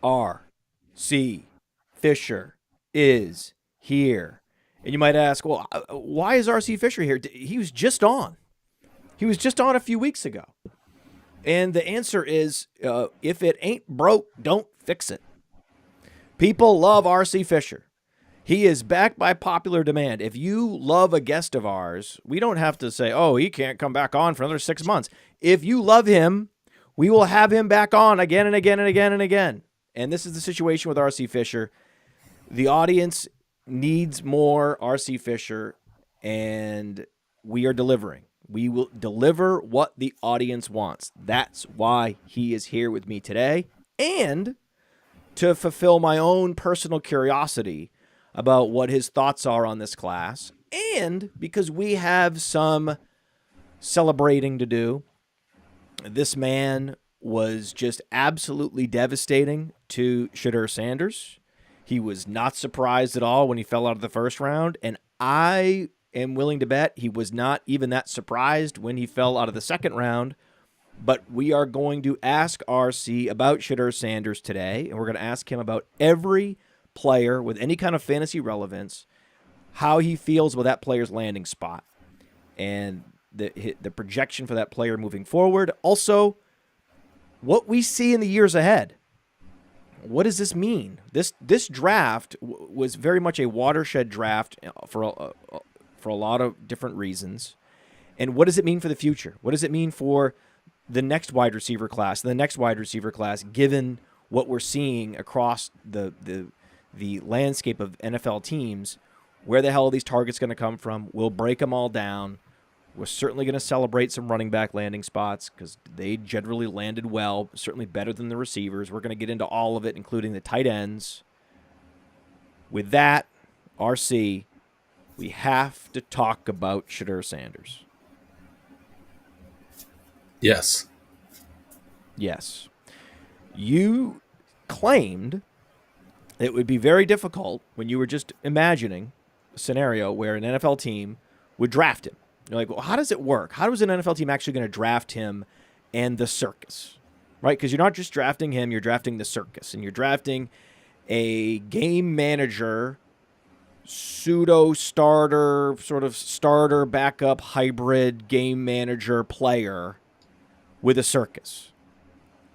RC Fischer is here. And you might ask, well, why is RC Fischer here? He was just on. He was just on a few weeks ago. And the answer is, if it ain't broke, don't fix it. People love RC Fischer. He is back by popular demand. If you love a guest of ours, we don't have to say, oh, he can't come back on for another 6 months. If you love him, we will have him back on again and again and again and again. And this is the situation with RC Fischer. The audience needs more RC Fischer, and we are delivering. We will deliver what the audience wants. That's why he is here with me today. And to fulfill my own personal curiosity about what his thoughts are on this class, and because we have some celebrating to do. This man was just absolutely devastating to Shedeur Sanders. He was not surprised at all when he fell out of the first round, and I am willing to bet he was not even that surprised when he fell out of the second round. But we are going to ask RC about Shedeur Sanders today, and we're going to ask him about every player with any kind of fantasy relevance, how he feels about that player's landing spot, and the projection for that player moving forward. Also, what we see in the years ahead. What does this mean? This draft was very much a watershed draft for a lot of different reasons. And what does it mean for the future? What does it mean for the next wide receiver class, given what we're seeing across the landscape of NFL teams? Where the hell are these targets going to come from? We'll break them all down. We're certainly going to celebrate some running back landing spots because they generally landed well, certainly better than the receivers. We're going to get into all of it, including the tight ends. With that, RC, we have to talk about Shedeur Sanders. Yes. Yes. You claimed it would be very difficult when you were just imagining a scenario where an NFL team would draft him. You're like, well, how does it work? How is an NFL team actually going to draft him and the circus, right? Because you're not just drafting him, you're drafting the circus, and you're drafting a game manager, pseudo-starter, sort of starter, backup, hybrid game manager player with a circus.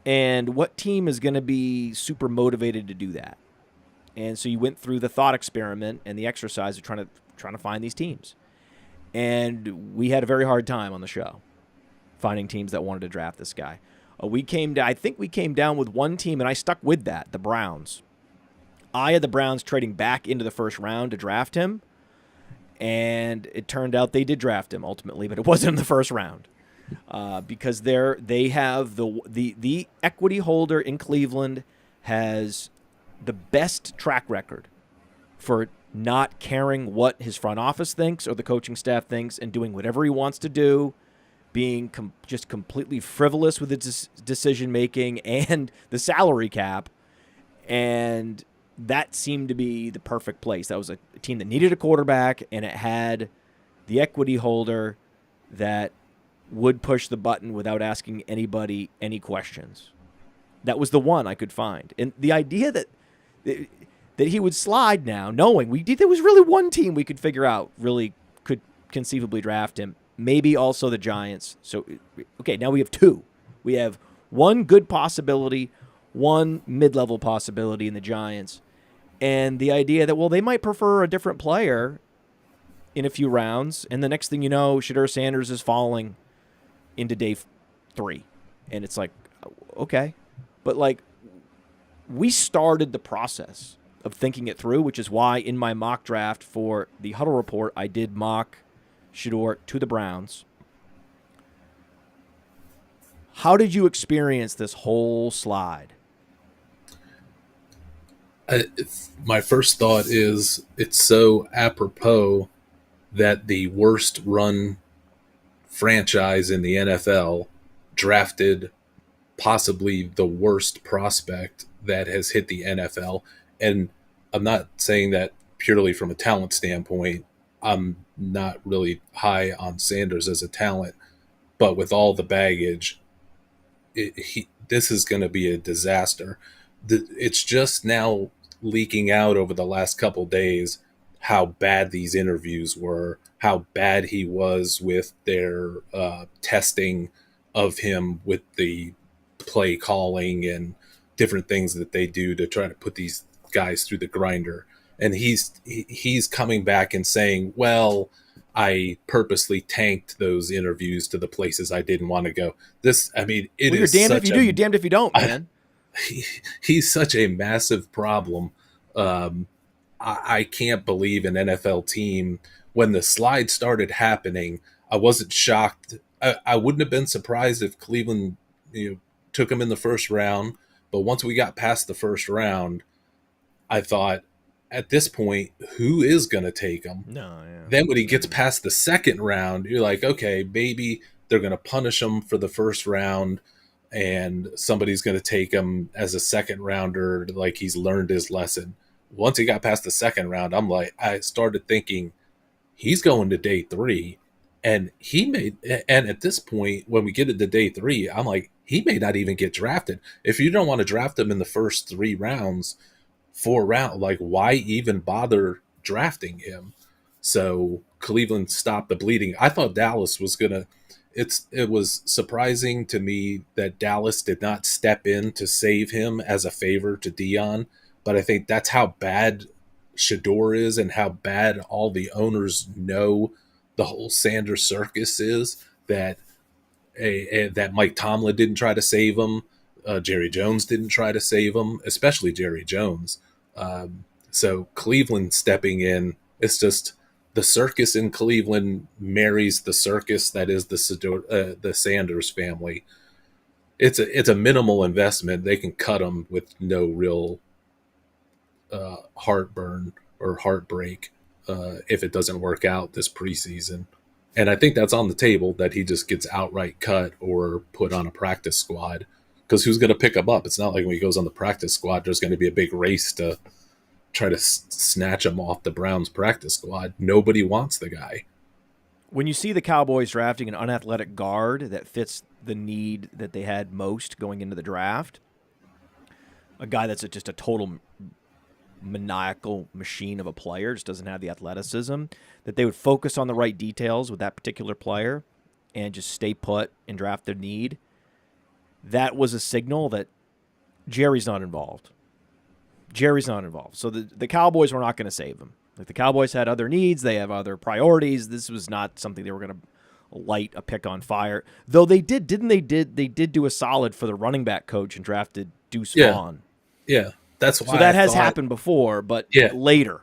And what team is going to be super motivated to do that? And so you went through the thought experiment and the exercise of trying to find these teams. And we had a very hard time on the show finding teams that wanted to draft this guy. I think we came down with one team, and I stuck with that, the Browns. I had the Browns trading back into the first round to draft him, and it turned out they did draft him ultimately, but it wasn't in the first round because they have the equity holder in Cleveland has the best track record for not caring what his front office thinks or the coaching staff thinks and doing whatever he wants to do, being just completely frivolous with his decision-making and the salary cap. And that seemed to be the perfect place. That was a team that needed a quarterback, and it had the equity holder that would push the button without asking anybody any questions. That was the one I could find. And the idea that he would slide now, knowing there was really one team we could figure out really could conceivably draft him, maybe also the Giants. So, okay, now we have two. We have one good possibility, one mid-level possibility in the Giants, and the idea that, well, they might prefer a different player in a few rounds, and the next thing you know, Shedeur Sanders is falling into day 3. And it's like, okay. But, like, we started the process of thinking it through, which is why in my mock draft for the Huddle Report, I did mock Shedeur to the Browns. How did you experience this whole slide? My first thought is it's so apropos that the worst run franchise in the NFL drafted possibly the worst prospect that has hit the NFL. And I'm not saying that purely from a talent standpoint. I'm not really high on Sanders as a talent, but with all the baggage, this is going to be a disaster. it's just now leaking out over the last couple days how bad these interviews were, how bad he was with their testing of him with the play calling and different things that they do to try to put these guys through the grinder. And he's coming back and saying, well, I purposely tanked those interviews to the places I didn't want to go. This, I mean, you're damned if you do, you're damned if you don't, man. He's such a massive problem. I can't believe an NFL team, when the slide started happening, I wasn't shocked. I wouldn't have been surprised if Cleveland took him in the first round. But once we got past the first round, I thought, at this point, who is going to take him? No, yeah. Then when he gets past the second round, you're like, okay, maybe they're going to punish him for the first round and somebody's going to take him as a second rounder, like he's learned his lesson. Once he got past the second round, I started thinking he's going to day 3. And at this point, when we get into day 3, I'm like, he may not even get drafted. If you don't want to draft him in the first 3 rounds, 4 rounds, like, why even bother drafting him? So Cleveland stopped the bleeding. I thought Dallas was gonna. It was surprising to me that Dallas did not step in to save him as a favor to Dion. But I think that's how bad Shador is and how bad all the owners know the whole Sanders circus is, that that Mike Tomlin didn't try to save him. Jerry Jones didn't try to save him, especially Jerry Jones. So Cleveland stepping in, it's just the circus in Cleveland marries the circus that is the Sanders family. It's a minimal investment. They can cut them with no real heartburn or heartbreak if it doesn't work out this preseason. And I think that's on the table, that he just gets outright cut or put on a practice squad, because who's going to pick him up? It's not like when he goes on the practice squad, there's going to be a big race to try to snatch him off the Browns practice squad. Nobody wants the guy. When you see the Cowboys drafting an unathletic guard that fits the need that they had most going into the draft, a guy that's just a total maniacal machine of a player, just doesn't have the athleticism, that they would focus on the right details with that particular player and just stay put and draft their need, that was a signal that Jerry's not involved. Jerry's not involved. So the Cowboys were not going to save him. Like, the Cowboys had other needs. They have other priorities. This was not something they were going to light a pick on fire. Though they did do a solid for the running back coach and drafted Deuce Vaughn. Yeah. That's why. So that has happened before, but later.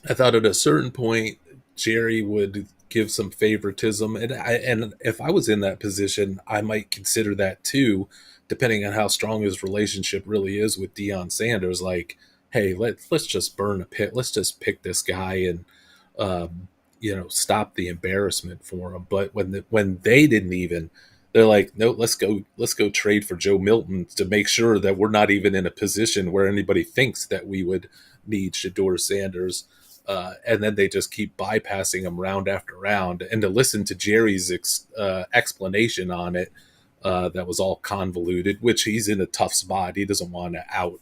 I thought at a certain point Jerry would give some favoritism, and if I was in that position, I might consider that too, depending on how strong his relationship really is with Deion Sanders. Like, hey, let's just burn a pit. Let's just pick this guy and stop the embarrassment for him. But when they didn't even. They're like, no, let's go trade for Joe Milton to make sure that we're not even in a position where anybody thinks that we would need Shador Sanders. And then they just keep bypassing him round after round. And to listen to Jerry's explanation on it, that was all convoluted, which he's in a tough spot. He doesn't want to out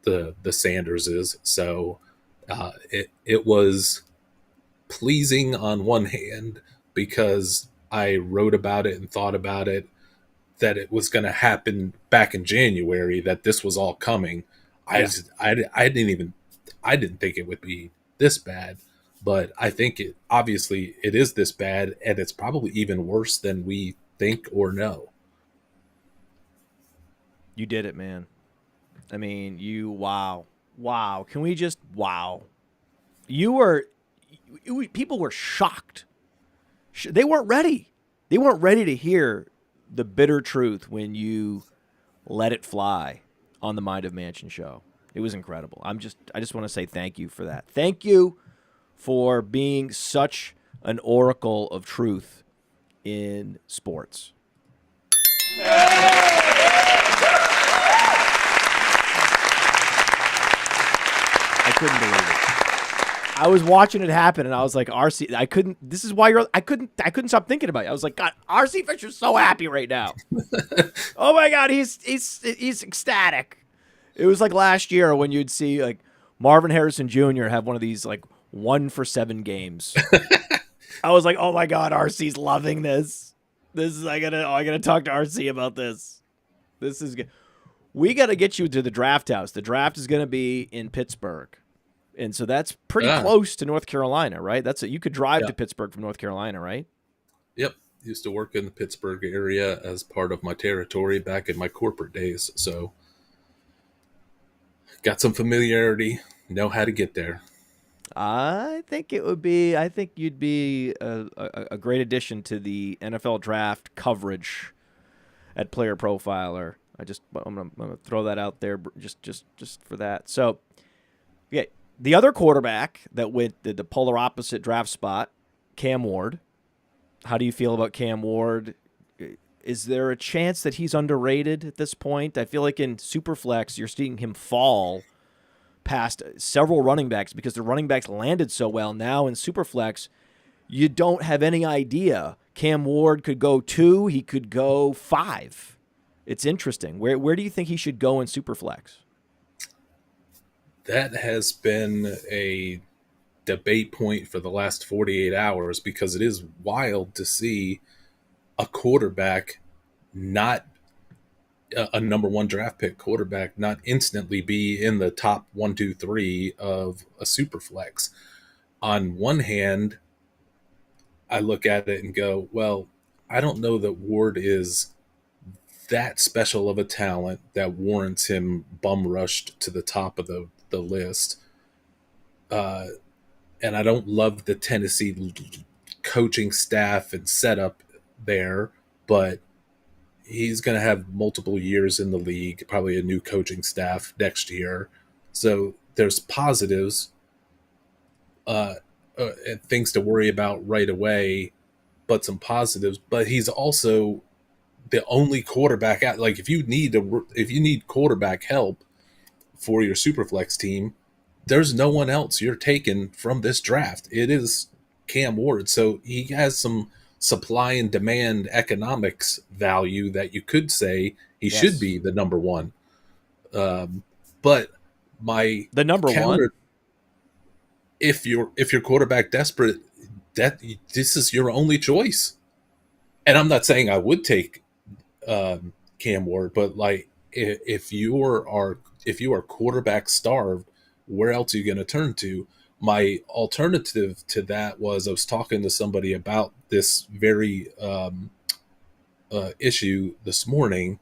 the Sanderses. So it was pleasing on one hand, because I wrote about it and thought about it, that it was going to happen back in January, that this was all coming. I didn't think it would be this bad, but I think it is this bad, and it's probably even worse than we think or know. You did it, man. I mean, wow. Can we just, wow. People were shocked. They weren't ready. They weren't ready to hear the bitter truth when you let it fly on the Mind of Mansion show. It was incredible. I just want to say thank you for that. Thank you for being such an oracle of truth in sports. I couldn't believe it. I was watching it happen, and I was like, RC, I couldn't. This is why I couldn't stop thinking about it. I was like, God, RC Fisher's so happy right now. Oh my God, he's ecstatic. It was like last year when you'd see like Marvin Harrison Jr. have one of these like 1-for-7 games. I was like, oh my god, RC's loving this. This is I gotta talk to RC about this. This is good. We gotta get you to the draft house. The draft is gonna be in Pittsburgh, and so that's pretty close to North Carolina, right? You could drive to Pittsburgh from North Carolina, right? Yep. Used to work in the Pittsburgh area as part of my territory back in my corporate days, so got some familiarity, know how to get there. I think you'd be a great addition to the NFL draft coverage at Player Profiler. I'm gonna throw that out there just for that. So, yeah, the other quarterback that went the polar opposite draft spot, Cam Ward. How do you feel about Cam Ward? Is there a chance that he's underrated at this point? I feel like in Superflex, you're seeing him fall past several running backs because the running backs landed so well. Now in Superflex, you don't have any idea. Cam Ward could go 2, he could go 5. It's interesting. Where do you think he should go in Superflex? That has been a debate point for the last 48 hours because it is wild to see a quarterback, not a number 1 draft pick quarterback, not instantly be in the top 1, 2, 3 of a Superflex. On one hand, I look at it and go, well, I don't know that Ward is that special of a talent that warrants him bum rushed to the top of the list. And I don't love the Tennessee coaching staff and setup there, but he's going to have multiple years in the league, probably a new coaching staff next year. So there's positives, and things to worry about right away, but some positives. But he's also the only quarterback out. Like if you need quarterback help for your Superflex team, there's no one else you're taking from this draft. It is Cam Ward. So he has some supply and demand economics value that you could say he should be the number 1. But the number 1, if you're quarterback desperate, this is your only choice. And I'm not saying I would take Cam Ward, but like if you are quarterback starved, where else are you going to turn to? My alternative to that was I was talking to somebody about this very issue this morning,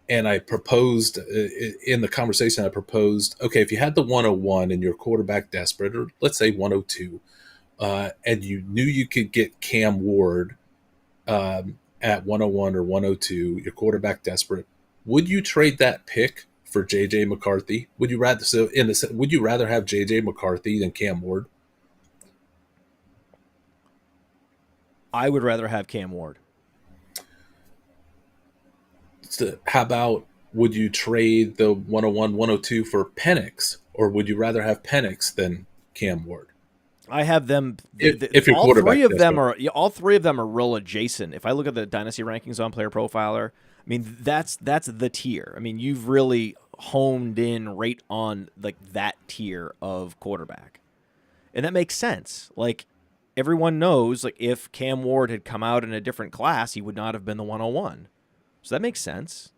and I proposed in the conversation, okay, if you had the 101 and you're quarterback desperate, or let's say 102, and you knew you could get Cam Ward at 101 or 102, you're quarterback desperate, would you trade that pick for J.J. McCarthy? Would you rather have J.J. McCarthy than Cam Ward? I would rather have Cam Ward. So how about, would you trade the 101, 102 for Penix, or would you rather have Penix than Cam Ward? I have them. If you're all three of them are real adjacent. If I look at the dynasty rankings on Player Profiler, I mean that's the tier. I mean you've really honed in right on like that tier of quarterback, and that makes sense. Like everyone knows, like if Cam Ward had come out in a different class, he would not have been the 101. So that makes sense.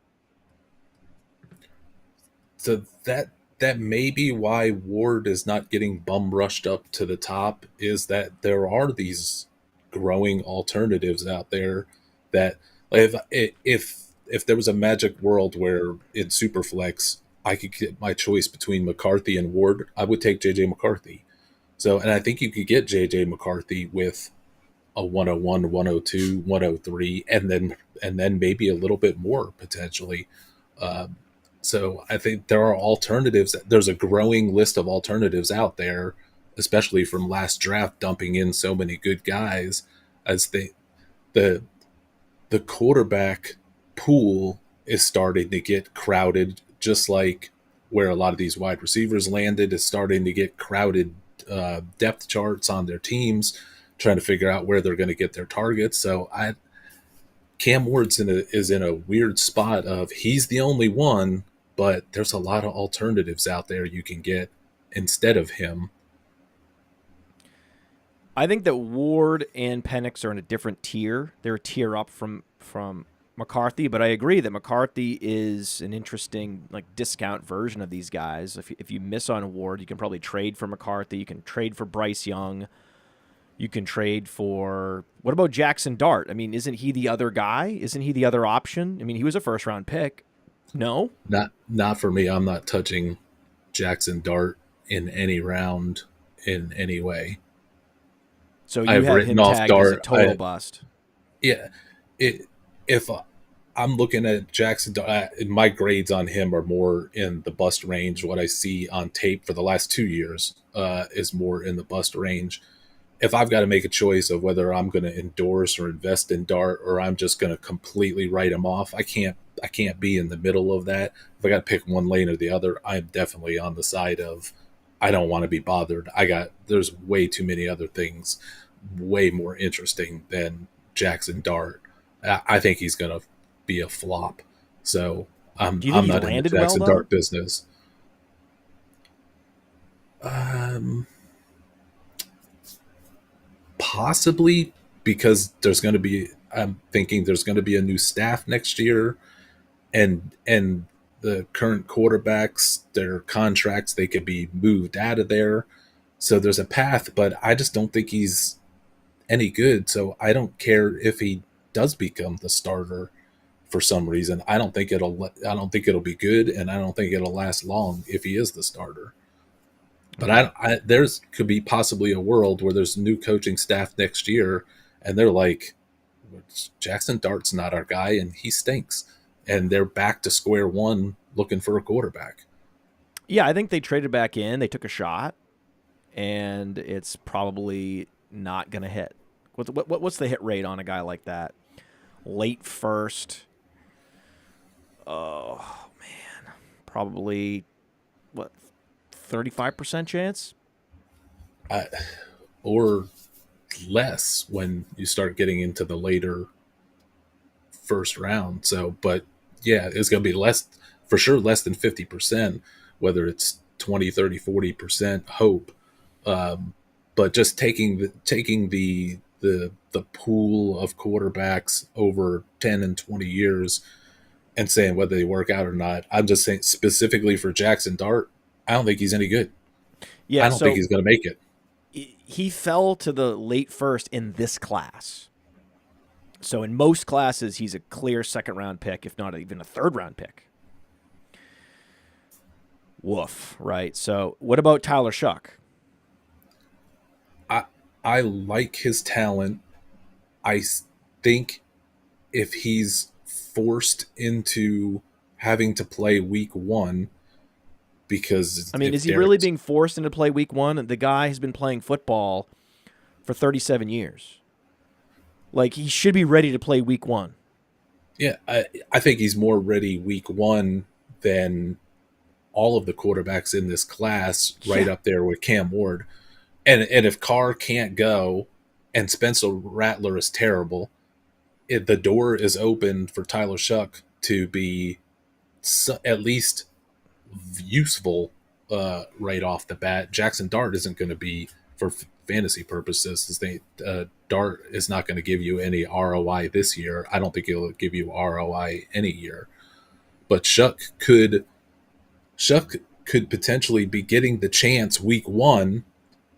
So that may be why Ward is not getting bum rushed up to the top, is that there are these growing alternatives out there that if there was a magic world where in Superflex I could get my choice between McCarthy and Ward, I would take JJ McCarthy. So, and I think you could get JJ McCarthy with a 101, 102, 103, and then maybe a little bit more potentially. So I think there are alternatives. There's a growing list of alternatives out there, especially from last draft, dumping in so many good guys, as the quarterback pool is starting to get crowded, just like where a lot of these wide receivers landed is starting to get crowded depth charts on their teams, trying to figure out where they're going to get their targets. So Cam Ward's is in a weird spot of he's the only one, but there's a lot of alternatives out there you can get instead of him. I think that Ward and Penix are in a different tier. They're a tier up from McCarthy, but I agree that McCarthy is an interesting discount version of these guys. If you miss on Ward, you can probably trade for McCarthy. You can trade for Bryce Young. You can trade for, what about Jackson Dart? I mean, isn't he the other guy? Isn't he the other option? I mean, he was a first-round pick. No? Not for me. I'm not touching Jackson Dart in any round in any way. So you have him tagged as a total bust. Yeah. If I'm looking at Jackson Dart, my grades on him are more in the bust range. What I see on tape for the last 2 years is more in the bust range. If I've got to make a choice of whether I'm going to endorse or invest in Dart, or I'm just going to completely write him off, I can't be in the middle of that. If I got to pick one lane or the other, I'm definitely on the side of I don't want to be bothered. There's way too many other things way more interesting than Jackson Dart. I think he's going to be a flop. So I'm not in the Jackson Dart business. Possibly, because I'm thinking there's going to be a new staff next year, and the current quarterbacks, their contracts, they could be moved out of there. So there's a path, but I just don't think he's any good. So I don't care if he does become the starter for some reason. I don't think it'll be good, and I don't think it'll last long if he is the starter. But there's could be possibly a world where there's a new coaching staff next year, and they're like, Jackson Dart's not our guy, and he stinks. And they're back to square one looking for a quarterback. Yeah, I think they traded back in. They took a shot, and it's probably not going to hit. What's the hit rate on a guy like that? Late first. Oh, man. Probably, 35% chance? Or less when you start getting into the later first round. So, but yeah, it's going to be less, for sure, less than 50%, whether it's 20, 30, 40% hope. But just taking the pool of quarterbacks over 10 and 20 years and saying whether they work out or not, I'm just saying specifically for Jackson Dart, I don't think he's any good. Yeah, I don't think he's going to make it. He fell to the late first in this class. So in most classes, he's a clear second-round pick, if not even a third-round pick. Woof, right? So what about Tyler Shuck? I like his talent. I think if he's forced into having to play week one, because is he really being forced into play week one? The guy has been playing football for 37 years. He should be ready to play week one. Yeah, I think he's more ready week one than all of the quarterbacks in this class, right up there with Cam Ward. And if Carr can't go and Spencer Rattler is terrible, the door is open for Tyler Shuck to be at least useful right off the bat. Jackson Dart isn't going to be, for fantasy purposes, Dart is not going to give you any ROI this year. I don't think he'll give you ROI any year. But Shuck could potentially be getting the chance week one.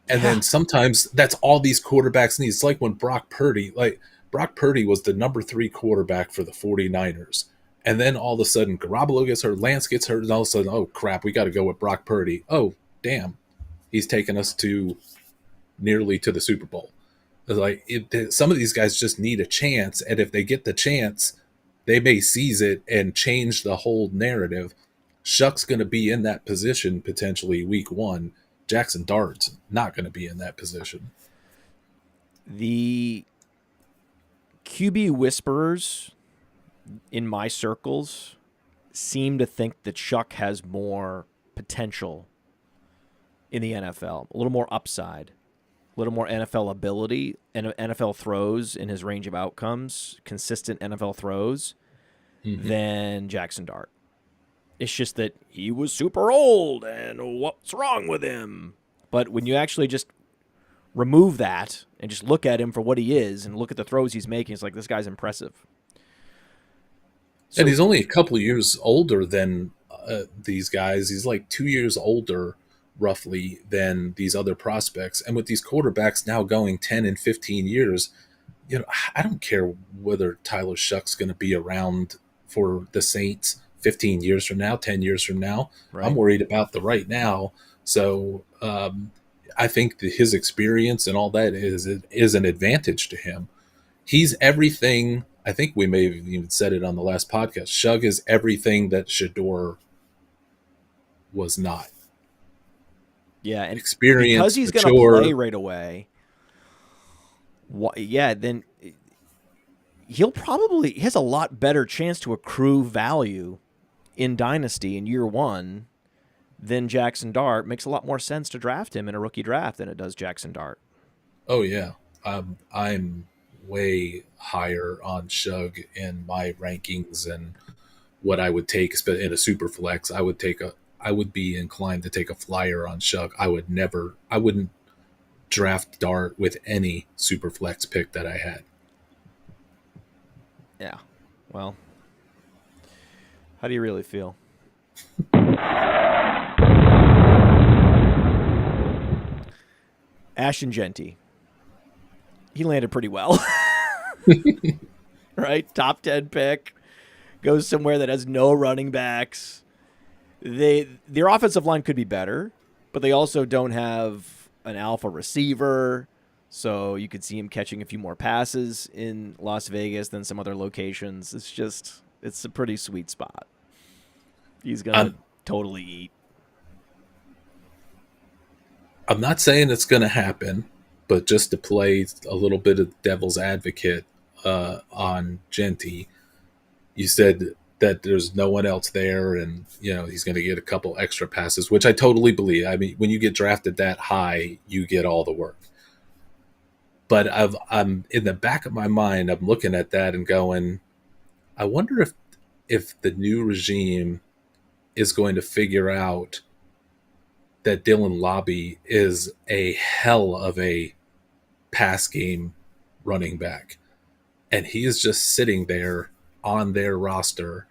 And then sometimes that's all these quarterbacks need. It's like when Brock Purdy was the number 3 quarterback for the 49ers. And then all of a sudden Garoppolo gets hurt, Lance gets hurt, and all of a sudden, oh crap, we got to go with Brock Purdy. Oh, damn. He's taken us to nearly to the Super Bowl. Some of these guys just need a chance. And if they get the chance, they may seize it and change the whole narrative. Shuck's going to be in that position potentially week one. Jackson Dart's not going to be in that position. The QB whisperers in my circles seem to think that Shuck has more potential in the NFL, a little more upside, a little more NFL ability, and NFL throws in his range of outcomes, consistent NFL throws, than Jackson Dart. It's just that he was super old and what's wrong with him? But when you actually just remove that and just look at him for what he is and look at the throws he's making, it's like, this guy's impressive. So, and he's only a couple of years older than these guys. He's like 2 years older, roughly, than these other prospects. And with these quarterbacks now going 10 and 15 years, I don't care whether Tyler Shuck's going to be around for the Saints 15 years from now, 10 years from now. right. I'm worried about the right now. So I think that his experience and all that is an advantage to him. He's everything. I think we may have even said it on the last podcast. Shug is everything that Shador was not. Yeah, and Experience, because he's going to play right away, then he has a lot better chance to accrue value in Dynasty in year one than Jackson Dart. Makes a lot more sense to draft him in a rookie draft than it does Jackson Dart. Oh, yeah. I'm way higher on Shug in my rankings and what I would take in a super flex. I would be inclined to take a flyer on Shug. I wouldn't draft Dart with any super flex pick that I had. Yeah. Well, how do you really feel? Ashton Jeanty. He landed pretty well. Right? Top 10 pick. Goes somewhere that has no running backs. Their offensive line could be better, but they also don't have an alpha receiver. So you could see him catching a few more passes in Las Vegas than some other locations. It's a pretty sweet spot. He's going to totally eat. I'm not saying it's going to happen, but just to play a little bit of devil's advocate on Jeanty, you said that there's no one else there and, he's going to get a couple extra passes, which I totally believe. I mean, when you get drafted that high, you get all the work. But I'm in the back of my mind, I'm looking at that and going, I wonder if the new regime is going to figure out that Dylan Lobby is a hell of a pass game running back. And he is just sitting there on their roster.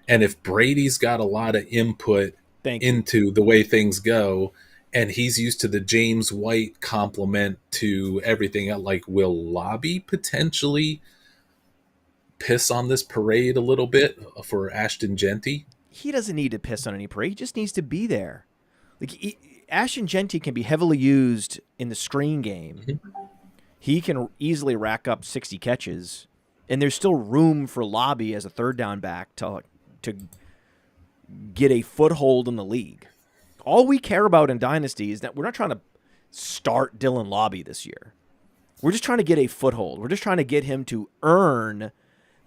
And if Brady's got a lot of input into the way things go, and he's used to the James White compliment to everything else, like, will Lobby potentially piss on this parade a little bit for Ashton Jeanty? He doesn't need to piss on any parade. He just needs to be there. Like, Ashton Jeanty can be heavily used in the screen game. Mm-hmm. He can easily rack up 60 catches, and there's still room for Lobby as a third down back to get a foothold in the league. All we care about in Dynasty is that we're not trying to start Dylan Lobby this year. We're just trying to get a foothold. We're just trying to get him to earn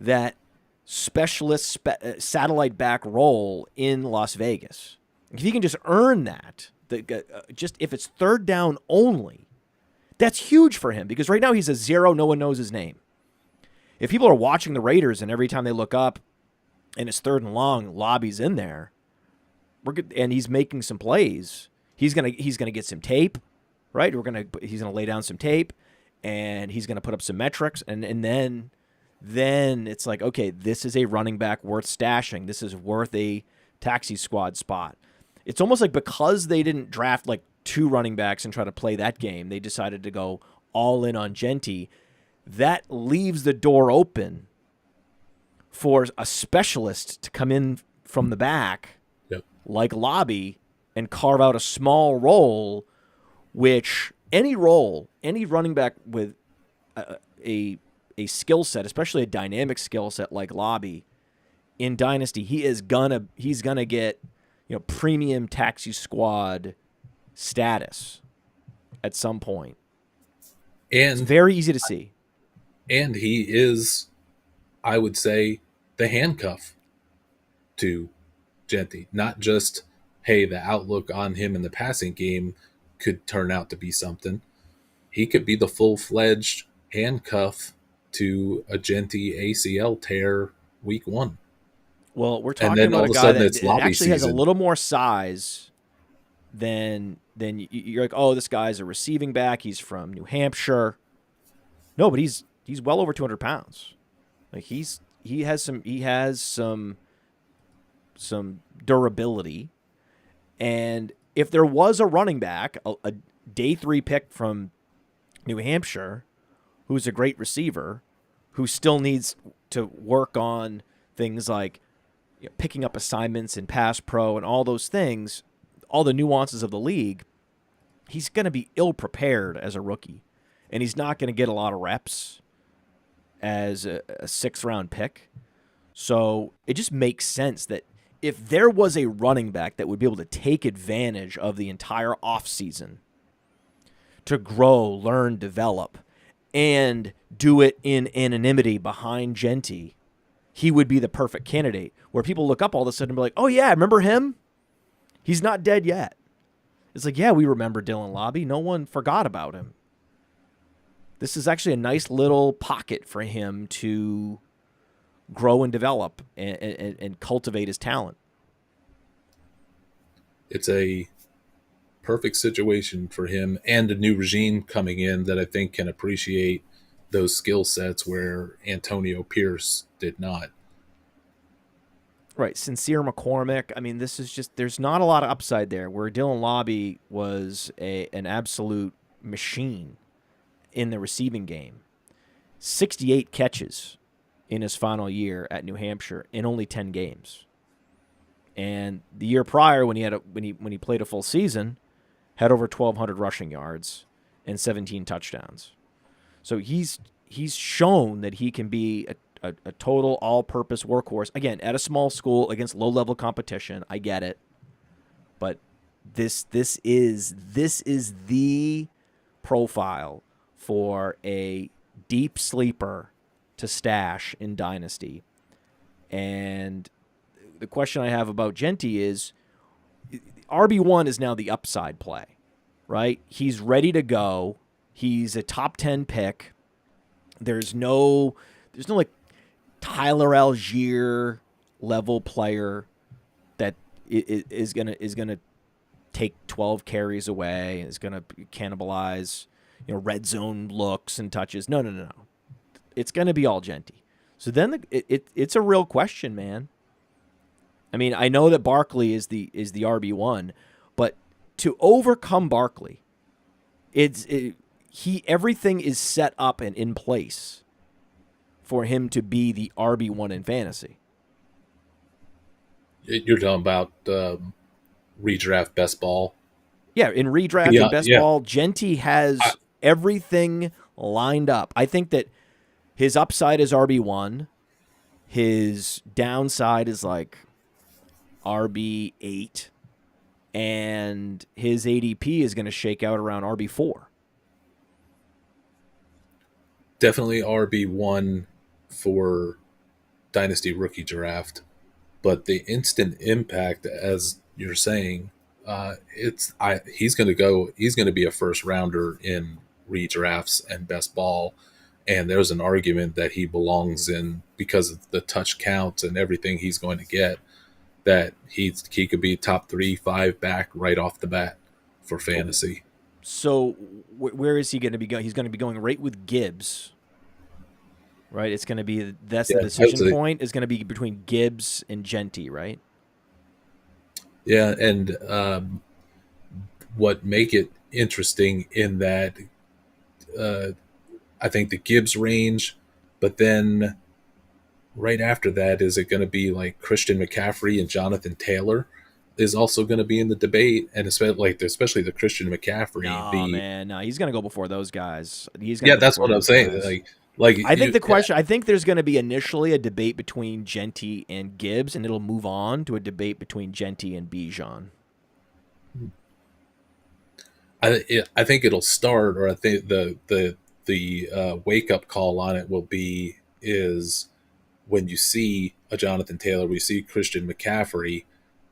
that specialist satellite back role in Las Vegas. If he can just earn that, just if it's third down only, that's huge for him because right now he's a zero. No one knows his name. If people are watching the Raiders and every time they look up and it's third and long, Lobby's in there, we're good, and he's making some plays. He's gonna get some tape, right? He's gonna lay down some tape, and he's gonna put up some metrics, and then it's like, okay, this is a running back worth stashing. This is worth a taxi squad spot. It's almost like because they didn't draft like two running backs and try to play that game, they decided to go all in on Jeanty. That leaves the door open for a specialist to come in from the back, like Lobby, and carve out a small role, which any running back with a skill set, especially a dynamic skill set like Lobby, in Dynasty, he's gonna get premium taxi squad status at some point. And it's very easy to see. And he is, I would say, the handcuff to Jeanty. Not just, hey, the outlook on him in the passing game could turn out to be something. He could be the full-fledged handcuff to a Jeanty ACL tear week one. Well, we're And talking then about all a of a guy sudden that it's lobby actually has a season. little more size than you're like, oh, this guy's a receiving back. He's from New Hampshire. No, but he's well over 200 pounds. Like he has some durability. And if there was a running back, a day 3 pick from New Hampshire, who's a great receiver, who still needs to work on things like picking up assignments in pass pro and all those things, all the nuances of the league, he's going to be ill prepared as a rookie. And he's not going to get a lot of reps as a 6th round pick. So it just makes sense that if there was a running back that would be able to take advantage of the entire offseason to grow, learn, develop, and do it in anonymity behind Jeanty, he would be the perfect candidate. Where people look up all of a sudden and be like, oh, yeah, remember him? He's not dead yet. It's like, yeah, we remember Dylan Lobby. No one forgot about him. This is actually a nice little pocket for him to grow and develop and cultivate his talent. It's a perfect situation for him and a new regime coming in that I think can appreciate those skill sets where Antonio Pierce did not. Right. Sincere McCormick. I mean, this is just, there's not a lot of upside there, where Dylan Lobby was an absolute machine in the receiving game. 68 catches in his final year at New Hampshire in only 10 games. And the year prior, when he played a full season, had over 1,200 rushing yards and 17 touchdowns. So he's shown that he can be a total all-purpose workhorse. Again, at a small school against low-level competition, I get it. But this is the profile for a deep sleeper to stash in Dynasty. And the question I have about Jeanty is, RB1 is now the upside play, right? He's ready to go. He's a top 10 pick. There's no like Tyler Algier level player that is gonna take 12 carries away and is gonna cannibalize, red zone looks and touches. No. It's gonna be all Jeanty. So then it's a real question, man. I mean, I know that Barkley is the RB1, but to overcome Barkley, everything is set up and in place for him to be the RB1 in fantasy. You're talking about redraft best ball. Yeah, in redraft and best ball, Jeanty has everything lined up. I think that his upside is RB1. His downside is like RB8. And his ADP is going to shake out around RB4. Definitely RB1 for Dynasty Rookie Draft. But the instant impact, as you're saying, he's going to be a first rounder in redrafts and best ball. And there's an argument that he belongs in because of the touch counts and everything he's going to get, that he could be top 3-5 back right off the bat for fantasy. So where is he going to be going? He's going to be going right with Gibbs, right? It's going to be, the decision point is going to be between Gibbs and Jeanty, right? Yeah, and what make it interesting in that I think the Gibbs range, but then right after that, is it going to be like Christian McCaffrey and Jonathan Taylor is also going to be in the debate, and especially the Christian McCaffrey. No, he's going to go before those guys. That's what I'm saying. Like I think the question, I think there's going to be initially a debate between Jeanty and Gibbs, and it'll move on to a debate between Jeanty and Bijan. I think it'll start, or I think the wake up call on it will be is when you see a Jonathan Taylor, we see Christian McCaffrey,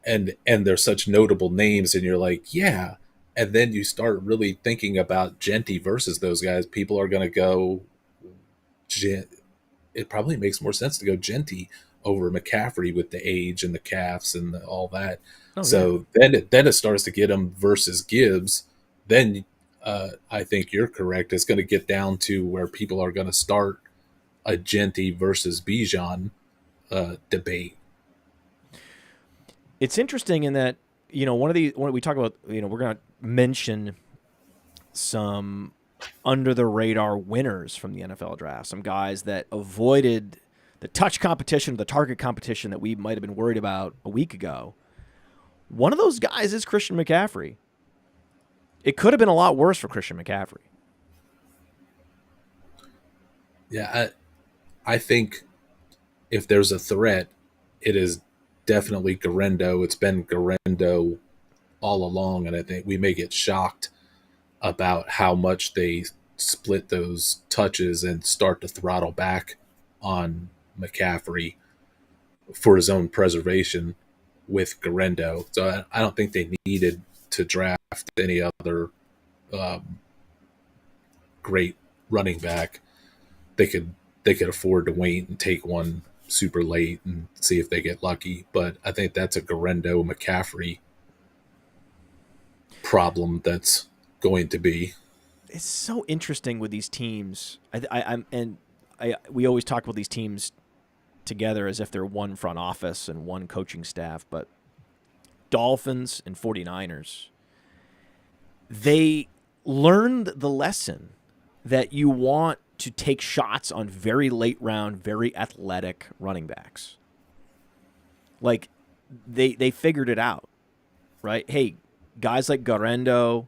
and they're such notable names, and you're like, yeah. And then you start really thinking about Jeanty versus those guys. People are going to go, it probably makes more sense to go Jeanty over McCaffrey with the age and the calves and all that. Oh, So then it starts to get him versus Gibbs. Then I think you're correct. It's going to get down to where people are going to start a Jeanty versus Bijan debate. It's interesting in that, when we talk about, we're going to mention some under the radar winners from the NFL draft, some guys that avoided the touch competition, the target competition that we might have been worried about a week ago. One of those guys is Christian McCaffrey. It could have been a lot worse for Christian McCaffrey. Yeah, I think if there's a threat, it is definitely Garendo. It's been Garendo all along, and I think we may get shocked about how much they split those touches and start to throttle back on McCaffrey for his own preservation with Garendo. So I don't think they needed to draft any other great running back. They could afford to wait and take one super late and see if they get lucky. But I think that's a Garendo McCaffrey problem that's going to be. It's so interesting with these teams. We always talk about these teams together as if they're one front office and one coaching staff, but Dolphins and 49ers, they learned the lesson that you want to take shots on very late round, very athletic running backs. Like, they figured it out, right? Hey, guys like Garendo,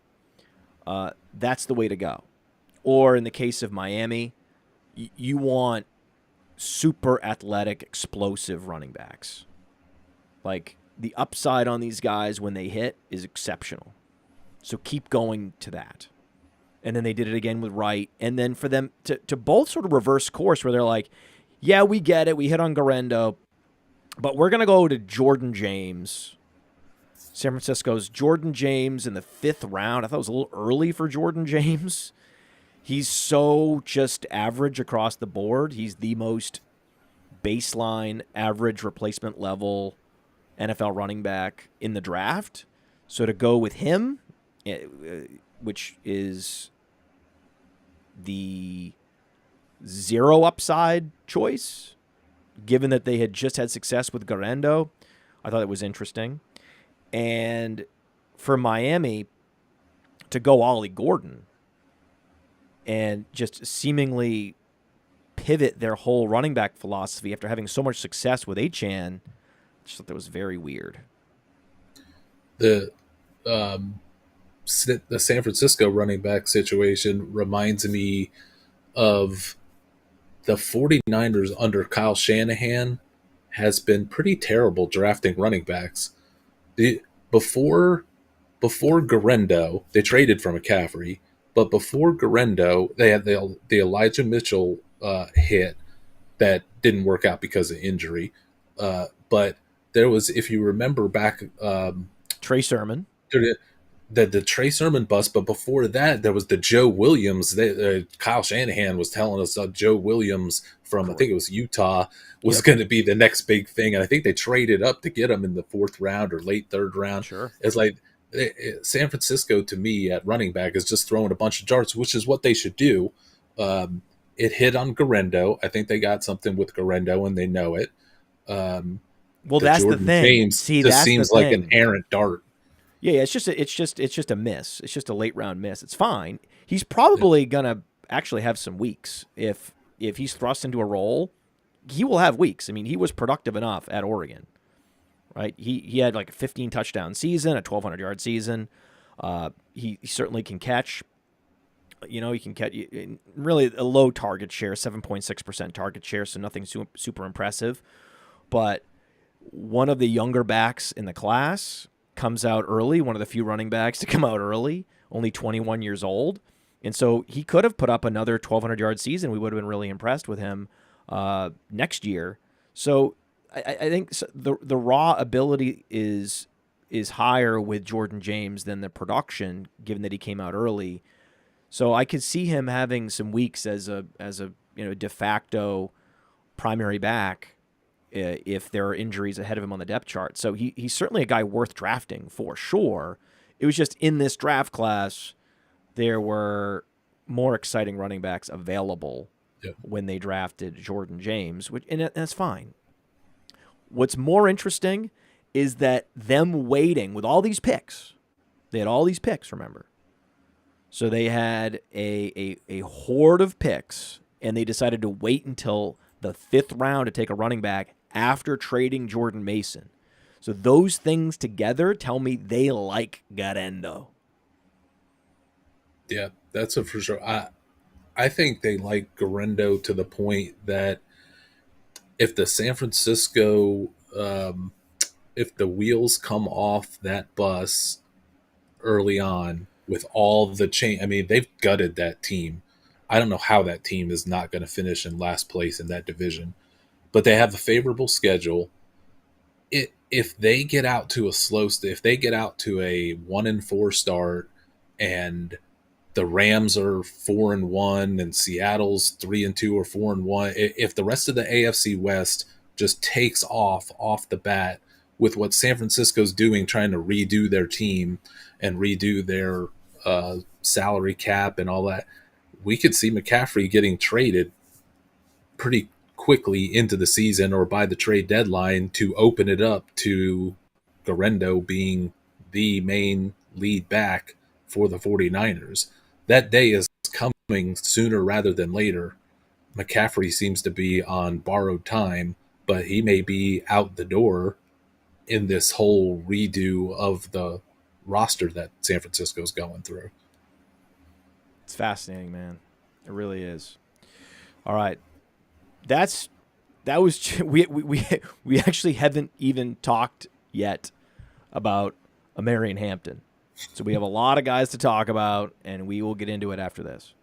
that's the way to go. Or in the case of Miami, you want super athletic, explosive running backs. Like, the upside on these guys when they hit is exceptional. So keep going to that. And then they did it again with Wright. And then for them to both sort of reverse course where they're like, yeah, we get it. We hit on Garendo. But we're going to go to Jordan James. San Francisco's Jordan James in the 5th round. I thought it was a little early for Jordan James. He's so just average across the board. He's the most baseline, average replacement level NFL running back in the draft. So to go with him, which is the 0 upside choice, given that they had just had success with Garendo, I thought it was interesting. And for Miami to go Ollie Gordon and just seemingly pivot their whole running back philosophy after having so much success with Achane, I just thought that was very weird. The San Francisco running back situation reminds me of the 49ers under Kyle Shanahan has been pretty terrible drafting running backs. Before Garendo, they traded for McCaffrey, but before Garendo, they had the Elijah Mitchell hit that didn't work out because of injury. But there was, if you remember back, Trey Sermon. The Trey Sermon bust, but before that, there was the Joe Williams. Kyle Shanahan was telling us Joe Williams from, I think it was Utah, was going to be the next big thing. And I think they traded up to get him in the 4th round or late 3rd round. Sure. It's like San Francisco, to me, at running back is just throwing a bunch of darts, which is what they should do. It hit on Garendo. I think they got something with Garendo, and they know it. Well, that's Jordan the thing. James just seems like an errant dart. Yeah, it's just a miss. It's just a late round miss. It's fine. He's probably gonna actually have some weeks if he's thrust into a role. He will have weeks. I mean, he was productive enough at Oregon, right? He had like a 15 touchdown season, a 1,200 yard season. He certainly can catch. He can catch really a low target share, 7.6% target share, so nothing super impressive. But one of the younger backs in the class comes out early, one of the few running backs to come out early, only 21 years old. And so he could have put up another 1,200 yard season. We would have been really impressed with him next year. So I think the raw ability is higher with Jordan James than the production, given that he came out early. So I could see him having some weeks as a de facto primary back if there are injuries ahead of him on the depth chart. So he's certainly a guy worth drafting for sure. It was just in this draft class, there were more exciting running backs available when they drafted Jordan James, and that's fine. What's more interesting is that them waiting with all these picks. They had all these picks, remember. So they had a horde of picks, and they decided to wait until the 5th round to take a running back after trading Jordan Mason. So those things together tell me they like Garendo. Yeah, that's for sure. I think they like Garendo to the point that if the San Francisco, if the wheels come off that bus early on with all the change, I mean, they've gutted that team. I don't know how that team is not going to finish in last place in that division, but they have a favorable schedule. If they get out to a if they get out to a 1-4 start, and the Rams are 4-1 and Seattle's 3-2 or 4-1, if the rest of the AFC West just takes off the bat with what San Francisco's doing, trying to redo their team and redo their salary cap and all that, we could see McCaffrey getting traded pretty quickly into the season or by the trade deadline to open it up to Garendo being the main lead back for the 49ers. That day is coming sooner rather than later. McCaffrey seems to be on borrowed time, but he may be out the door in this whole redo of the roster that San Francisco's going through. It's fascinating, man. It really is. All right. That was we actually haven't even talked yet about Omarion Hampton. So we have a lot of guys to talk about, and we will get into it after this.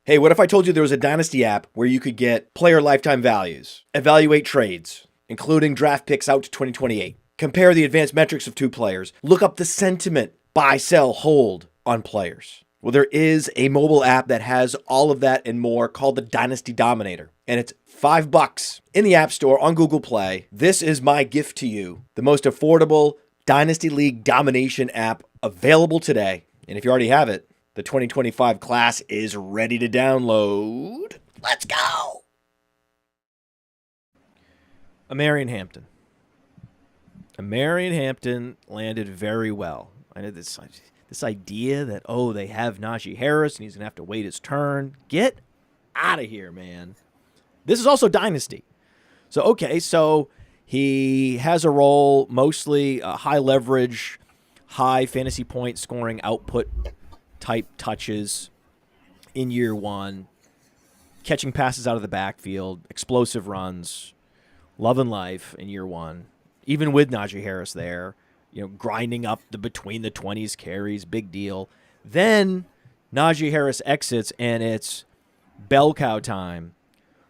Hey, what if I told you there was a Dynasty app where you could get player lifetime values, evaluate trades, including draft picks out to 2028, compare the advanced metrics of 2 players, look up the sentiment, buy, sell, hold on players? Well, there is a mobile app that has all of that and more called the Dynasty Dominator, and it's $5 in the App Store on Google Play. This is my gift to you, the most affordable Dynasty League domination app available today. And if you already have it, the 2025 class is ready to download. Let's go! Omarion Hampton. Omarion Hampton landed very well. I know this idea that, they have Najee Harris and he's going to have to wait his turn. Get out of here, man. This is also Dynasty. So he has a role, mostly high leverage, high fantasy point scoring output type touches in year 1, catching passes out of the backfield, explosive runs, love and life in year 1, even with Najee Harris there. Grinding up the between the 20s carries, big deal. Then Najee Harris exits, and it's bell cow time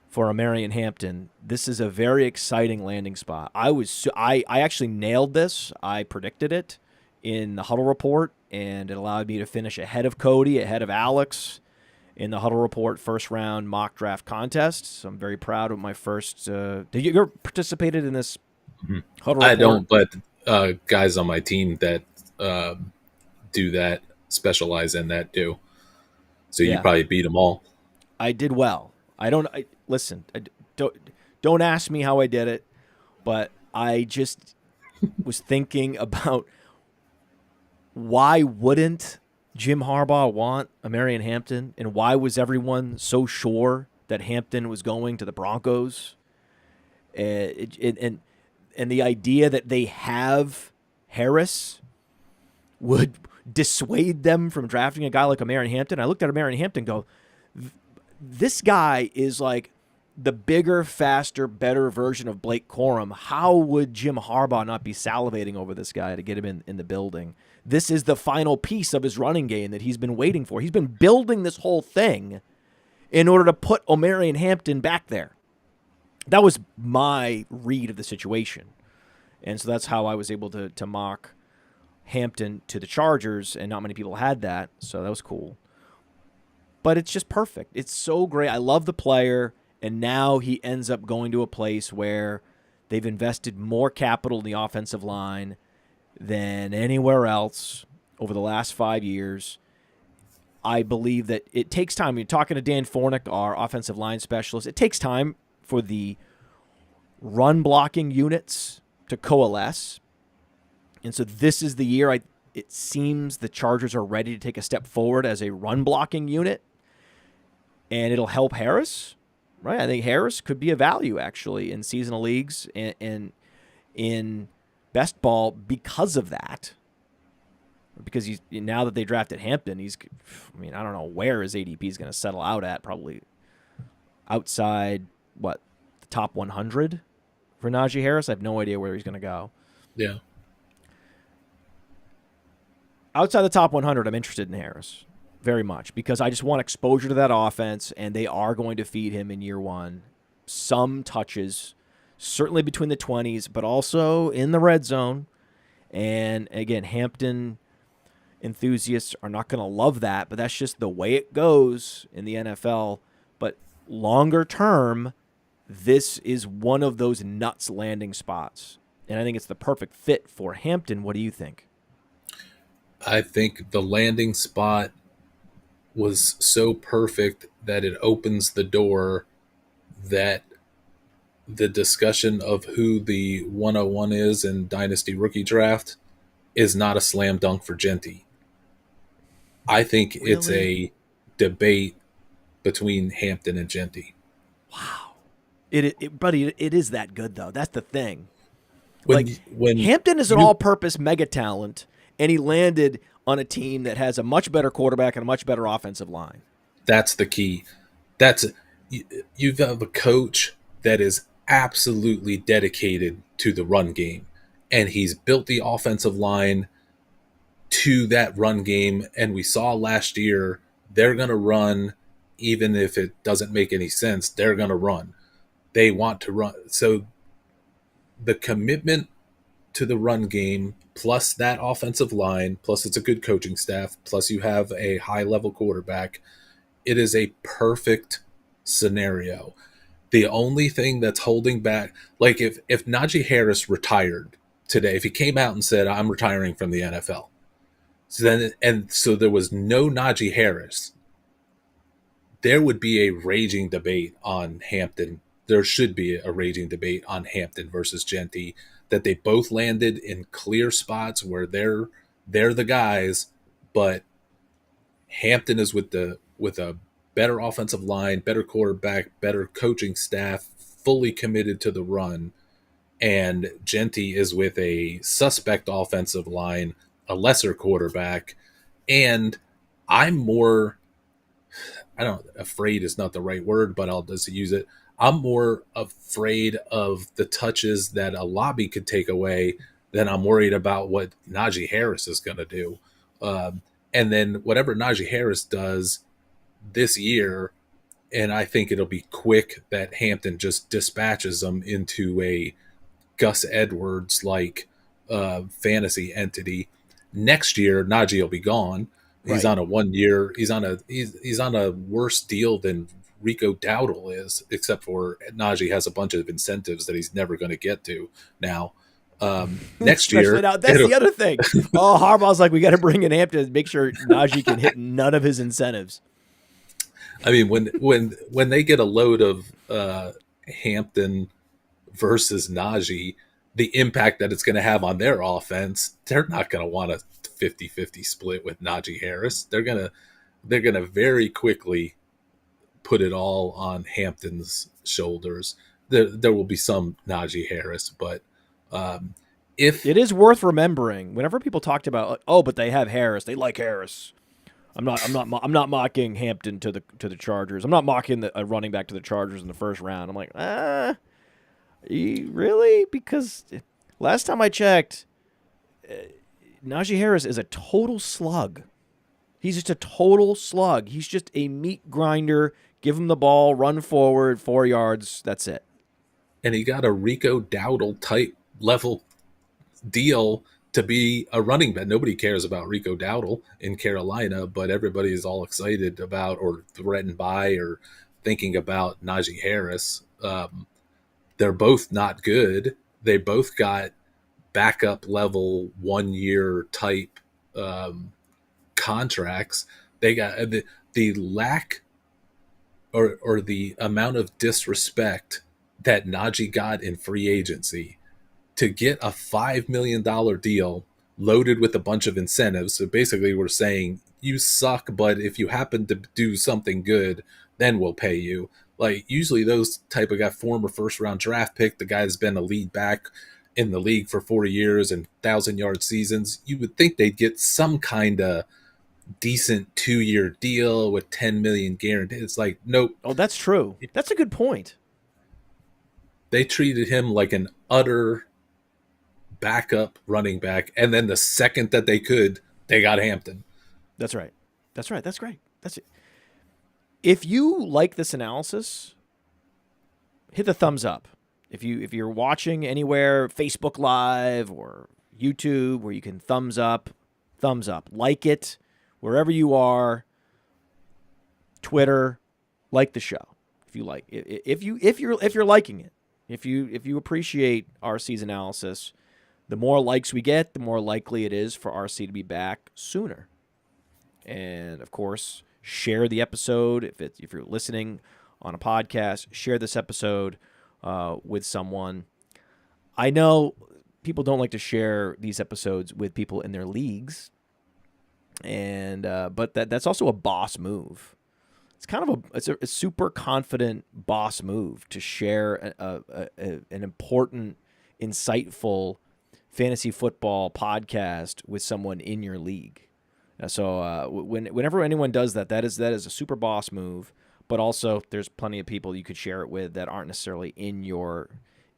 for Omarion Hampton. This is a very exciting landing spot. I actually nailed this. I predicted it in the Huddle Report, and it allowed me to finish ahead of Cody, ahead of Alex in the Huddle Report first round mock draft contest. So I'm very proud of my first. Did you ever participated in this Huddle Report? I don't, but guys on my team that do that, specialize in that, do. So you probably beat them all. I did well. Listen. Don't ask me how I did it, but I just was thinking about why wouldn't Jim Harbaugh want Omarion Hampton, and why was everyone so sure that Hampton was going to the Broncos? And the idea that they have Harris would dissuade them from drafting a guy like Omarion Hampton. I looked at Omarion Hampton and go, this guy is like the bigger, faster, better version of Blake Corum. How would Jim Harbaugh not be salivating over this guy to get him in the building? This is the final piece of his running game that he's been waiting for. He's been building this whole thing in order to put Omarion Hampton back there. That was my read of the situation. And so that's how I was able to mock Hampton to the Chargers, and not many people had that, so that was cool. But it's just perfect. It's so great. I love the player, And now he ends up going to a place where they've invested more capital in the offensive line than anywhere else over the last 5 years. I believe that it takes time. You're talking to Dan Fornick, our offensive line specialist. It takes time for the run blocking units to coalesce. And so this is the year it seems the Chargers are ready to take a step forward as a run blocking unit. And it'll help Harris, right? I think Harris could be a value, actually, in seasonal leagues and in best ball because of that. Because now that they drafted Hampton, I don't know where his ADP is going to settle out at. Probably outside, the top 100 for Najee Harris. I have no idea where he's going to go. Yeah. Outside the top 100, I'm interested in Harris very much because I just want exposure to that offense, and they are going to feed him in year one some touches, certainly between the 20s, but also in the red zone. And again, Hampton enthusiasts are not going to love that, but that's just the way it goes in the NFL. But longer term, this is one of those nuts landing spots. And I think it's the perfect fit for Hampton. What do you think? I think the landing spot was so perfect that it opens the door that the discussion of who the 101 is in Dynasty Rookie Draft is not a slam dunk for Jeanty. I think it's a debate between Hampton and Jeanty. Wow. Buddy, it is that good, though. That's the thing. When Hampton is an all-purpose mega talent, and he landed on a team that has a much better quarterback and a much better offensive line. That's the key. You have a coach that is absolutely dedicated to the run game, and he's built the offensive line to that run game. And we saw last year they're going to run, even if it doesn't make any sense. They're going to run. They want to run. So the commitment to the run game, plus that offensive line, plus it's a good coaching staff, plus you have a high-level quarterback, it is a perfect scenario. The only thing that's holding back, like if Najee Harris retired today, if he came out and said, I'm retiring from the NFL, so there was no Najee Harris, there would be a raging debate on Hampton. There should be a raging debate on Hampton versus Jeanty, that they both landed in clear spots where they're the guys, but Hampton is with a better offensive line, better quarterback, better coaching staff, fully committed to the run, and Jeanty is with a suspect offensive line, a lesser quarterback, and afraid is not the right word, but I'll just use it. I'm more afraid of the touches that a lobby could take away than I'm worried about what Najee Harris is going to do. And then whatever Najee Harris does this year, and I think it'll be quick that Hampton just dispatches them into a Gus Edwards-like fantasy entity. Next year, Najee will be gone. He's on a 1 year. He's on a worse deal than Rico Dowdle is, except for Najee has a bunch of incentives that he's never going to get to now. Next year, that's the other thing. Oh, Harbaugh's like, we got to bring in Hampton to make sure Najee can hit none of his incentives. I mean, when they get a load of Hampton versus Najee, the impact that it's going to have on their offense, they're not going to want a 50-50 split with Najee Harris. They're gonna very quickly put it all on Hampton's shoulders. There will be some Najee Harris, but if it is worth remembering, whenever people talked about, but they have Harris, they like Harris. I'm not mocking Hampton to the Chargers. I'm not mocking a running back to the Chargers in the first round. I'm like, really? Because last time I checked, Najee Harris is a total slug. He's just a total slug. He's just a meat grinder. Give him the ball, run forward, 4 yards. That's it. And he got a Rico Dowdle type level deal to be a running back. Nobody cares about Rico Dowdle in Carolina, but everybody is all excited about or threatened by or thinking about Najee Harris. They're both not good. They both got backup level 1 year type contracts. They got the lack or the amount of disrespect that Najee got in free agency to get a $5 million deal loaded with a bunch of incentives. So basically we're saying you suck, but if you happen to do something good, then we'll pay you. Like usually those type of guy, former first round draft pick, the guy that's been a lead back in the league for 4 years and 1,000-yard seasons, you would think they'd get some kind of decent 2-year deal with 10 million guaranteed. It's like, nope. Oh, that's true. That's a good point. They treated him like an utter backup running back, and then the second that they could, they got Hampton. That's right. That's right. That's great. That's it. If you like this analysis, hit the thumbs up. If you're watching anywhere, Facebook Live or YouTube, where you can thumbs up, like it wherever you are. Twitter, like the show if you like. If you're liking it, if you appreciate RC's analysis, the more likes we get, the more likely it is for RC to be back sooner. And of course, share the episode if you're listening on a podcast. Share this episode with someone. I know people don't like to share these episodes with people in their leagues, and but that's also a boss move. It's kind of a super confident boss move to share an important, insightful fantasy football podcast with someone in your league. So whenever anyone does that, that is a super boss move. But also, there's plenty of people you could share it with that aren't necessarily in your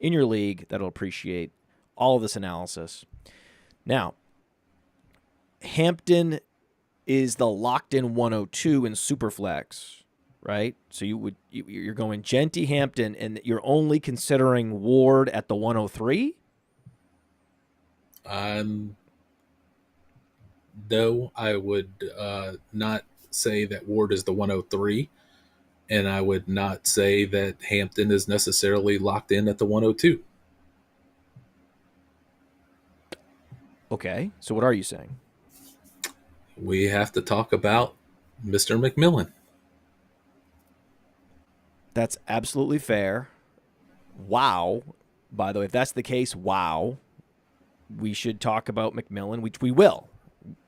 league that'll appreciate all of this analysis. Now, Hampton is the locked-in 102 in superflex, right? So you're going Jeanty, Hampton, and you're only considering Ward at the 103. No, I would not say that Ward is the 103. And I would not say that Hampton is necessarily locked in at the 102. Okay, so what are you saying? We have to talk about Mr. McMillan. That's absolutely fair. Wow. By the way, if that's the case, wow. We should talk about McMillan, which we will.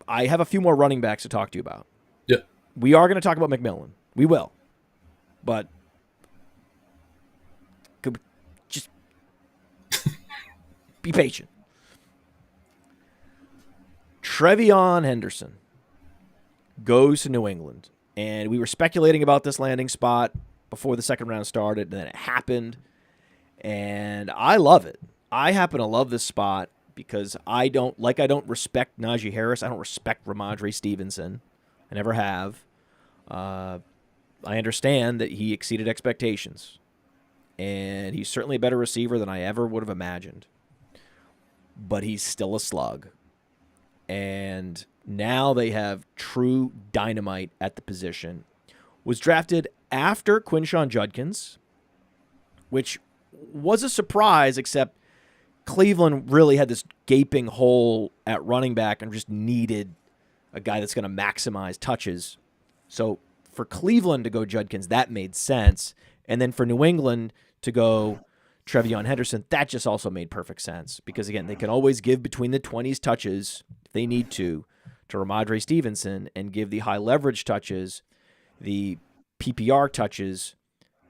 I have a few more running backs to talk to you about. Yeah. We are going to talk about McMillan. We will. But just be patient. TeVeyon Henderson goes to New England. And we were speculating about this landing spot before the second round started, and then it happened. And I love it. I happen to love this spot because I don't respect Najee Harris. I don't respect Ramondre Stevenson. I never have. I understand that he exceeded expectations, and he's certainly a better receiver than I ever would have imagined. But he's still a slug. And now they have true dynamite at the position. Was drafted after Quinshon Judkins, which was a surprise, except Cleveland really had this gaping hole at running back and just needed a guy that's going to maximize touches. So for Cleveland to go Judkins, that made sense. And then for New England to go TeVeyon Henderson, that just also made perfect sense. Because, again, they can always give between the 20s touches, if they need to Ramondre Stevenson, and give the high leverage touches, the PPR touches,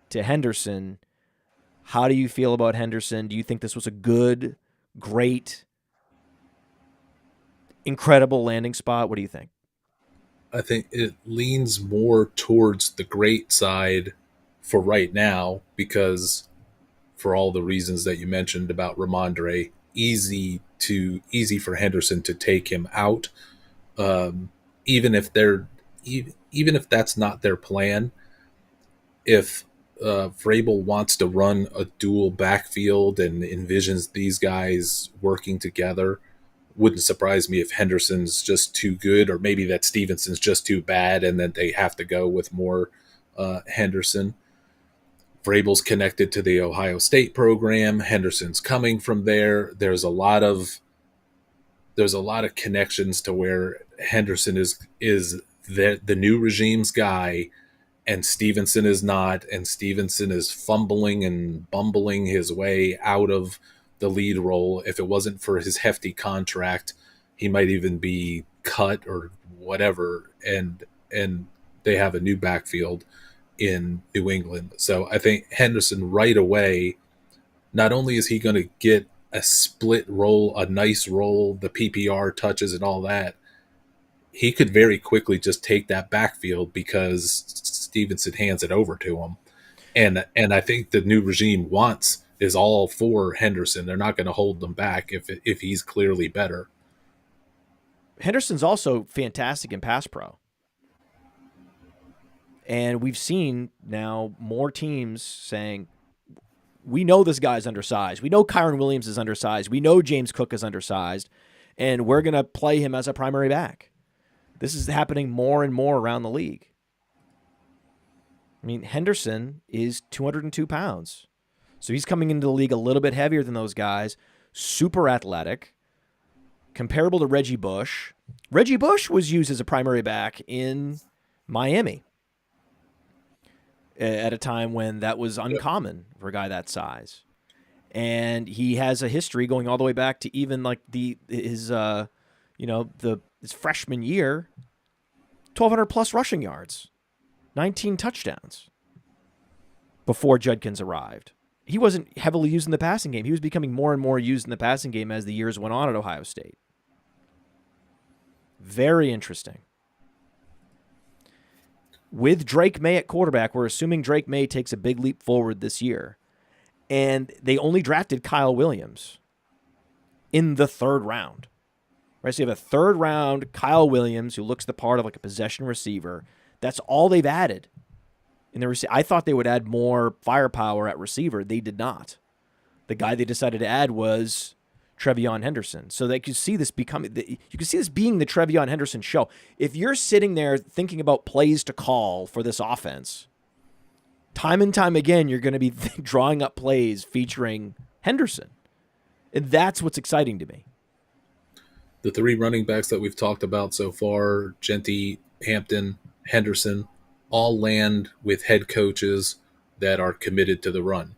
to Henderson. How do you feel about Henderson? Do you think this was a good, great, incredible landing spot? What do you think? I think it leans more towards the great side for right now because for all the reasons that you mentioned about Ramondre, easy for Henderson to take him out. Even if that's not their plan, if Vrabel wants to run a dual backfield and envisions these guys working together, wouldn't surprise me if Henderson's just too good, or maybe that Stevenson's just too bad and that they have to go with more Henderson. Vrabel's connected to the Ohio State program. Henderson's coming from there. There's a lot of connections to where Henderson is the new regime's guy, and Stevenson is not, and Stevenson is fumbling and bumbling his way out of the lead role. If it wasn't for his hefty contract, he might even be cut or whatever, and they have a new backfield in New England. So I think Henderson right away, not only is he going to get a split role, a nice role, the PPR touches and all that, he could very quickly just take that backfield because Stevenson hands it over to him. And I think the new regime is all for Henderson. They're not going to hold them back if he's clearly better. Henderson's also fantastic in pass pro. And we've seen now more teams saying, we know this guy's undersized. We know Kyron Williams is undersized. We know James Cook is undersized. And we're going to play him as a primary back. This is happening more and more around the league. I mean, Henderson is 202 pounds. So he's coming into the league a little bit heavier than those guys. Super athletic. Comparable to Reggie Bush. Reggie Bush was used as a primary back in Miami at a time when that was uncommon for a guy that size. And he has a history going all the way back to even like his freshman year, 1,200 plus rushing yards, 19 touchdowns before Judkins arrived. He wasn't heavily used in the passing game. He was becoming more and more used in the passing game as the years went on at Ohio State. Very interesting. With Drake May at quarterback, we're assuming Drake May takes a big leap forward this year. And they only drafted Kyle Williams in the third round. Right? So you have a third round Kyle Williams who looks the part of like a possession receiver. That's all they've added. I thought they would add more firepower at receiver. They did not. The guy they decided to add was TeVeyon Henderson. So they could see this being the TeVeyon Henderson show. If you're sitting there thinking about plays to call for this offense, time and time again, you're going to be drawing up plays featuring Henderson. And that's what's exciting to me. The three running backs that we've talked about so far, Jeanty, Hampton, Henderson, all land with head coaches that are committed to the run.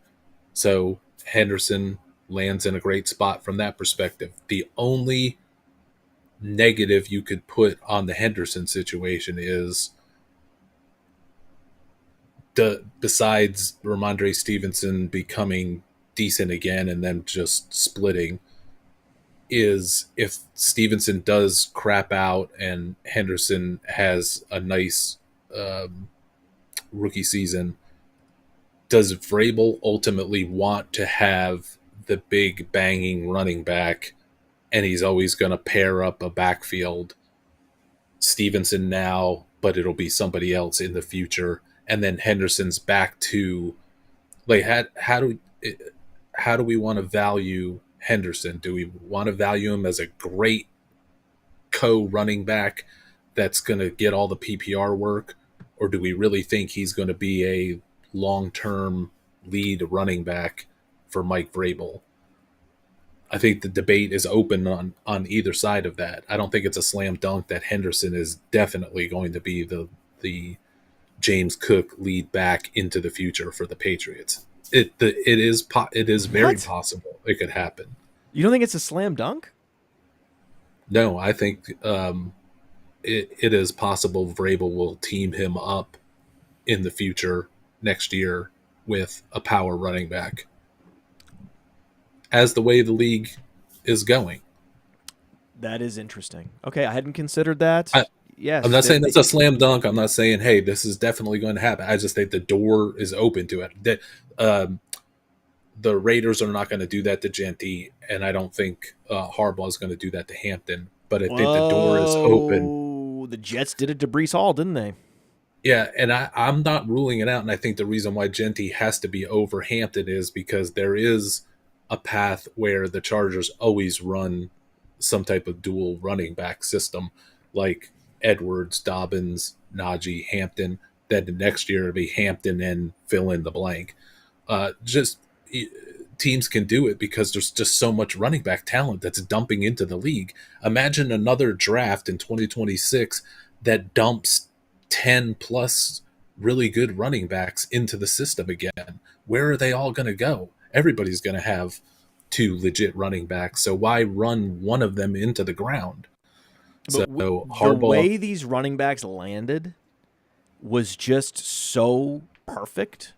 So Henderson lands in a great spot from that perspective. The only negative you could put on the Henderson situation is, besides Ramondre Stevenson becoming decent again and then just splitting, is if Stevenson does crap out and Henderson has a nice rookie season, does Vrabel ultimately want to have the big banging running back, and he's always going to pair up a backfield Stevenson now, but it'll be somebody else in the future, and then Henderson's back to like how do we want to value Henderson? Do we want to value him as a great co-running back that's going to get all the PPR work, or do we really think he's going to be a long-term lead running back for Mike Vrabel? I think the debate is open on either side of that. I don't think it's a slam dunk that Henderson is definitely going to be the James Cook lead back into the future for the Patriots. It is very possible it could happen. You don't think it's a slam dunk? No, I think it is possible Vrabel will team him up in the future next year with a power running back, as the way the league is going. That is interesting. Okay, I hadn't considered that. Yes, I'm not saying that's a slam dunk. I'm not saying, hey, this is definitely going to happen. I just think the door is open to it. That the Raiders are not going to do that to Jeanty, and I don't think Harbaugh is going to do that to Hampton. But I think the door is open. The Jets did it to Breece Hall, didn't they? Yeah, and I'm not ruling it out. And I think the reason why Jeanty has to be over Hampton is because there is a path where the Chargers always run some type of dual running back system, like Edwards, Dobbins, Najee, Hampton. then next year it'll be Hampton and fill in the blank. Just teams can do it because there's just so much running back talent that's dumping into the league. Imagine another draft in 2026 that dumps 10 plus really good running backs into the system again. Where are they all going to go? Everybody's going to have 2 legit running backs, so why run one of them into the ground? But So the way these running backs landed was just so perfect.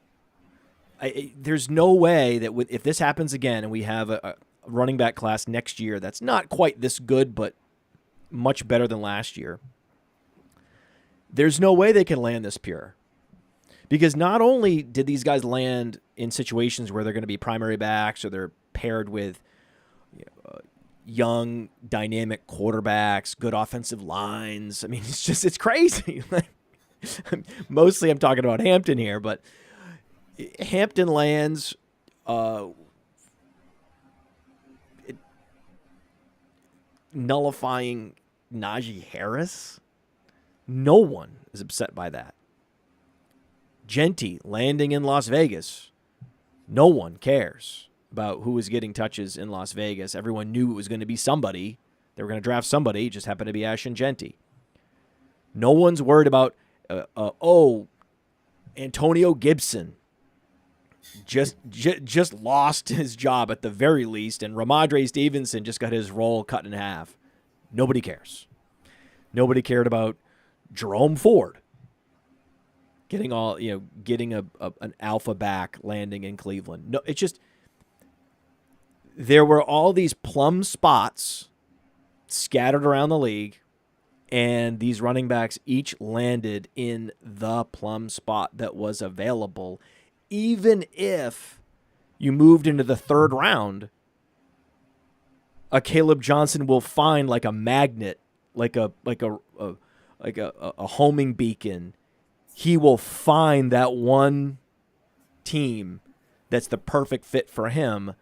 There's no way that if this happens again and we have a running back class next year that's not quite this good but much better than last year, there's no way they can land this pure. Because not only did these guys land in situations where they're going to be primary backs or they're paired with young, dynamic quarterbacks, good offensive lines. I mean, it's crazy. Mostly I'm talking about Hampton here, but Hampton lands nullifying Najee Harris. No one is upset by that. Jeanty landing in Las Vegas. No one cares about who was getting touches in Las Vegas. Everyone knew it was going to be somebody. They were going to draft somebody. It just happened to be Ashton Jeanty. No one's worried about, Antonio Gibson just lost his job at the very least, and Ramondre Stevenson just got his role cut in half. Nobody cares. Nobody cared about Jerome Ford getting an alpha back landing in Cleveland. No, it's just there were all these plum spots scattered around the league, and these running backs each landed in the plum spot that was available. Even if you moved into the 3rd round, a Kaleb Johnson will find like a magnet, like a homing beacon. He will find that one team that's the perfect fit for him,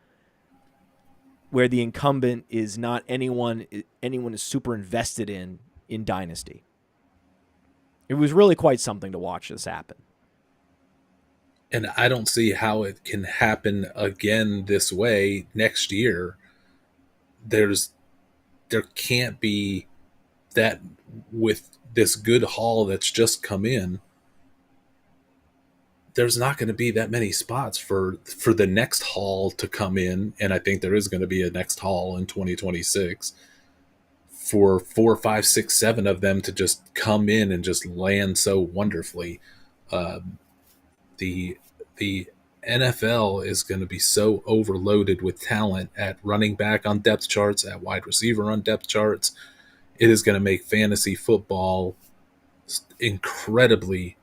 where the incumbent is not anyone is super invested in Dynasty. It was really quite something to watch this happen. And I don't see how it can happen again this way next year. There can't be that with this good haul that's just come in. There's not going to be that many spots for the next haul to come in, and I think there is going to be a next haul in 2026 for 4, 5, 6, 7 of them to just come in and just land so wonderfully. The NFL is going to be so overloaded with talent at running back on depth charts, at wide receiver on depth charts. It is going to make fantasy football incredibly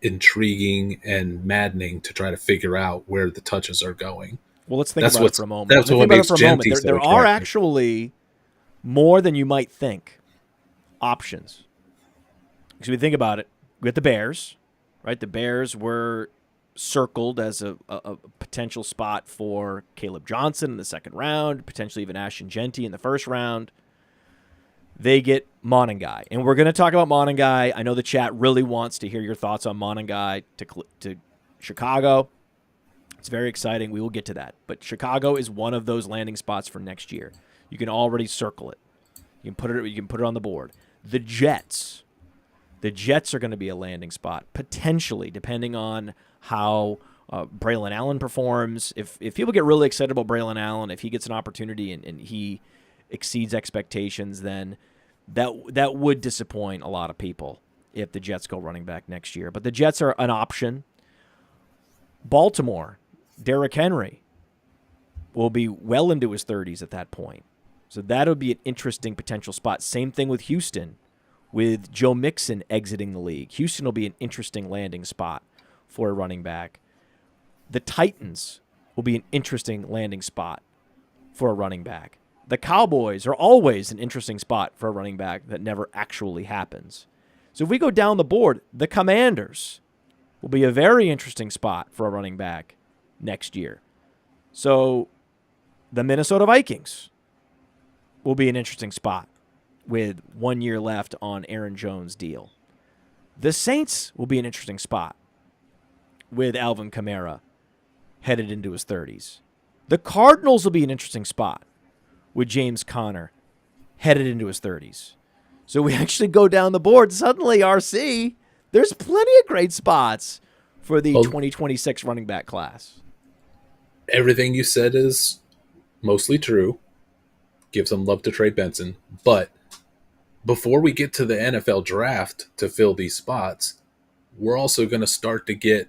intriguing and maddening to try to figure out where the touches are going. Well, let's think about it for a moment. That's what makes Jeanty so There are actually more than you might think options. Because we think about it, we got the Bears, right? The Bears were circled as a potential spot for Kaleb Johnson in the 2nd round, potentially even Ashton Jeanty in the 1st round. They get Monangai. And we're going to talk about Monangai. I know the chat really wants to hear your thoughts on Monangai to Chicago. It's very exciting. We will get to that. But Chicago is one of those landing spots for next year. You can already circle it. You can put it on the board. The Jets. The Jets are going to be a landing spot, potentially, depending on how Braylon Allen performs. If people get really excited about Braylon Allen, if he gets an opportunity and he exceeds expectations, then that would disappoint a lot of people if the Jets go running back next year. But the Jets are an option. Baltimore, Derrick Henry will be well into his 30s at that point. So that would be an interesting potential spot. Same thing with Houston, with Joe Mixon exiting the league. Houston will be an interesting landing spot for a running back. The Titans will be an interesting landing spot for a running back. The Cowboys are always an interesting spot for a running back that never actually happens. So if we go down the board, the Commanders will be a very interesting spot for a running back next year. So the Minnesota Vikings will be an interesting spot with 1 year left on Aaron Jones' deal. The Saints will be an interesting spot with Alvin Kamara headed into his 30s. The Cardinals will be an interesting spot with James Conner headed into his 30s. So we actually go down the board. Suddenly, RC, there's plenty of great spots for the 2026 running back class. Everything you said is mostly true. Give some love to Trey Benson. But before we get to the NFL draft to fill these spots, we're also going to start to get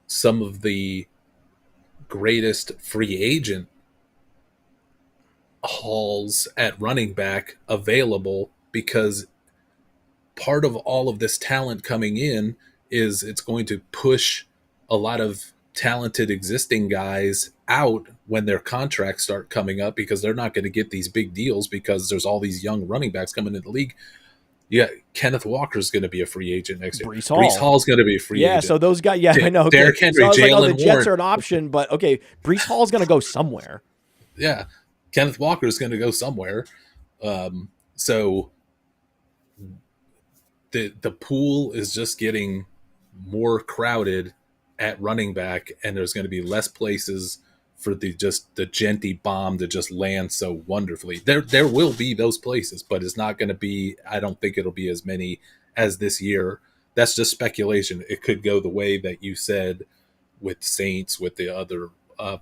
some of the greatest free agent hauls at running back available, because part of all of this talent coming in is it's going to push a lot of talented existing guys out when their contracts start coming up, because they're not going to get these big deals because there's all these young running backs coming into the league. Yeah, Kenneth Walker's going to be a free agent next year. Breece Hall's going to be a free agent. Yeah, so those guys, I know. Derrick Henry, so Jalen Warren. The Jets Warren. are an option, but okay, Breece Hall's going to go somewhere. Yeah, Kenneth Walker's going to go somewhere. So the pool is just getting more crowded at running back, and there's going to be less places for the Jeanty bomb to just land so wonderfully. There will be those places, but it's not going to be, I don't think it'll be as many as this year. That's just speculation. It could go the way that you said with Saints, with the other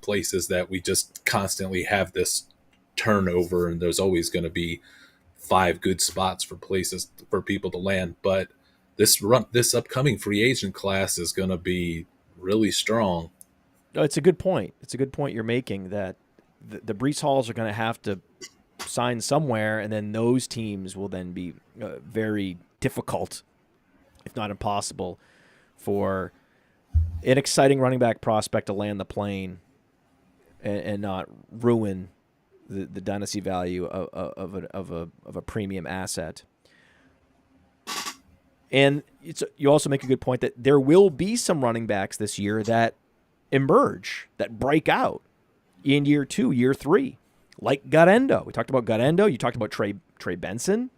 places, that we just constantly have this turnover, and there's always going to be 5 good spots for places for people to land. But this upcoming free agent class is going to be really strong. No, it's a good point. It's a good point you're making, that the Breece Halls are going to have to sign somewhere, and then those teams will then be very difficult, if not impossible, for an exciting running back prospect to land the plane and not ruin the dynasty value of a premium asset. And you also make a good point that there will be some running backs this year that emerge, that break out in year 2, year 3, like Garendo. We talked about Garendo. You talked about Trey Benson.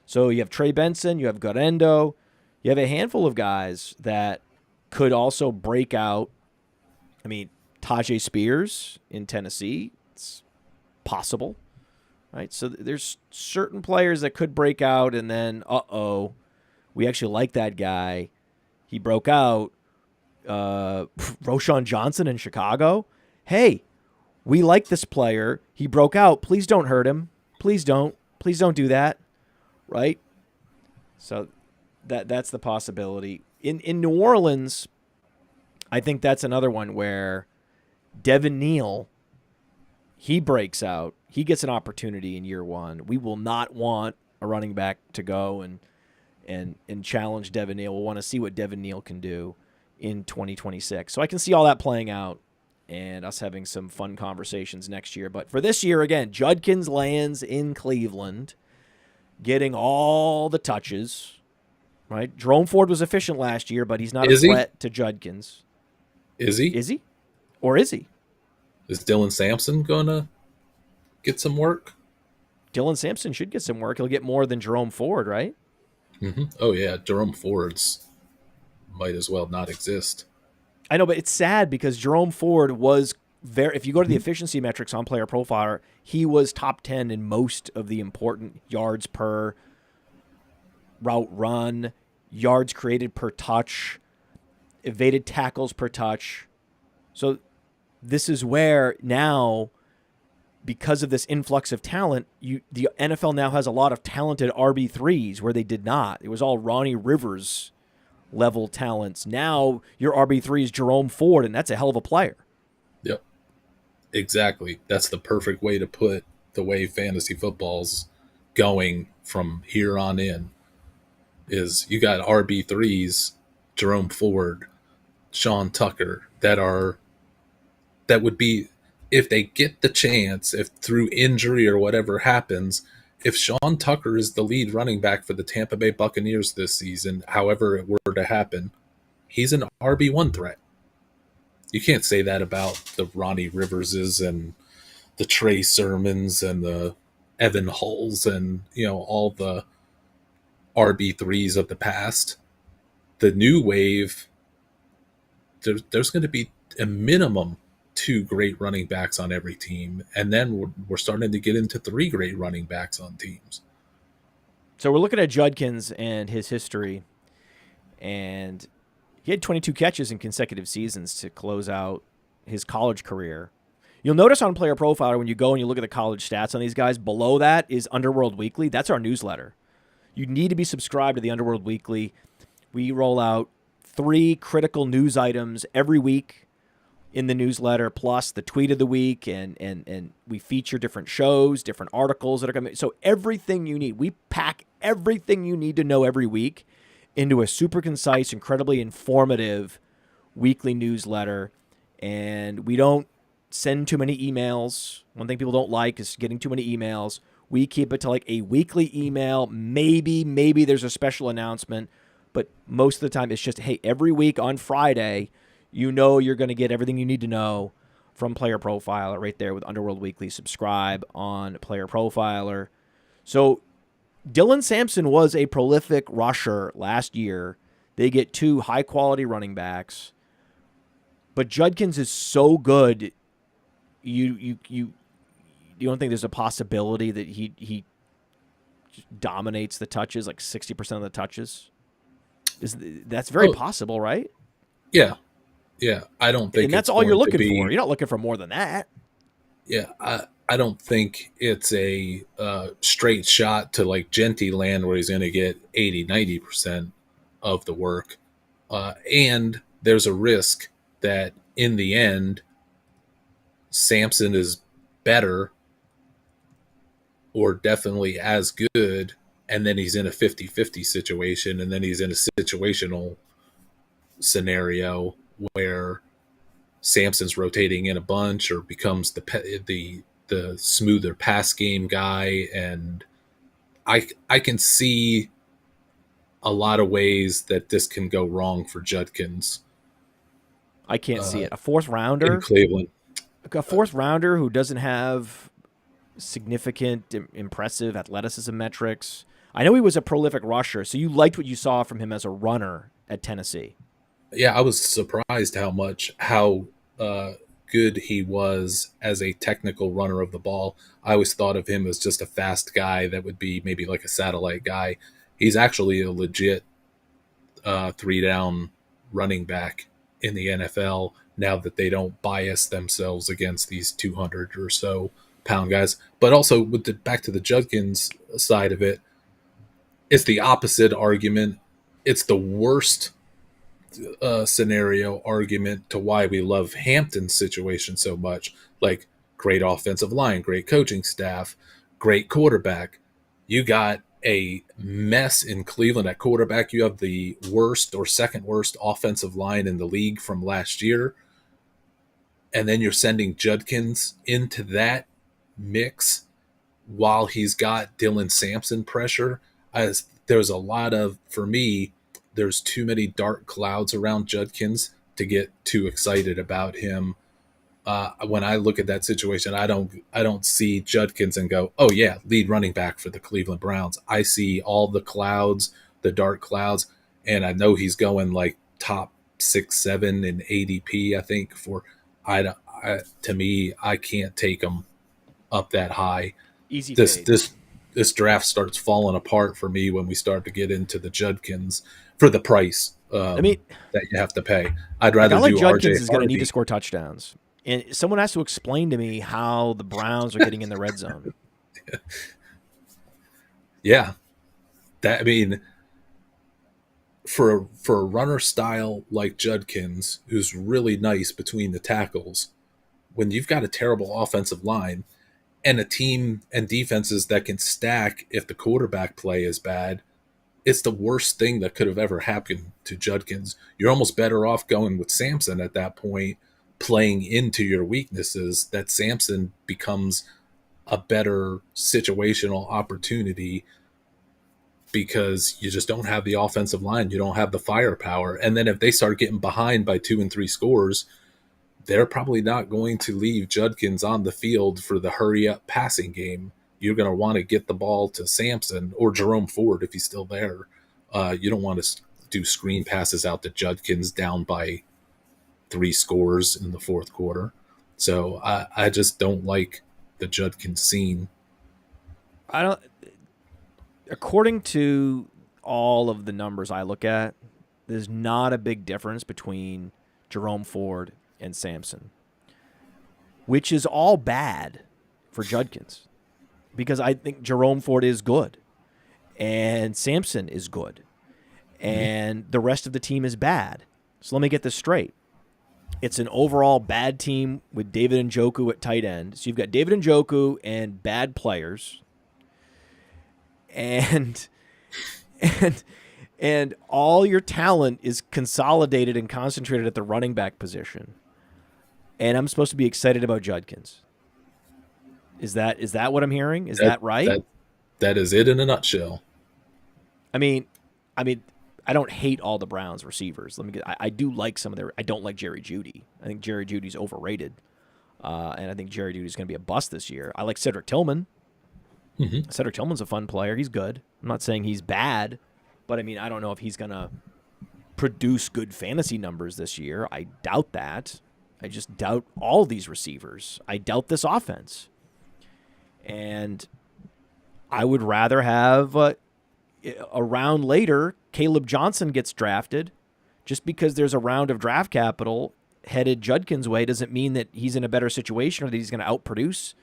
So you have Trey Benson, you have Garendo, you have a handful of guys that could also break out. I mean, Tajay Spears in Tennessee, it's possible, right? So there's certain players that could break out, and then, we actually like that guy. He broke out. Roschon Johnson in Chicago. Hey, we like this player. He broke out. Please don't hurt him. Please don't. Please don't do that. Right? So that's the possibility. In New Orleans, I think that's another one where Devin Neal, he breaks out. He gets an opportunity in year 1. We will not want a running back to go and challenge Devin Neal. We'll want to see what Devin Neal can do in 2026. So I can see all that playing out and us having some fun conversations next year. But for this year, again, Judkins lands in Cleveland, getting all the touches, right? Jerome Ford was efficient last year, but he's not a threat to Judkins. Is he? Is he? Or is he? Is Dylan Sampson going to get some work? Dylan Sampson should get some work. He'll get more than Jerome Ford, right? Mm-hmm. Oh, yeah. Jerome Ford's might as well not exist. I know, but it's sad because Jerome Ford was very, if you go to the efficiency metrics on Player Profiler, he was top 10 in most of the important yards per route run, yards created per touch, evaded tackles per touch. So this is where now, because of this influx of talent, the NFL now has a lot of talented RB3s where they did not. It was all Ronnie Rivers level talents. Now your RB3 is Jerome Ford, and that's a hell of a player. Yep. Exactly. That's the perfect way to put the way fantasy football's going from here on in. Is you got RB3s, Jerome Ford, Sean Tucker, that would be, if they get the chance, if through injury or whatever happens, if Sean Tucker is the lead running back for the Tampa Bay Buccaneers this season, however it were to happen, he's an RB1 threat. You can't say that about the Ronnie Riverses and the Trey Sermons and the Evan Hulls and, all the RB3s of the past. The new wave, there's going to be a minimum 2 great running backs on every team, and then we're starting to get into 3 great running backs on teams. So we're looking at Judkins and his history, and he had 22 catches in consecutive seasons to close out his college career. You'll notice on Player Profiler, when you go and you look at the college stats on these guys, below that is Underworld Weekly. That's our newsletter. You need to be subscribed to the Underworld Weekly. We roll out 3 critical news items every week in the newsletter, plus the tweet of the week, and we feature different shows, different articles that are coming. So everything you need, we pack everything you need to know every week into a super concise, incredibly informative weekly newsletter. And we don't send too many emails. One thing people don't like is getting too many emails. We keep it to like a weekly email. Maybe there's a special announcement, but most of the time it's just, hey, every week on Friday, you know you're going to get everything you need to know from Player Profiler right there with Underworld Weekly. Subscribe on Player Profiler. So Dylan Sampson was a prolific rusher last year. They get 2 high-quality running backs. But Judkins is so good, you don't think there's a possibility that he dominates the touches, like 60% of the touches? That's very possible, right? Yeah. Yeah, I don't think, and that's all you're looking for. You're not looking for more than that. Yeah, I don't think it's a straight shot to like Jeanty land where he's going to get 80-90% of the work, and there's a risk that in the end, Sampson is better or definitely as good, and then he's in a 50-50 situation, and then he's in a situational scenario where Sampson's rotating in a bunch or becomes the smoother pass game guy, and I can see a lot of ways that this can go wrong for Judkins. I can't see it. A 4th rounder in Cleveland, a 4th rounder who doesn't have significant, impressive athleticism metrics. I know he was a prolific rusher, so you liked what you saw from him as a runner at Tennessee. Yeah, I was surprised how good he was as a technical runner of the ball. I always thought of him as just a fast guy that would be maybe like a satellite guy. He's actually a legit 3-down running back in the NFL now that they don't bias themselves against these 200 or so pound guys. But also with back to the Judkins side of it, it's the opposite argument. It's the worst scenario argument to why we love Hampton's situation so much. Like, great offensive line, great coaching staff, great quarterback. You got a mess in Cleveland at quarterback. You have the worst or second worst offensive line in the league from last year. And then you're sending Judkins into that mix while he's got Dylan Sampson pressure. There's a lot of, for me, there's too many dark clouds around Judkins to get too excited about him. When I look at that situation, I don't see Judkins and go, oh yeah, lead running back for the Cleveland Browns. I see all the clouds, the dark clouds, and I know he's going like top 6-7 in ADP. I think to me, I can't take him up that high. Easy. This draft starts falling apart for me when we start to get into the Judkins for the price that you have to pay. I'd rather do Judkins RJ is going to need to score touchdowns. And someone has to explain to me how the Browns are getting in the red zone. Yeah. For a runner style like Judkins, who's really nice between the tackles, when you've got a terrible offensive line and a team and defenses that can stack if the quarterback play is bad, it's the worst thing that could have ever happened to Judkins. You're almost better off going with Sampson at that point, playing into your weaknesses, that Sampson becomes a better situational opportunity because you just don't have the offensive line. You don't have the firepower. And then if they start getting behind by 2 and 3 scores, they're probably not going to leave Judkins on the field for the hurry up passing game. you're going to want to get the ball to Sampson or Jerome Ford if he's still there. You don't want to do screen passes out to Judkins down by 3 scores in the fourth quarter. So I just don't like the Judkins scene. I don't. According to all of the numbers I look at, there's not a big difference between Jerome Ford and Sampson, which is all bad for Judkins, because I think Jerome Ford is good and Sampson is good and the rest of the team is bad. So let me get this straight. It's an overall bad team with David Njoku at tight end. So you've got David Njoku and bad players, and all your talent is consolidated and concentrated at the running back position. And I'm supposed to be excited about Judkins. Is that what I'm hearing? Is that right? That is it in a nutshell. I mean, I don't hate all the Browns receivers. I do like some of their. I don't like Jerry Jeudy. I think Jerry Judy's overrated, and I think Jerry Judy's going to be a bust this year. I like Cedric Tillman. Mm-hmm. Cedric Tillman's a fun player. He's good. I'm not saying he's bad, but I mean, I don't know if he's going to produce good fantasy numbers this year. I doubt that. I just doubt all these receivers. I doubt this offense. And I would rather have a round later, Kaleb Johnson gets drafted. Just because there's a round of draft capital headed Judkins' way doesn't mean that he's in a better situation or that he's going to outproduce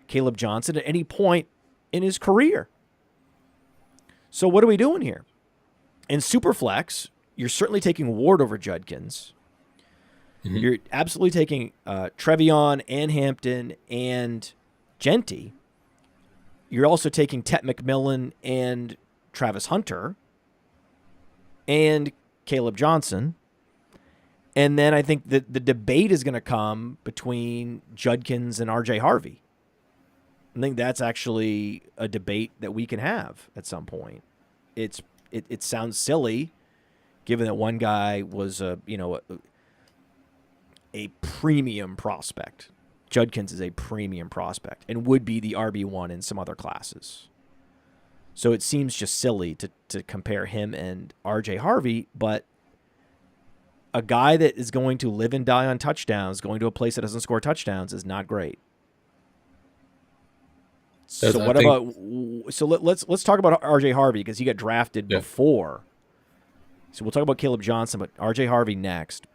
Kaleb Johnson at any point in his career. So what are we doing here? In Superflex, you're certainly taking Ward over Judkins. Mm-hmm. You're absolutely taking TeVeyon and Hampton and Jeanty. You're also taking McMillan and Travis Hunter and Kaleb Johnson. And then I think that the debate is going to come between Judkins and RJ Harvey. I think that's actually a debate that we can have at some point. It sounds silly, given that one guy was a premium prospect. Judkins is a premium prospect and would be the RB1 in some other classes. So it seems just silly to compare him and RJ Harvey, but a guy that is going to live and die on touchdowns, going to a place that doesn't score touchdowns, is not great. So let's talk about RJ Harvey, because he got drafted before. So we'll talk about Kaleb Johnson, but RJ Harvey next.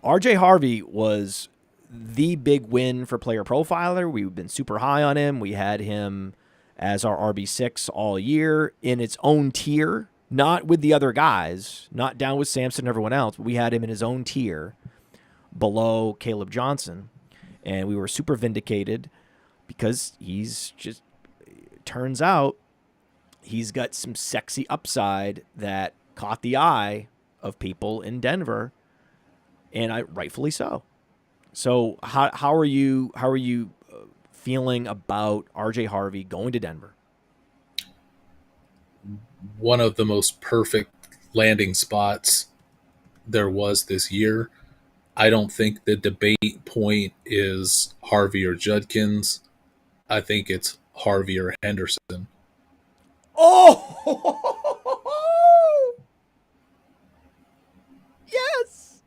RJ Harvey was the big win for Player Profiler. We've been super high on him. We had him as our RB6 all year in its own tier, not with the other guys, not down with Sampson and everyone else, but we had him in his own tier below Kaleb Johnson. And we were super vindicated because turns out he's got some sexy upside that caught the eye of people in Denver, and rightfully so. So how are you feeling about RJ Harvey going to Denver? One of the most perfect landing spots there was this year. I don't think the debate point is Harvey or Judkins. I think it's Harvey or Henderson. Oh! Yes!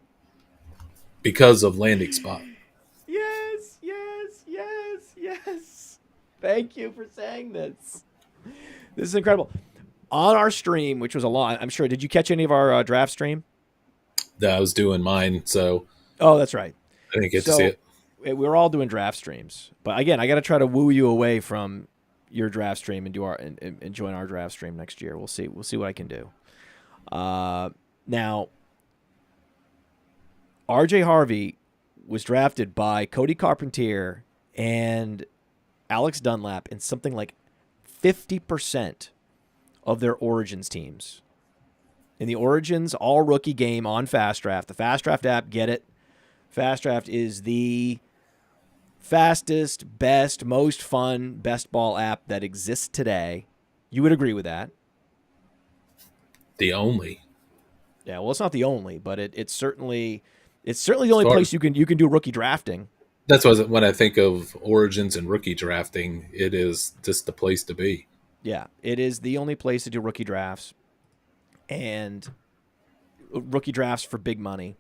Because of landing spot. Yes. Thank you for saying this. This is incredible. On our stream, which was a lot, I'm sure, did you catch any of our draft stream? I was doing mine, so. Oh, that's right. I didn't get to see it. We were all doing draft streams. But again, I got to try to woo you away from your draft stream and and join our draft stream next year. We'll see what I can do. Now, RJ Harvey was drafted by Cody Carpentier and Alex Dunlap in something like 50% of their Origins teams. In the Origins all-rookie game on Fast Draft, the Fast Draft app, get it? Fast Draft is the fastest, best, most fun best ball app that exists today. You would agree with that? The only. Yeah, well, it's not the only, but it's certainly the only place you can do rookie drafting. That's why when I think of origins and rookie drafting, it is just the place to be. Yeah, it is the only place to do rookie drafts and rookie drafts for big money.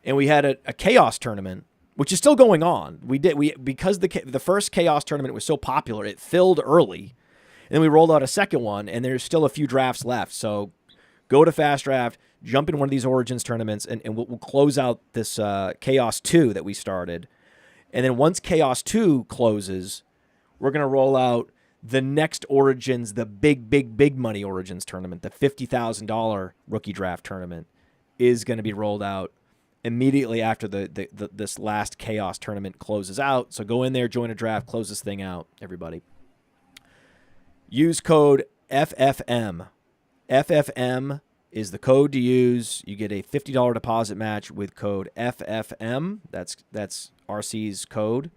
And we had a chaos tournament, which is still going on. We because the first chaos tournament was so popular, it filled early, and then we rolled out a second one, and there's still a few drafts left. So go to Fast Draft, jump in one of these Origins tournaments, and we'll close out this Chaos 2 that we started. And then once Chaos 2 closes, we're going to roll out the next Origins, the big money Origins tournament, the $50,000 rookie draft tournament is going to be rolled out immediately after this last Chaos tournament closes out. So go in there, join a draft, close this thing out, everybody. Use code FFM. FFM is the code to use. You get a $50 deposit match with code FFM. That's RC's code,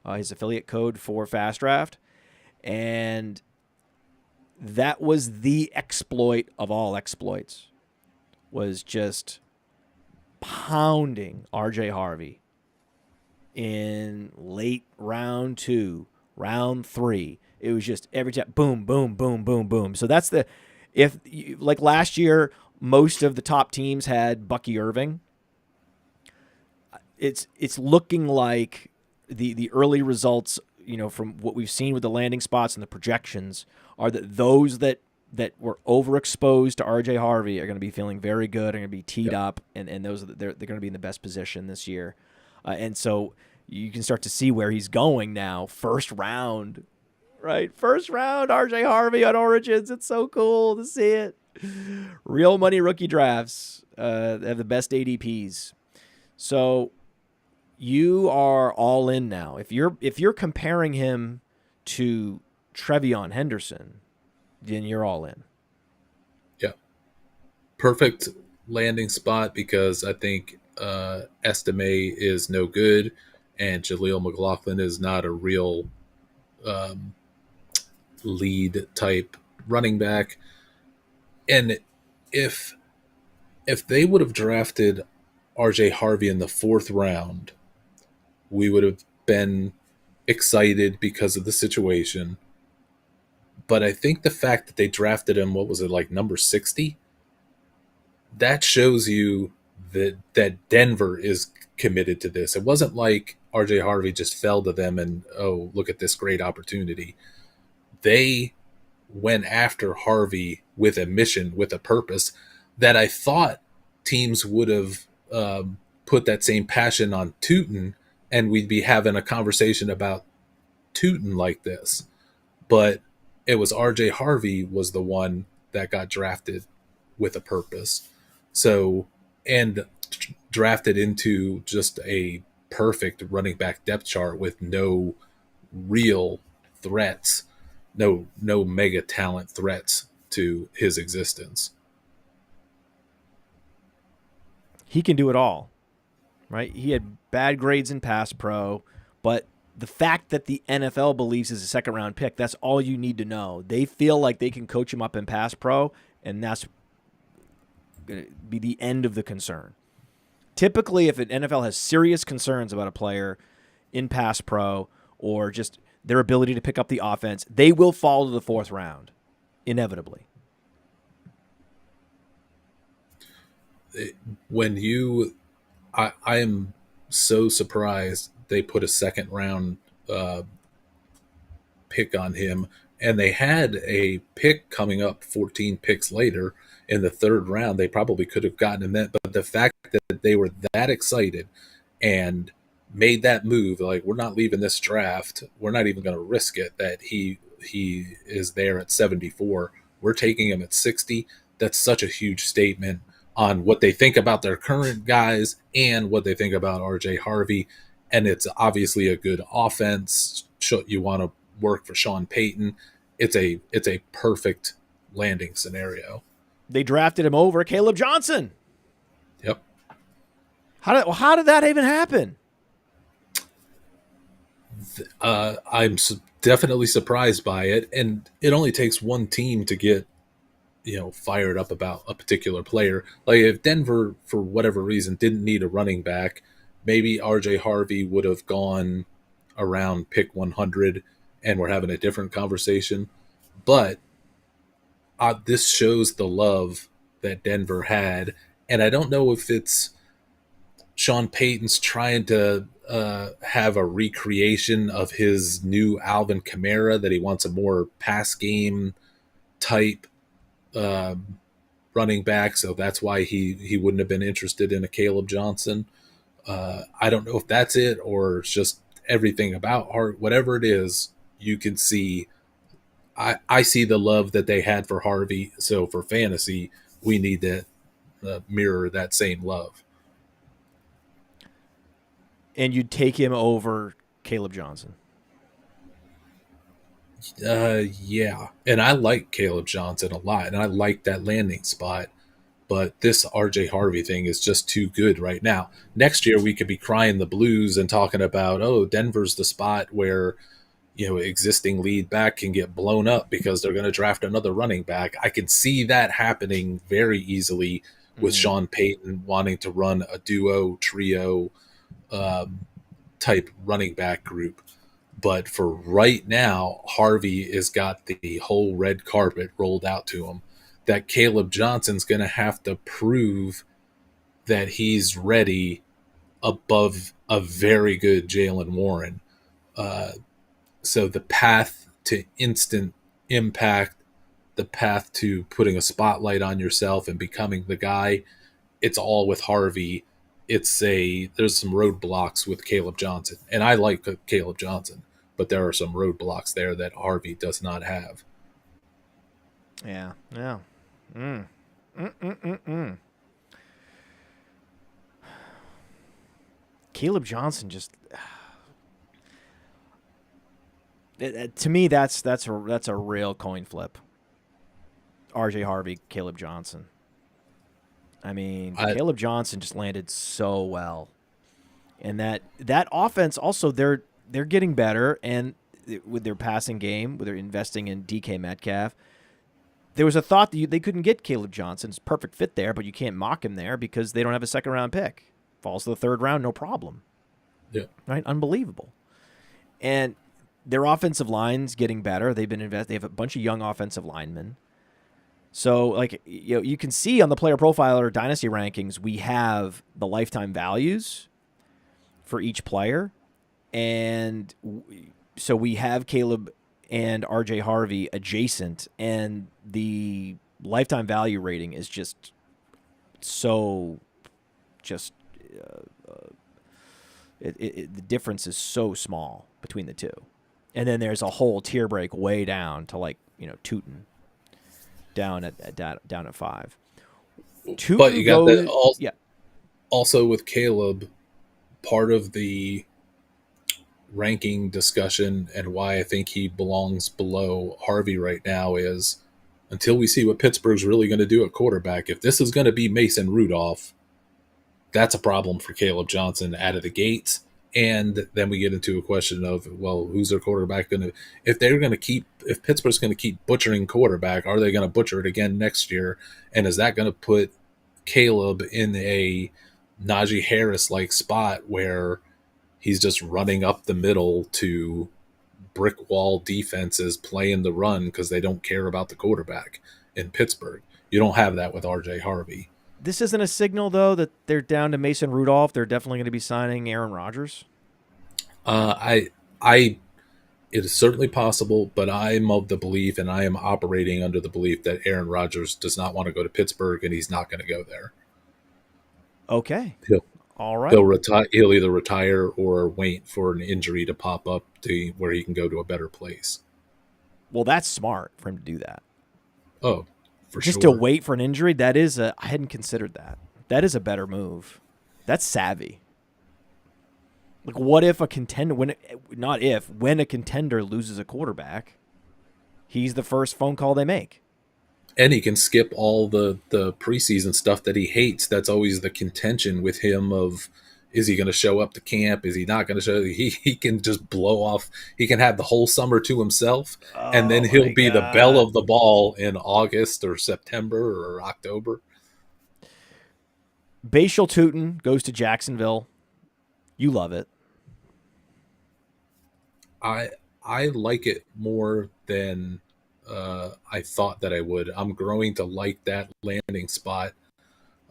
his affiliate code for Fast Draft. And that was the exploit of all exploits, was just pounding RJ Harvey in late round 2, round 3. It was just every time, boom, boom, boom, boom, boom. So that's like last year, most of the top teams had Bucky Irving. It's looking like the early results, from what we've seen with the landing spots and the projections, are that those that were overexposed to RJ Harvey are going to be feeling very good, are going to be teed up, and those they're going to be in the best position this year. And so you can start to see where he's going now. First round, right? First round, RJ Harvey on Origins. It's so cool to see it. Real money rookie drafts have the best ADPs. So you are all in now. If you're comparing him to TeVeyon Henderson, then you're all in. Yeah. Perfect landing spot, because I think Estime is no good and Jaleel McLaughlin is not a real lead type running back. And if they would have drafted RJ Harvey in the 4th round, we would have been excited because of the situation. But I think the fact that they drafted him, what was it, like number 60? That shows you that Denver is committed to this. It wasn't like RJ Harvey just fell to them and, oh, look at this great opportunity. They went after Harvey with a mission, with a purpose, that I thought teams would have put that same passion on Tootin, and we'd be having a conversation about Tootin like this. But it was RJ Harvey was the one that got drafted with a purpose. So, and drafted into just a perfect running back depth chart with no real threats, no mega talent threats to his existence. He can do it all, right? He had bad grades in pass pro, but the fact that the NFL believes he's a second-round pick, that's all you need to know. They feel like they can coach him up in pass pro, and that's going to be the end of the concern. Typically, if an NFL has serious concerns about a player in pass pro or just their ability to pick up the offense, they will fall to the 4th round, inevitably. I am so surprised they put a 2nd round pick on him, and they had a pick coming up 14 picks later in the 3rd round. They probably could have gotten him then, but the fact that they were that excited and made that move, like, we're not leaving this draft, we're not even going to risk it, that he is there at 74, we're taking him at 60. That's such a huge statement on what they think about their current guys and what they think about RJ Harvey. And it's obviously a good offense. You want to work for Sean Payton. It's a perfect landing scenario. They drafted him over Kaleb Johnson. Yep. How did that even happen? I'm definitely surprised by it, and it only takes one team to get fired up about a particular player. Like if Denver, for whatever reason, didn't need a running back, maybe RJ Harvey would have gone around pick 100 and we're having a different conversation. But this shows the love that Denver had. And I don't know if it's Sean Payton's trying to have a recreation of his new Alvin Kamara, that he wants a more pass game type running back. So that's why he wouldn't have been interested in a Kaleb Johnson. I don't know if that's it or it's just everything about Hart. Whatever it is, you can see. I see the love that they had for Harvey. So for fantasy, we need to mirror that same love. And you'd take him over Kaleb Johnson. Yeah. And I like Kaleb Johnson a lot, and I like that landing spot. But this RJ Harvey thing is just too good right now. Next year, we could be crying the blues and talking about, oh, Denver's the spot where, existing lead back can get blown up because they're going to draft another running back. I can see that happening very easily with Sean Payton wanting to run a duo, trio type running back group. But for right now, Harvey has got the whole red carpet rolled out to him. That Kaleb Johnson's going to have to prove that he's ready above a very good Jaylen Warren. So the path to instant impact, the path to putting a spotlight on yourself and becoming the guy, it's all with Harvey. There's some roadblocks with Kaleb Johnson. And I like Kaleb Johnson, but there are some roadblocks there that Harvey does not have. Yeah. Kaleb Johnson just to me that's a real coin flip. RJ Harvey, Kaleb Johnson. I mean, Kaleb Johnson just landed so well, and that offense also they're getting better, and with their passing game, with their investing in DK Metcalf. There was a thought that they couldn't get Kaleb Johnson's perfect fit there, but you can't mock him there because they don't have a second-round pick. Falls to the third round, no problem. Yeah. Right? Unbelievable. And their offensive line's getting better. They have a bunch of young offensive linemen. So, you can see on the Player Profiler Dynasty rankings, we have the lifetime values for each player. And so we have Kaleb and RJ Harvey adjacent, and the lifetime value rating is the difference is so small between the two. And then there's a whole tier break way down to Tootin down at 5. Tootin but you got that also, yeah. Also with Kaleb, part of the ranking discussion and why I think he belongs below Harvey right now is until we see what Pittsburgh's really going to do at quarterback. If this is going to be Mason Rudolph, that's a problem for Kaleb Johnson out of the gates. And then we get into a question of, well, who's their quarterback going to, if Pittsburgh's going to keep butchering quarterback, are they going to butcher it again next year? And is that going to put Kaleb in a Najee Harris-like spot where he's just running up the middle to brick wall defenses playing the run because they don't care about the quarterback in Pittsburgh? You don't have that with RJ Harvey. This isn't a signal, though, that they're down to Mason Rudolph. They're definitely going to be signing Aaron Rodgers. It is certainly possible, but I'm of the belief, and I am operating under the belief that Aaron Rodgers does not want to go to Pittsburgh, and he's not going to go there. Okay. All right. He'll either retire or wait for an injury to pop up to where he can go to a better place. Well, that's smart for him to do that. Oh, for just sure. To wait for an injury, I hadn't considered that. That is a better move. That's savvy. What if a contender, when a contender loses a quarterback, he's the first phone call they make. And he can skip all the preseason stuff that he hates. That's always the contention with him of, is he going to show up to camp? Is he not going to show? He can just blow off. He can have the whole summer to himself, and then he'll be the belle of the ball in August or September or October. Bashal Tootin goes to Jacksonville. You love it. I I like it more than I thought that I would. I'm growing to like that landing spot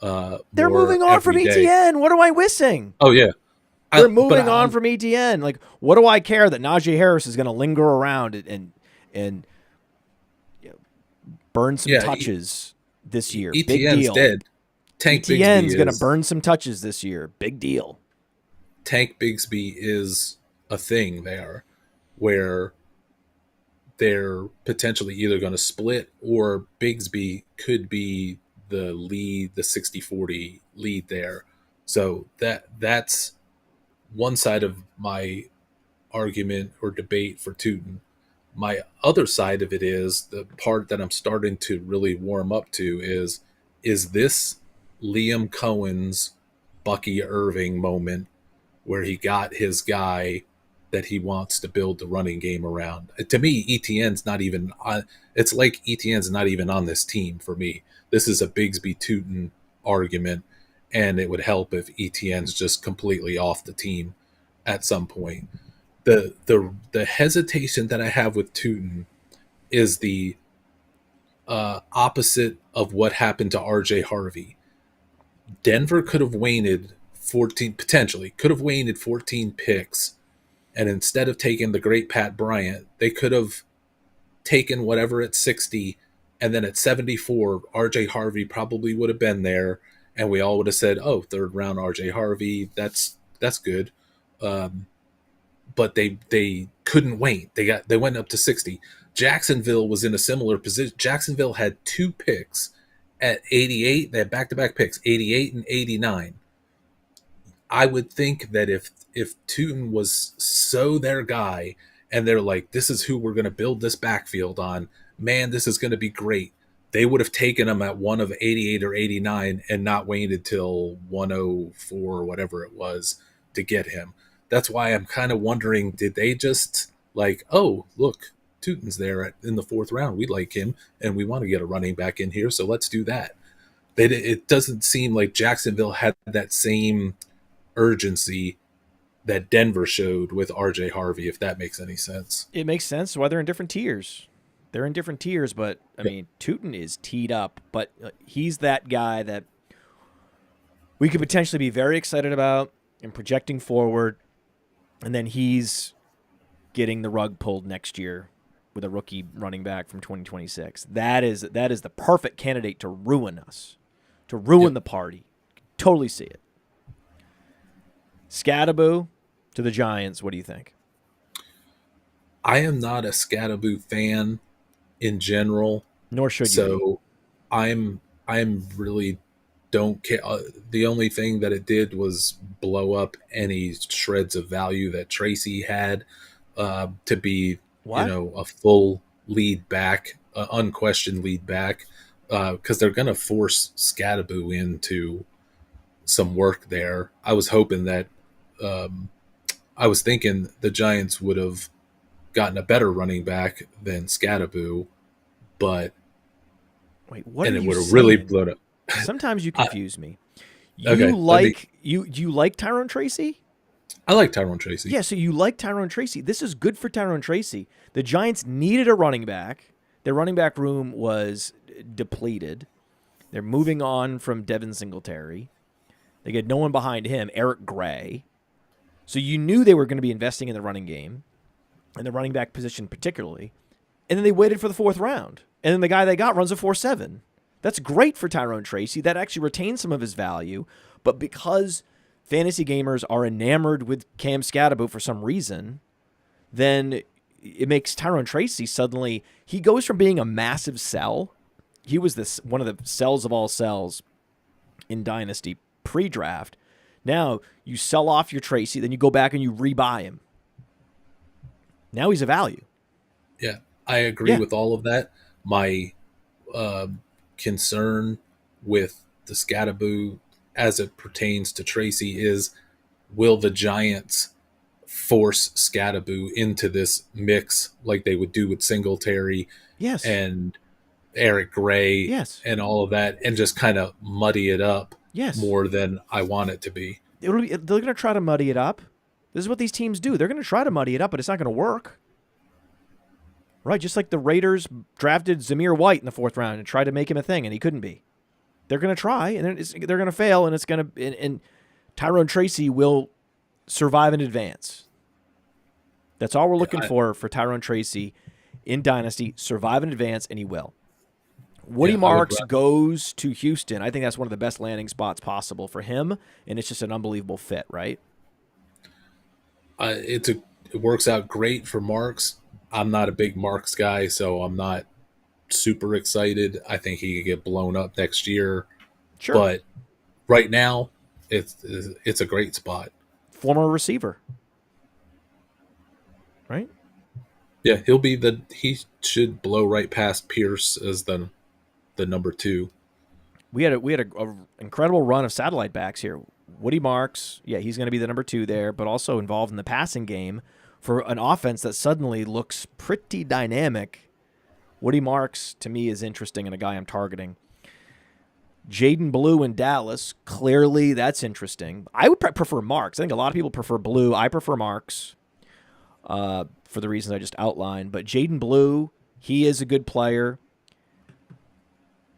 They're more moving on from every day. ETN. What am I missing? Oh yeah, They're but moving on from ETN. Like, what do I care that Najee Harris is going to linger around and you know, burn some yeah, touches this year? Big ETN's deal. dead. Tank ETN's Bigsby going to is burn some touches this year. Big deal. Tank Bigsby is a thing there, where they're potentially either going to split or Bigsby could be the lead, the 60-40 lead there. So that's one side of my argument or debate for Tootin. My other side of it is the part that I'm starting to really warm up to is this Liam Cohen's Bucky Irving moment where he got his guy that he wants to build the running game around. To me, ETN's not even on. It's like ETN's not even on this team for me. This is a Bigsby Tootin argument, and it would help if ETN's just completely off the team at some point. The hesitation that I have with Tootin is the opposite of what happened to RJ Harvey. Denver could have waited 14, potentially could have waited 14 picks, and instead of taking the great Pat Bryant, they could have taken whatever at 60, and then at 74, RJ Harvey probably would have been there, and we all would have said, "Oh, third round RJ Harvey, that's good." But they couldn't wait. They went up to 60. Jacksonville was in a similar position. Jacksonville had 2 picks at 88. They had back-to-back picks, 88 and 89. I would think that if Tootin was so their guy, and they're like, this is who we're going to build this backfield on, man, this is going to be great, they would have taken him at one of 88 or 89 and not waited till 104 or whatever it was to get him. That's why I'm kind of wondering, did they just like, oh, look, Tootin's there in the 4th round. We like him, and we want to get a running back in here, so let's do that. It doesn't seem like Jacksonville had that same urgency that Denver showed with RJ Harvey, if that makes any sense. It makes sense why they're in different tiers. They're in different tiers, but I mean, Tootin is teed up, but he's that guy that we could potentially be very excited about and projecting forward, and then he's getting the rug pulled next year with a rookie running back from 2026. That is the perfect candidate to ruin us, to ruin the party. Totally see it. Scattaboo to the Giants. What do you think? I am not a Scattaboo fan in general, Nor should you. so I'm really don't care. The only thing that it did was blow up any shreds of value that Tracy had to be, What? a full lead back, unquestioned lead back, because they're going to force Scattaboo into some work there. I was hoping that I was thinking the Giants would have gotten a better running back than Scattaboo, but Wait, what? and are it you would have saying? really blown up. Sometimes you confuse me. You Okay, you like Tyrone Tracy? I like Tyrone Tracy. Yeah, so you like Tyrone Tracy. This is good for Tyrone Tracy. The Giants needed a running back. Their running back room was depleted. They're moving on from Devin Singletary. They get no one behind him, Eric Gray. So you knew they were going to be investing in the running game, and the running back position particularly. And then they waited for the 4th round. And then the guy they got runs a 4.7. That's great for Tyrone Tracy. That actually retains some of his value. But because fantasy gamers are enamored with Cam Scattaboo for some reason, then it makes Tyrone Tracy suddenly, he goes from being a massive sell. He was one of the sells of all sells in Dynasty pre-draft. Now you sell off your Tracy, then you go back and you rebuy him. Now he's a value. Yeah, I agree with all of that. My concern with the Scattaboo as it pertains to Tracy is, will the Giants force Scattaboo into this mix like they would do with Singletary and Eric Gray and all of that, and just kind of muddy it up more than I want it to be? they're going to try to muddy it up. This is what these teams do. They're going to try to muddy it up, but it's not going to work. Right, just like the Raiders drafted Zamir White in the 4th round and tried to make him a thing, and he couldn't be. They're going to try, and they're going to fail, and it's going to. And Tyrone Tracy will survive and advance. That's all we're looking for Tyrone Tracy in Dynasty. Survive and advance, and he will. Woody Marks goes to Houston. I think that's one of the best landing spots possible for him, and it's just an unbelievable fit, right? It works out great for Marks. I'm not a big Marks guy, so I'm not super excited. I think he could get blown up next year. Sure. But right now, it's a great spot. Former receiver. Right? Yeah, he should blow right past Pierce as the number 2. We had a incredible run of satellite backs here. Woody Marks, yeah, he's going to be the number 2 there, but also involved in the passing game for an offense that suddenly looks pretty dynamic. Woody Marks, to me, is interesting and a guy I'm targeting. Jaden Blue in Dallas, clearly that's interesting. I would prefer Marks. I think a lot of people prefer Blue. I prefer Marks for the reasons I just outlined. But Jaden Blue, he is a good player.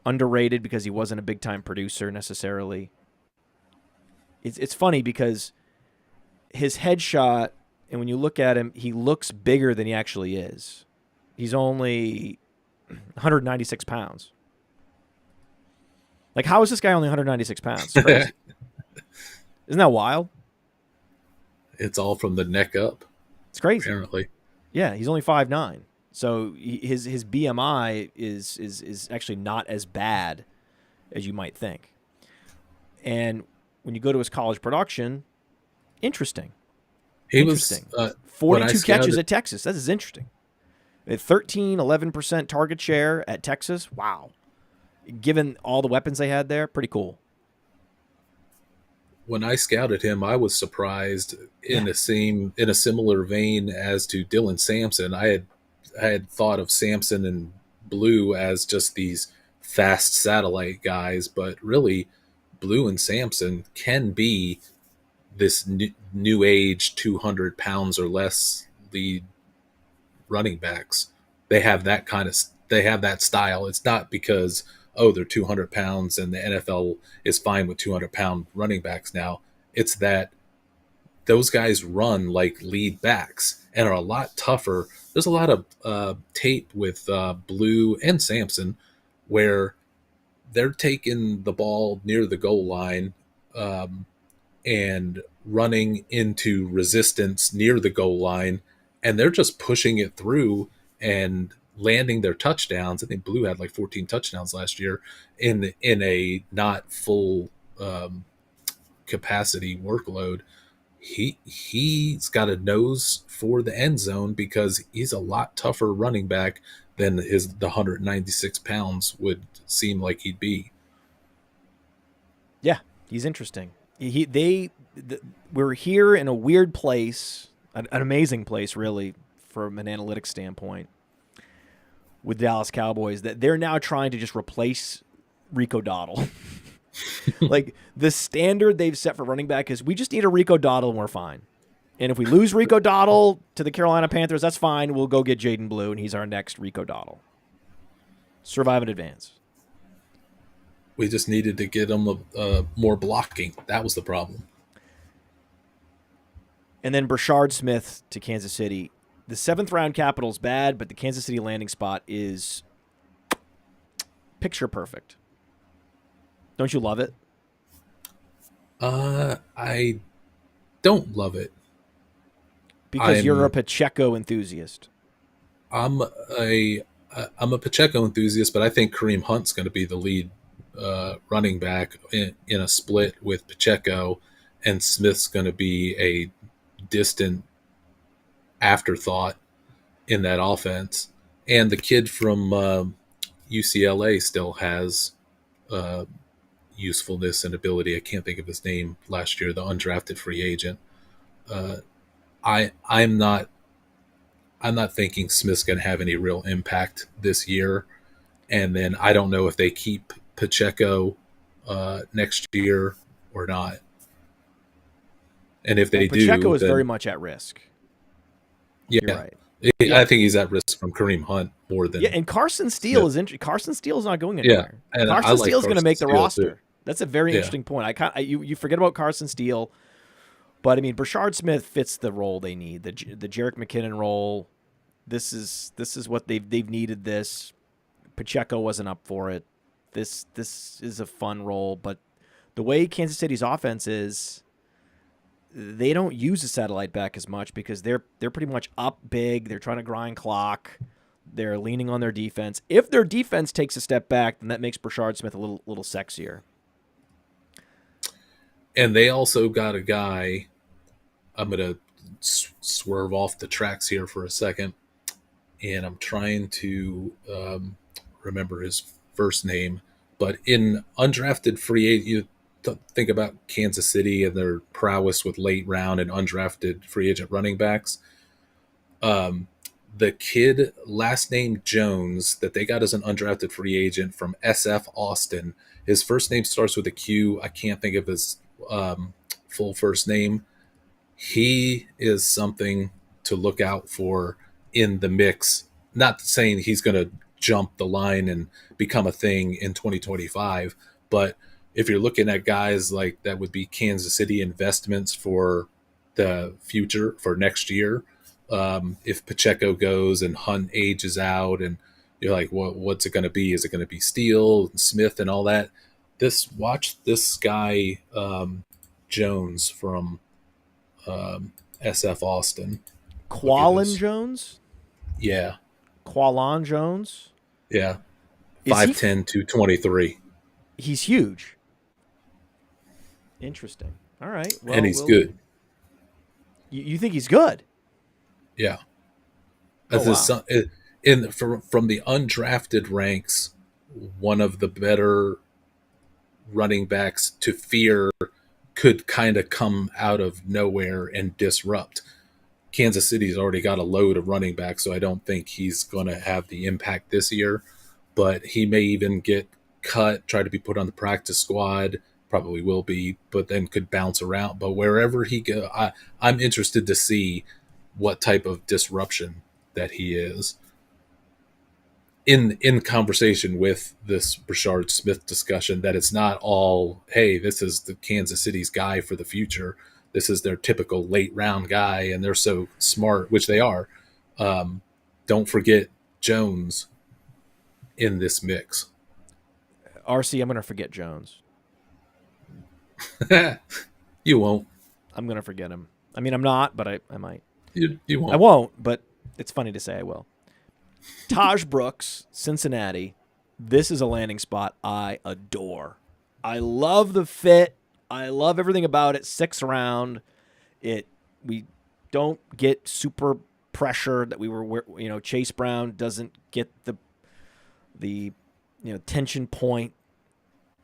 Underrated because he wasn't a big-time producer necessarily. It's funny because his headshot, and when you look at him, he looks bigger than he actually is. He's only 196 pounds. Like, how is this guy only 196 pounds? It's crazy. Isn't that wild? It's all from the neck up. It's crazy. Apparently. Yeah, he's only 5'9". So his BMI is actually not as bad as you might think. And when you go to his college production, interesting. He was 42 catches at Texas. That is interesting. At 11% target share at Texas. Wow. Given all the weapons they had there, pretty cool. When I scouted him, I was surprised in a similar vein as to Dylan Sampson. I had thought of Sampson and Blue as just these fast satellite guys, but really Blue and Sampson can be this new age 200 pounds or less lead running backs. They have that style. It's not because they're 200 pounds and the NFL is fine with 200-pound running backs now. It's that those guys run like lead backs and are a lot tougher. There's a lot of tape with Blue and Sampson where they're taking the ball near the goal line and running into resistance near the goal line, and they're just pushing it through and landing their touchdowns. I think Blue had like 14 touchdowns last year in a not full capacity workload. He's got a nose for the end zone because he's a lot tougher running back than the 196 pounds would seem like he'd be. Yeah, he's interesting. We're here in a weird place, an amazing place, really, from an analytics standpoint, with Dallas Cowboys, that they're now trying to just replace Rico Dowdle. Like, the standard they've set for running back is we just need a Rico Dowdle and we're fine. And if we lose Rico Dowdle to the Carolina Panthers, that's fine. We'll go get Jaden Blue, and he's our next Rico Dowdle. Survive and advance. We just needed to get him more blocking. That was the problem. And then Brashard Smith to Kansas City. The 7th-round capital's bad, but the Kansas City landing spot is picture perfect. Don't you love it? I don't love it. Because you're a Pacheco enthusiast. I'm a Pacheco enthusiast, but I think Kareem Hunt's going to be the lead running back in a split with Pacheco, and Smith's going to be a distant afterthought in that offense. And the kid from UCLA still has usefulness and ability. I can't think of his name last year, the undrafted free agent. I'm not thinking Smith's going to have any real impact this year. And then I don't know if they keep Pacheco next year or not. And if Well, they Pacheco do, is then very much at risk. You're yeah, right. Yeah, I think he's at risk from Kareem Hunt more yeah. than And Carson Steele Smith. is Carson Steele is not going Yeah, anywhere. and I Carson like Steele is going to Carson make the Steele too. roster. That's a very Yeah, interesting point. You forget about Carson Steele, but I mean, Brashard Smith fits the role they need. The Jerick McKinnon role. This is what they've needed. This Pacheco wasn't up for it. This is a fun role, but the way Kansas City's offense is, they don't use a satellite back as much because they're pretty much up big. They're trying to grind clock. They're leaning on their defense. If their defense takes a step back, then that makes Brashard Smith a little sexier. and they also got a guy. I'm gonna swerve off the tracks here for a second, and I'm trying to remember his first name. But in undrafted free agent, you think about Kansas City and their prowess with late round and undrafted free agent running backs. The kid, last name Jones, that they got as an undrafted free agent from SF Austin. His first name starts with a Q. I can't think of his full first name. He is something to look out for in the mix. Not saying he's going to jump the line and become a thing in 2025, but if you're looking at guys like that would be Kansas City investments for the future for next year. If Pacheco goes and Hunt ages out and you're like, what's it going to be? Is it going to be Steele and Smith and all that? Watch this guy, Jones from SF Austin. Quallen Jones? Yeah. Quallen Jones? Yeah. Is he 5'10", 223. He's huge. Interesting. All right. Well, And he's good. You think he's good? Yeah. Oh, As wow. from the undrafted ranks, one of the better running backs to fear could kind of come out of nowhere and disrupt. Kansas City's already got a load of running backs, so I don't think he's going to have the impact this year. But he may even get cut, try to be put on the practice squad, probably will be, but then could bounce around. But wherever he go, I'm interested to see what type of disruption that he is. In conversation with this Brashard Smith discussion, that it's not all, hey, this is the Kansas City's guy for the future. This is their typical late round guy, and they're so smart, which they are. Don't forget Jones in this mix. RC, I'm going to forget Jones. You won't. I'm going to forget him. I mean, I'm not, but I might. You won't. I won't, but it's funny to say I will. Taj Brooks, Cincinnati. This is a landing spot I adore. I love the fit. I love everything about it. 6th round. We don't get super pressure that we were. Chase Brown doesn't get the tension point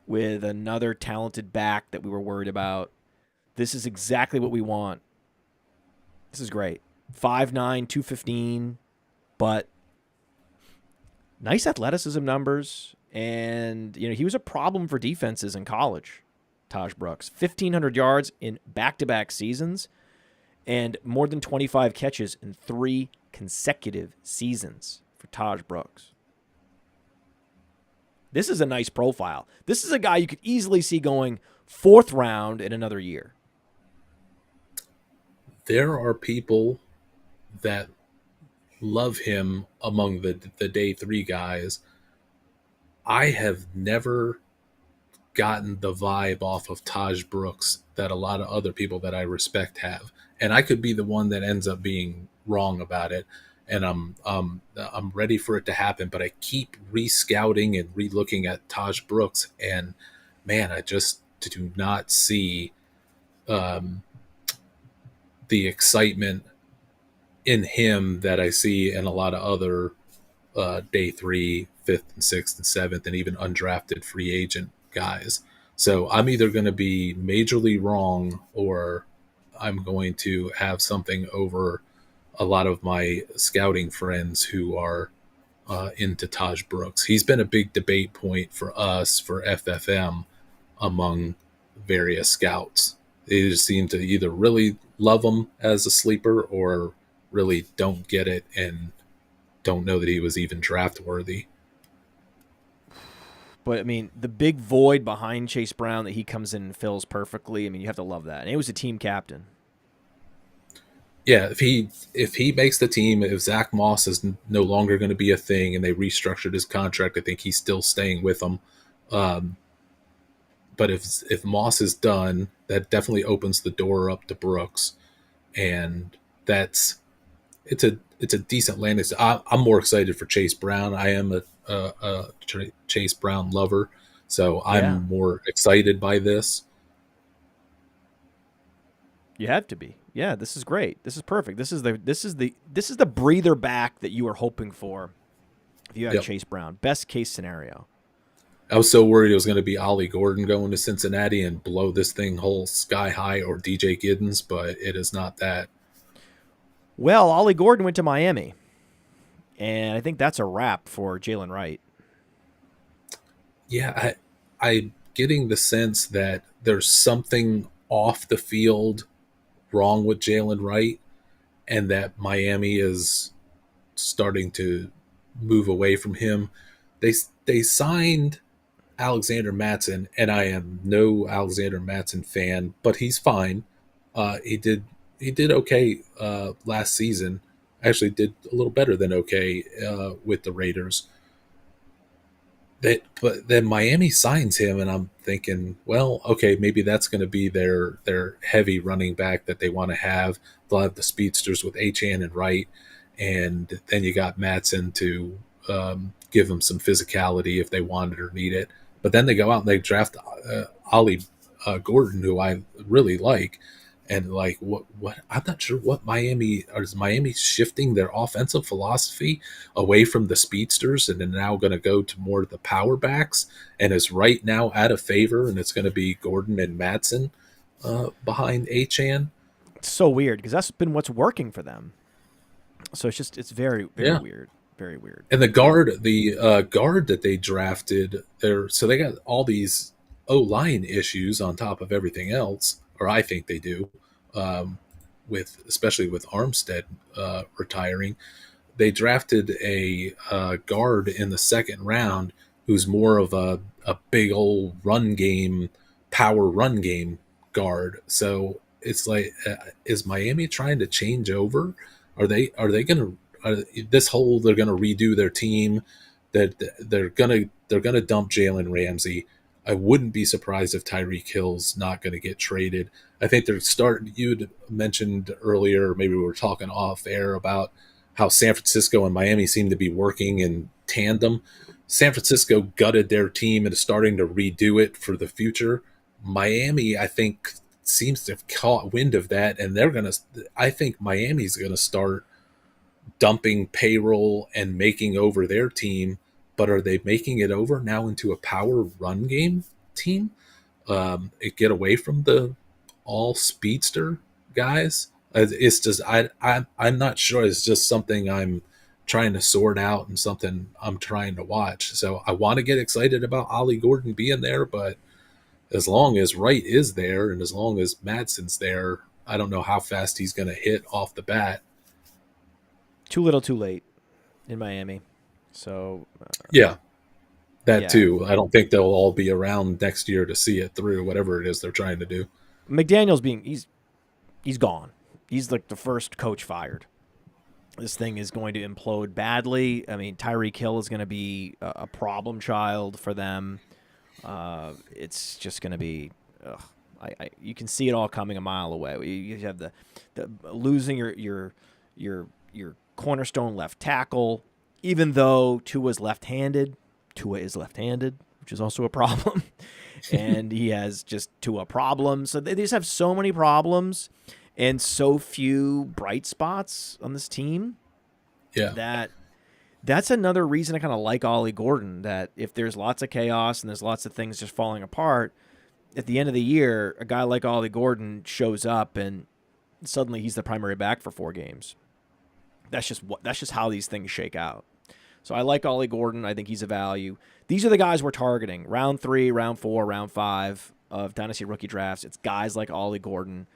with another talented back that we were worried about. This is exactly what we want. This is great. 5'9", 215, but nice athleticism numbers. And, he was a problem for defenses in college, Taj Brooks. 1,500 yards in back-to-back seasons and more than 25 catches in 3 consecutive seasons for Taj Brooks. This is a nice profile. This is a guy you could easily see going 4th round in another year. There are people that love him among the day 3 guys. I have never gotten the vibe off of Taj Brooks that a lot of other people that I respect have. And I could be the one that ends up being wrong about it. And I'm ready for it to happen, but I keep re-scouting and re-looking at Taj Brooks, and man, I just do not see the excitement in him that I see in a lot of other day 3, 5th, and 6th, and 7th, and even undrafted free agent guys. So I'm either going to be majorly wrong, or I'm going to have something over a lot of my scouting friends who are into Taj Brooks. He's been a big debate point for us, for FFM, among various scouts. They just seem to either really love him as a sleeper or really don't get it and don't know that he was even draft worthy. But, I mean, the big void behind Chase Brown that he comes in and fills perfectly, I mean, you have to love that. And he was a team captain. Yeah, if he makes the team, if Zach Moss is no longer going to be a thing and they restructured his contract, I think he's still staying with them. But if Moss is done, that definitely opens the door up to Brooks, and it's a decent landing. I'm more excited for Chase Brown. I am a Chase Brown lover, so I'm more excited by this. You have to be. Yeah, this is great. This is perfect. This is the breather back that you were hoping for if you had Chase Brown. Best case scenario. I was so worried it was going to be Ollie Gordon going to Cincinnati and blow this thing whole sky high, or DJ Giddens, but it is not that. Well, Ollie Gordon went to Miami, and I think that's a wrap for Jalen Wright. Yeah, I'm getting the sense that there's something off the field wrong with Jalen Wright, and that Miami is starting to move away from him. They signed Alexander Mattson, and I am no Alexander Mattson fan, but he's fine. He did okay last season. Actually, did a little better than okay with the Raiders. But then Miami signs him, and I'm thinking, well, okay, maybe that's going to be their heavy running back that they want to have. They'll have the speedsters with Achane and Wright, and then you got Mattson to give them some physicality if they want it or need it. But then they go out and they draft Ollie Gordon, who I really like. And like what I'm not sure what is Miami shifting their offensive philosophy away from the speedsters and then now going to go to more of the power backs, and is right now out of favor, and it's going to be Gordon and Mattson behind Achane. It's so weird because that's been what's working for them. So it's very weird. Very weird. And the guard that they drafted so they got all these O-line issues on top of everything else, or I think they do, especially with Armstead retiring. They drafted a guard in the second round who's more of a big old power run game guard. So it's like, is Miami trying to change over? Are they going to? They're going to redo their team. That they're going to dump Jalen Ramsey. I wouldn't be surprised if Tyreek Hill's not going to get traded. I think they're starting. You'd mentioned earlier, maybe we were talking off air about how San Francisco and Miami seem to be working in tandem. San Francisco gutted their team and is starting to redo it for the future. Miami, I think, seems to have caught wind of that, and I think Miami's going to start dumping payroll and making over their team. But are they making it over now into a power run game team? Get away from the all speedster guys. It's just I'm not sure. It's just something I'm trying to sort out and something I'm trying to watch. So I want to get excited about Ollie Gordon being there, but as long as Wright is there and as long as Mattson's there, I don't know how fast he's going to hit off the bat. Too little, too late in Miami. So too. I don't think they'll all be around next year to see it through, whatever it is they're trying to do. McDaniel's he's gone. He's like the first coach fired. This thing is going to implode badly. I mean, Tyreek Hill is going to be a problem child for them. It's just going to be. You can see it all coming a mile away. You have the losing your cornerstone left tackle. Even though Tua is left-handed, which is also a problem. And he has just Tua problems. So they just have so many problems and so few bright spots on this team. Yeah. That's another reason I kind of like Ollie Gordon, that if there's lots of chaos and there's lots of things just falling apart, at the end of the year, a guy like Ollie Gordon shows up and suddenly he's the primary back for 4 games. That's just how these things shake out. So I like Ollie Gordon. I think he's a value. These are the guys we're targeting. Round 3, round 4, round 5. of Dynasty rookie drafts, it's guys like Ollie Gordon,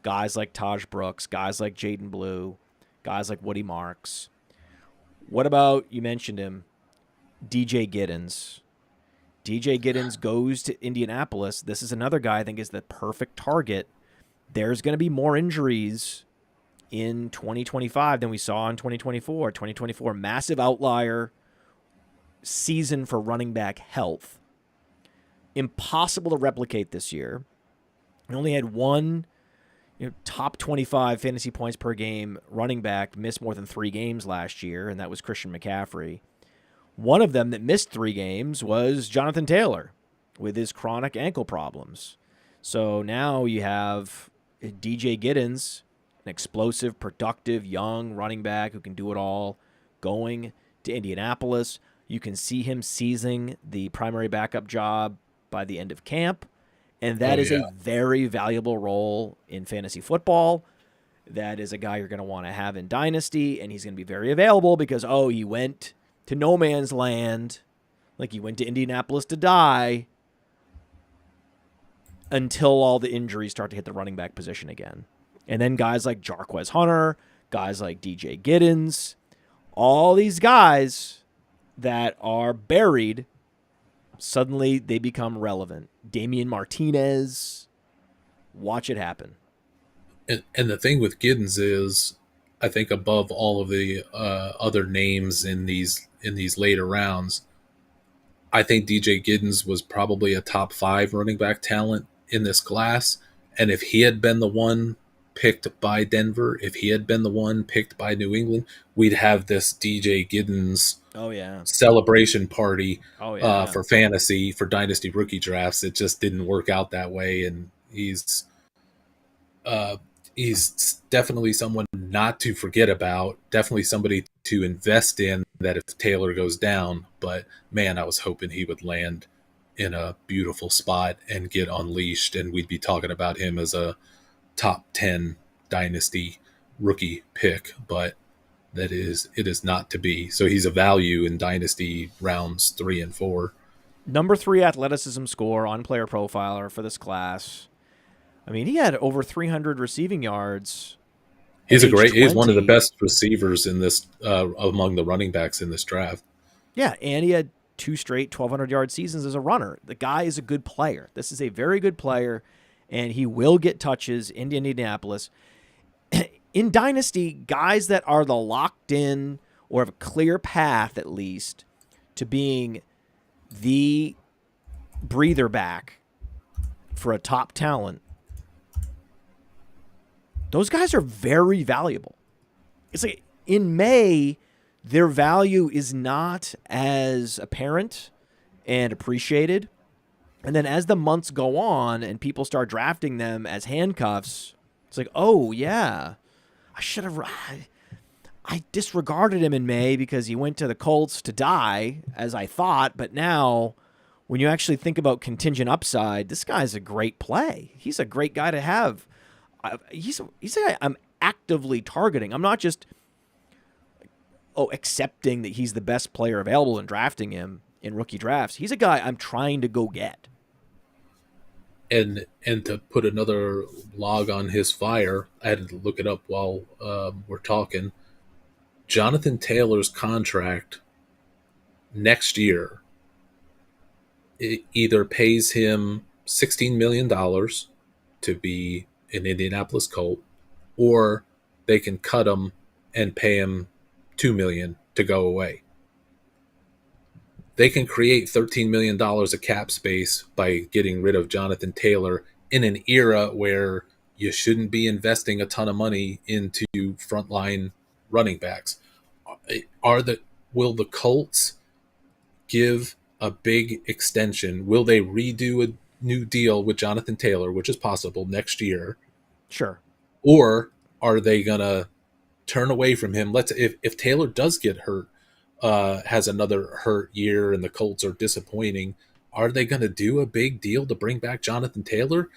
guys like Taj Brooks, guys like Jaden Blue, guys like Woody Marks. What about, you mentioned him, DJ Giddens? DJ Giddens goes to Indianapolis. This is another guy I think is the perfect target. There's going to be more injuries in 2025 than we saw in 2024. 2024, massive outlier season for running back health. Impossible to replicate this year. We only had one top 25 fantasy points per game running back miss more than 3 games last year, and that was Christian McCaffrey. One of them that missed 3 games was Jonathan Taylor with his chronic ankle problems. So now you have DJ Giddens, an explosive, productive, young running back who can do it all, going to Indianapolis. You can see him seizing the primary backup job by the end of camp, and that is a very valuable role in fantasy football. That is a guy you're going to want to have in Dynasty, and he's going to be very available because, he went to no man's land, like he went to Indianapolis to die, until all the injuries start to hit the running back position again. And then guys like Jarquez Hunter, guys like DJ Giddens, all these guys that are buried, suddenly they become relevant. Damian Martinez, watch it happen. And the thing with Giddens is, I think above all of the other names in these later rounds, I think DJ Giddens was probably a top 5 running back talent in this class. And if he had been the one picked by Denver, if he had been the one picked by New England, we'd have this DJ Giddens celebration party for fantasy, for Dynasty rookie drafts. It just didn't work out that way, and he's definitely someone not to forget about, definitely somebody to invest in that if Taylor goes down. But man, I was hoping he would land in a beautiful spot and get unleashed, and we'd be talking about him as a top 10 Dynasty rookie pick, but it is not to be. So he's a value in Dynasty rounds 3 and 4. Number 3 athleticism score on Player Profiler for this class. I mean, he had over 300 receiving yards. He's one of the best receivers in this among the running backs in this draft. Yeah, and he had 2 straight 1,200-yard seasons as a runner. The guy is a good player. This is a very good player, and he will get touches in Indianapolis. In Dynasty, guys that are the locked in or have a clear path at least to being the breather back for a top talent, those guys are very valuable. It's like in May, their value is not as apparent and appreciated. And then as the months go on and people start drafting them as handcuffs, it's like, oh, yeah, I disregarded him in May because he went to the Colts to die, as I thought. But now when you actually think about contingent upside, this guy's a great play. He's a great guy to have. He's a guy I'm actively targeting. I'm not just accepting that he's the best player available and drafting him in rookie drafts. He's a guy I'm trying to go get. And to put another log on his fire, I had to look it up while we're talking. Jonathan Taylor's contract next year, it either pays him $16 million to be an Indianapolis Colt, or they can cut him and pay him $2 million to go away. They can create $13 million of cap space by getting rid of Jonathan Taylor in an era where you shouldn't be investing a ton of money into frontline running backs. Will the Colts give a big extension? Will they redo a new deal with Jonathan Taylor, which is possible next year? Sure. Or are they gonna turn away from him? If Taylor does get hurt, has another hurt year, and the Colts are disappointing, are they going to do a big deal to bring back Jonathan Taylor?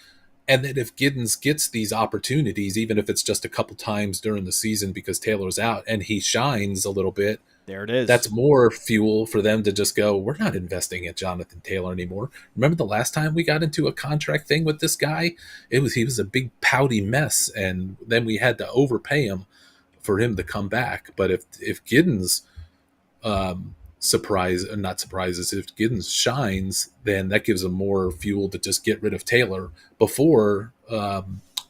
And then if Giddens gets these opportunities, even if it's just a couple times during the season because Taylor's out, and he shines a little bit, There it is. That's more fuel for them to just go, we're not investing in Jonathan Taylor anymore. Remember the last time we got into a contract thing with this guy? He was a big pouty mess, and then we had to overpay him for him to come back. But if Giddens if Giddens shines, then that gives them more fuel to just get rid of Taylor. Before,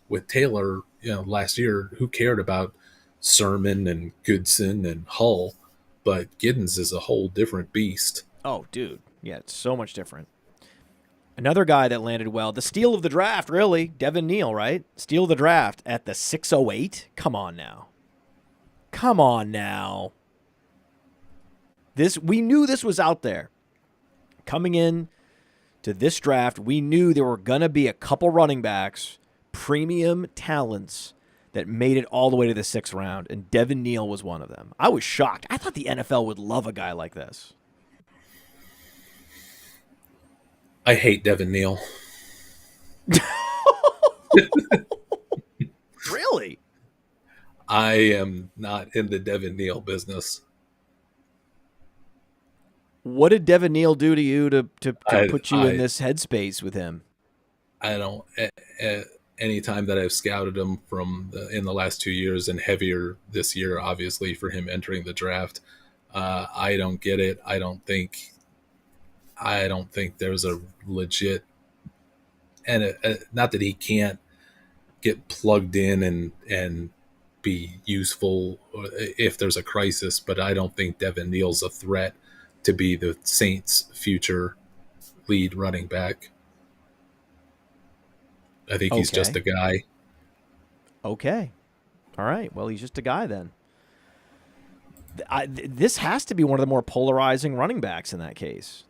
with Taylor, last year, who cared about Sermon and Goodson and Hull? But Giddens is a whole different beast. Oh, dude. Yeah, it's so much different. Another guy that landed well, the steal of the draft, really, Devin Neal, right? Steal of the draft at the 608. Come on now. We knew this was out there. Coming in to this draft, we knew there were going to be a couple running backs, premium talents, that made it all the way to the 6th round, and Devin Neal was one of them. I was shocked. I thought the NFL would love a guy like this. I hate Devin Neal. Really? I am not in the Devin Neal business. What did Devin Neal do to you to put you in this headspace with him? I don't. Anytime that I've scouted him in the last 2 years, and heavier this year, obviously, for him entering the draft, I don't get it. I don't think there's a legit, and not that he can't get plugged in and be useful if there's a crisis, but I don't think Devin Neal's a threat to be the Saints' future lead running back. I think he's just a guy. Okay. All right. Well, he's just a guy then. This has to be one of the more polarizing running backs in that case.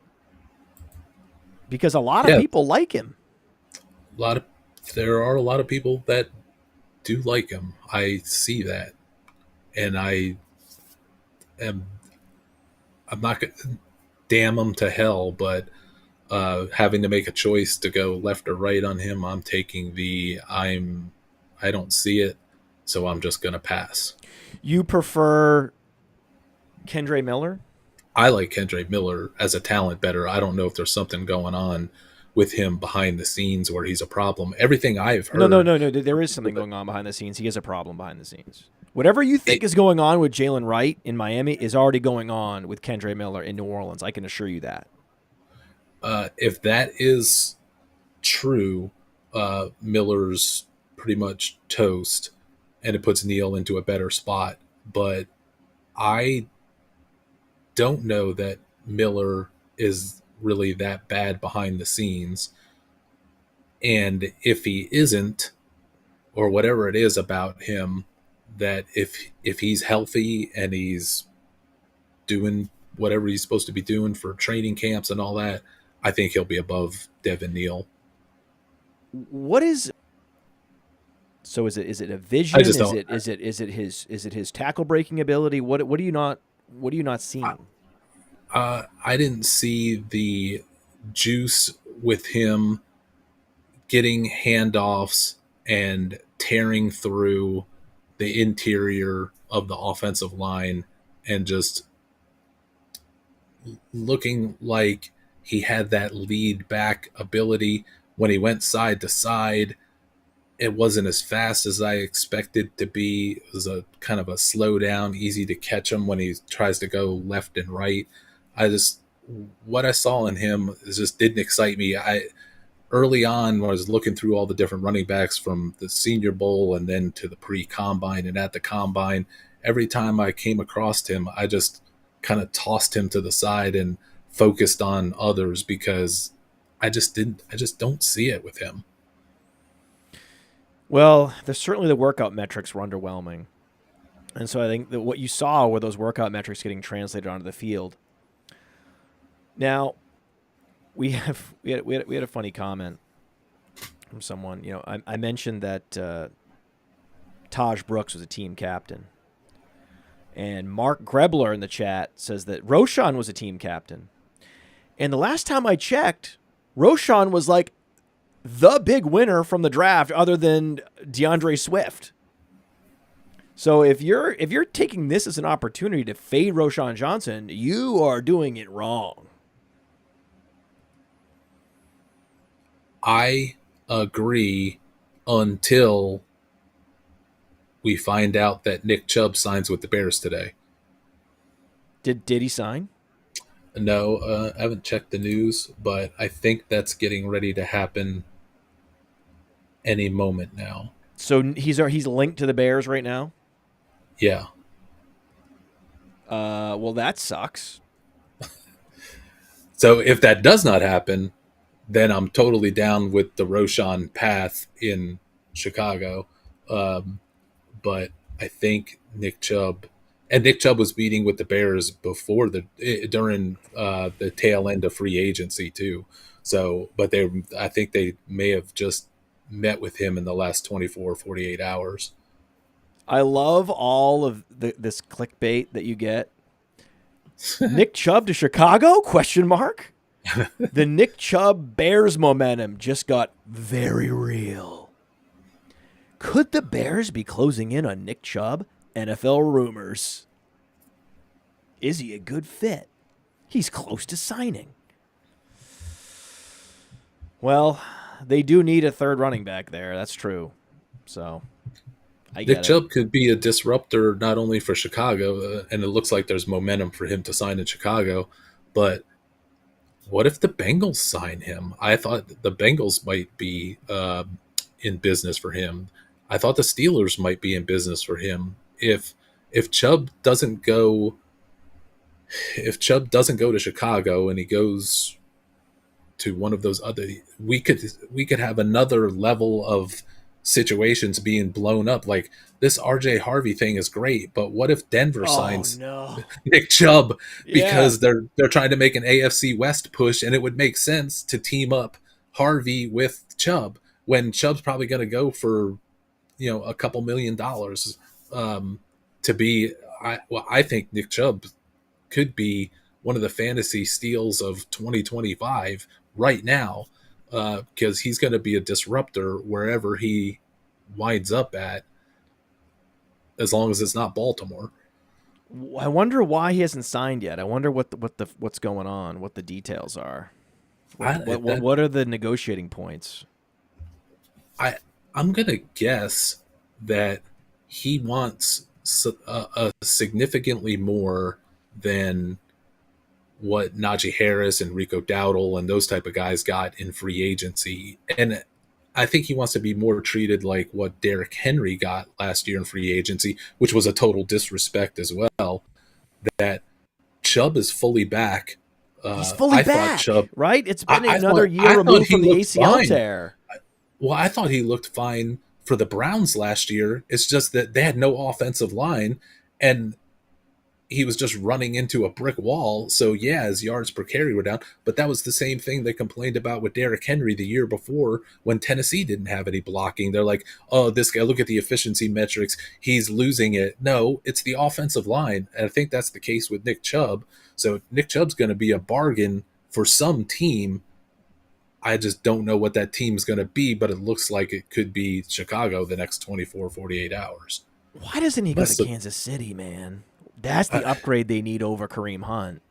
Because a lot of people like him. There are a lot of people that do like him. I see that. And I'm not going to damn him to hell, but having to make a choice to go left or right on him, I'm taking I don't see it, so I'm just going to pass. You prefer Kendre Miller? I like Kendre Miller as a talent better. I don't know if there's something going on with him behind the scenes where he's a problem. Everything I've heard... No. There is something going on behind the scenes. He is a problem behind the scenes. Whatever you think is going on with Jalen Wright in Miami is already going on with Kendre Miller in New Orleans. I can assure you that. If that is true, Miller's pretty much toast, and it puts Neal into a better spot. But I don't know that Miller is really that bad behind the scenes. And if he isn't, or whatever it is about him, that if he's healthy and he's doing whatever he's supposed to be doing for training camps and all that, I think he'll be above Devin Neal. What is? So is it a vision? Is it his tackle breaking ability? What are you not seeing? I didn't see the juice with him getting handoffs and tearing through the interior of the offensive line and just looking like he had that lead back ability. When he went side to side, it wasn't as fast as I expected to be. It was a kind of a slow down, easy to catch him when he tries to go left and right. What I saw in him just didn't excite me. Early on, when I was looking through all the different running backs from the Senior Bowl and then to the pre-combine and at the combine, every time I came across him, I just kind of tossed him to the side and focused on others because I just don't see it with him. Well, certainly the workout metrics were underwhelming. And so I think that what you saw were those workout metrics getting translated onto the field. Now, we had a funny comment from someone. You know, I mentioned that Taj Brooks was a team captain. And Mark Grebler in the chat says that Roshan was a team captain. And the last time I checked, Roshan was like the big winner from the draft other than DeAndre Swift. So if you're taking this as an opportunity to fade Roschon Johnson, you are doing it wrong. I agree until we find out that Nick Chubb signs with the Bears today. Did he sign? No, I haven't checked the news, but I think that's getting ready to happen any moment now. So he's linked to the Bears right now? Yeah. Well, that sucks. So if that does not happen, then I'm totally down with the Roschon path in Chicago. But I think Nick Chubb was meeting with the Bears before during the tail end of free agency too. So, but I think they may have just met with him in the last 24, 48 hours. I love all of this clickbait that you get. Nick Chubb to Chicago? Question mark. The Nick Chubb Bears momentum just got very real. Could the Bears be closing in on Nick Chubb? NFL rumors. Is he a good fit? He's close to signing. Well, they do need a third running back there. That's true. So, Nick Chubb could be a disruptor not only for Chicago, and it looks like there's momentum for him to sign in Chicago, but what if the Bengals sign him? I thought the Bengals might be in business for him. I thought the Steelers might be in business for him. If Chubb doesn't go to Chicago and he goes to one of those other, we could have another level of situations being blown up. Like this RJ Harvey thing is great, but what if Denver signs Nick Chubb because they're trying to make an AFC West push, and it would make sense to team up Harvey with Chubb when Chubb's probably going to go for a couple $1 million to be. I think Nick Chubb could be one of the fantasy steals of 2025 right now. Because he's going to be a disruptor wherever he winds up at, as long as it's not Baltimore. I wonder why he hasn't signed yet. I wonder what's going on, what the details are. What are the negotiating points? I'm going to guess that he wants a significantly more than what Najee Harris and Rico Dowdle and those type of guys got in free agency. And I think he wants to be more treated like what Derrick Henry got last year in free agency, which was a total disrespect as well. That Chubb is fully back. He's fully back, Chubb, right? It's been another year removed from the ACL tear. Well, I thought he looked fine for the Browns last year. It's just that they had no offensive line, and he was just running into a brick wall. So, yeah, his yards per carry were down. But that was the same thing they complained about with Derrick Henry the year before when Tennessee didn't have any blocking. They're like, oh, this guy, look at the efficiency metrics. He's losing it. No, it's the offensive line. And I think that's the case with Nick Chubb. So Nick Chubb's going to be a bargain for some team. I just don't know what that team's going to be, but it looks like it could be Chicago the next 24, 48 hours. Why doesn't he go to Kansas City, man? That's the upgrade they need over Kareem Hunt.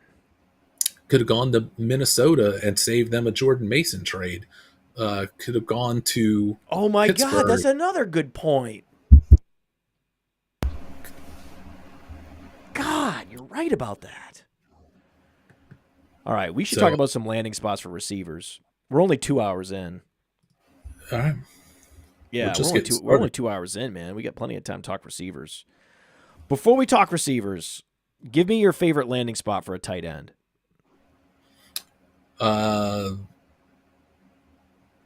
Could have gone to Minnesota and saved them a Jordan Mason trade. Could have gone to Oh, my Pittsburgh. God, that's another good point. God, you're right about that. All right, we should talk about some landing spots for receivers. We're only 2 hours in. All right. Yeah, we're only 2 hours in, man. We got plenty of time to talk receivers. Before we talk receivers, give me your favorite landing spot for a tight end. I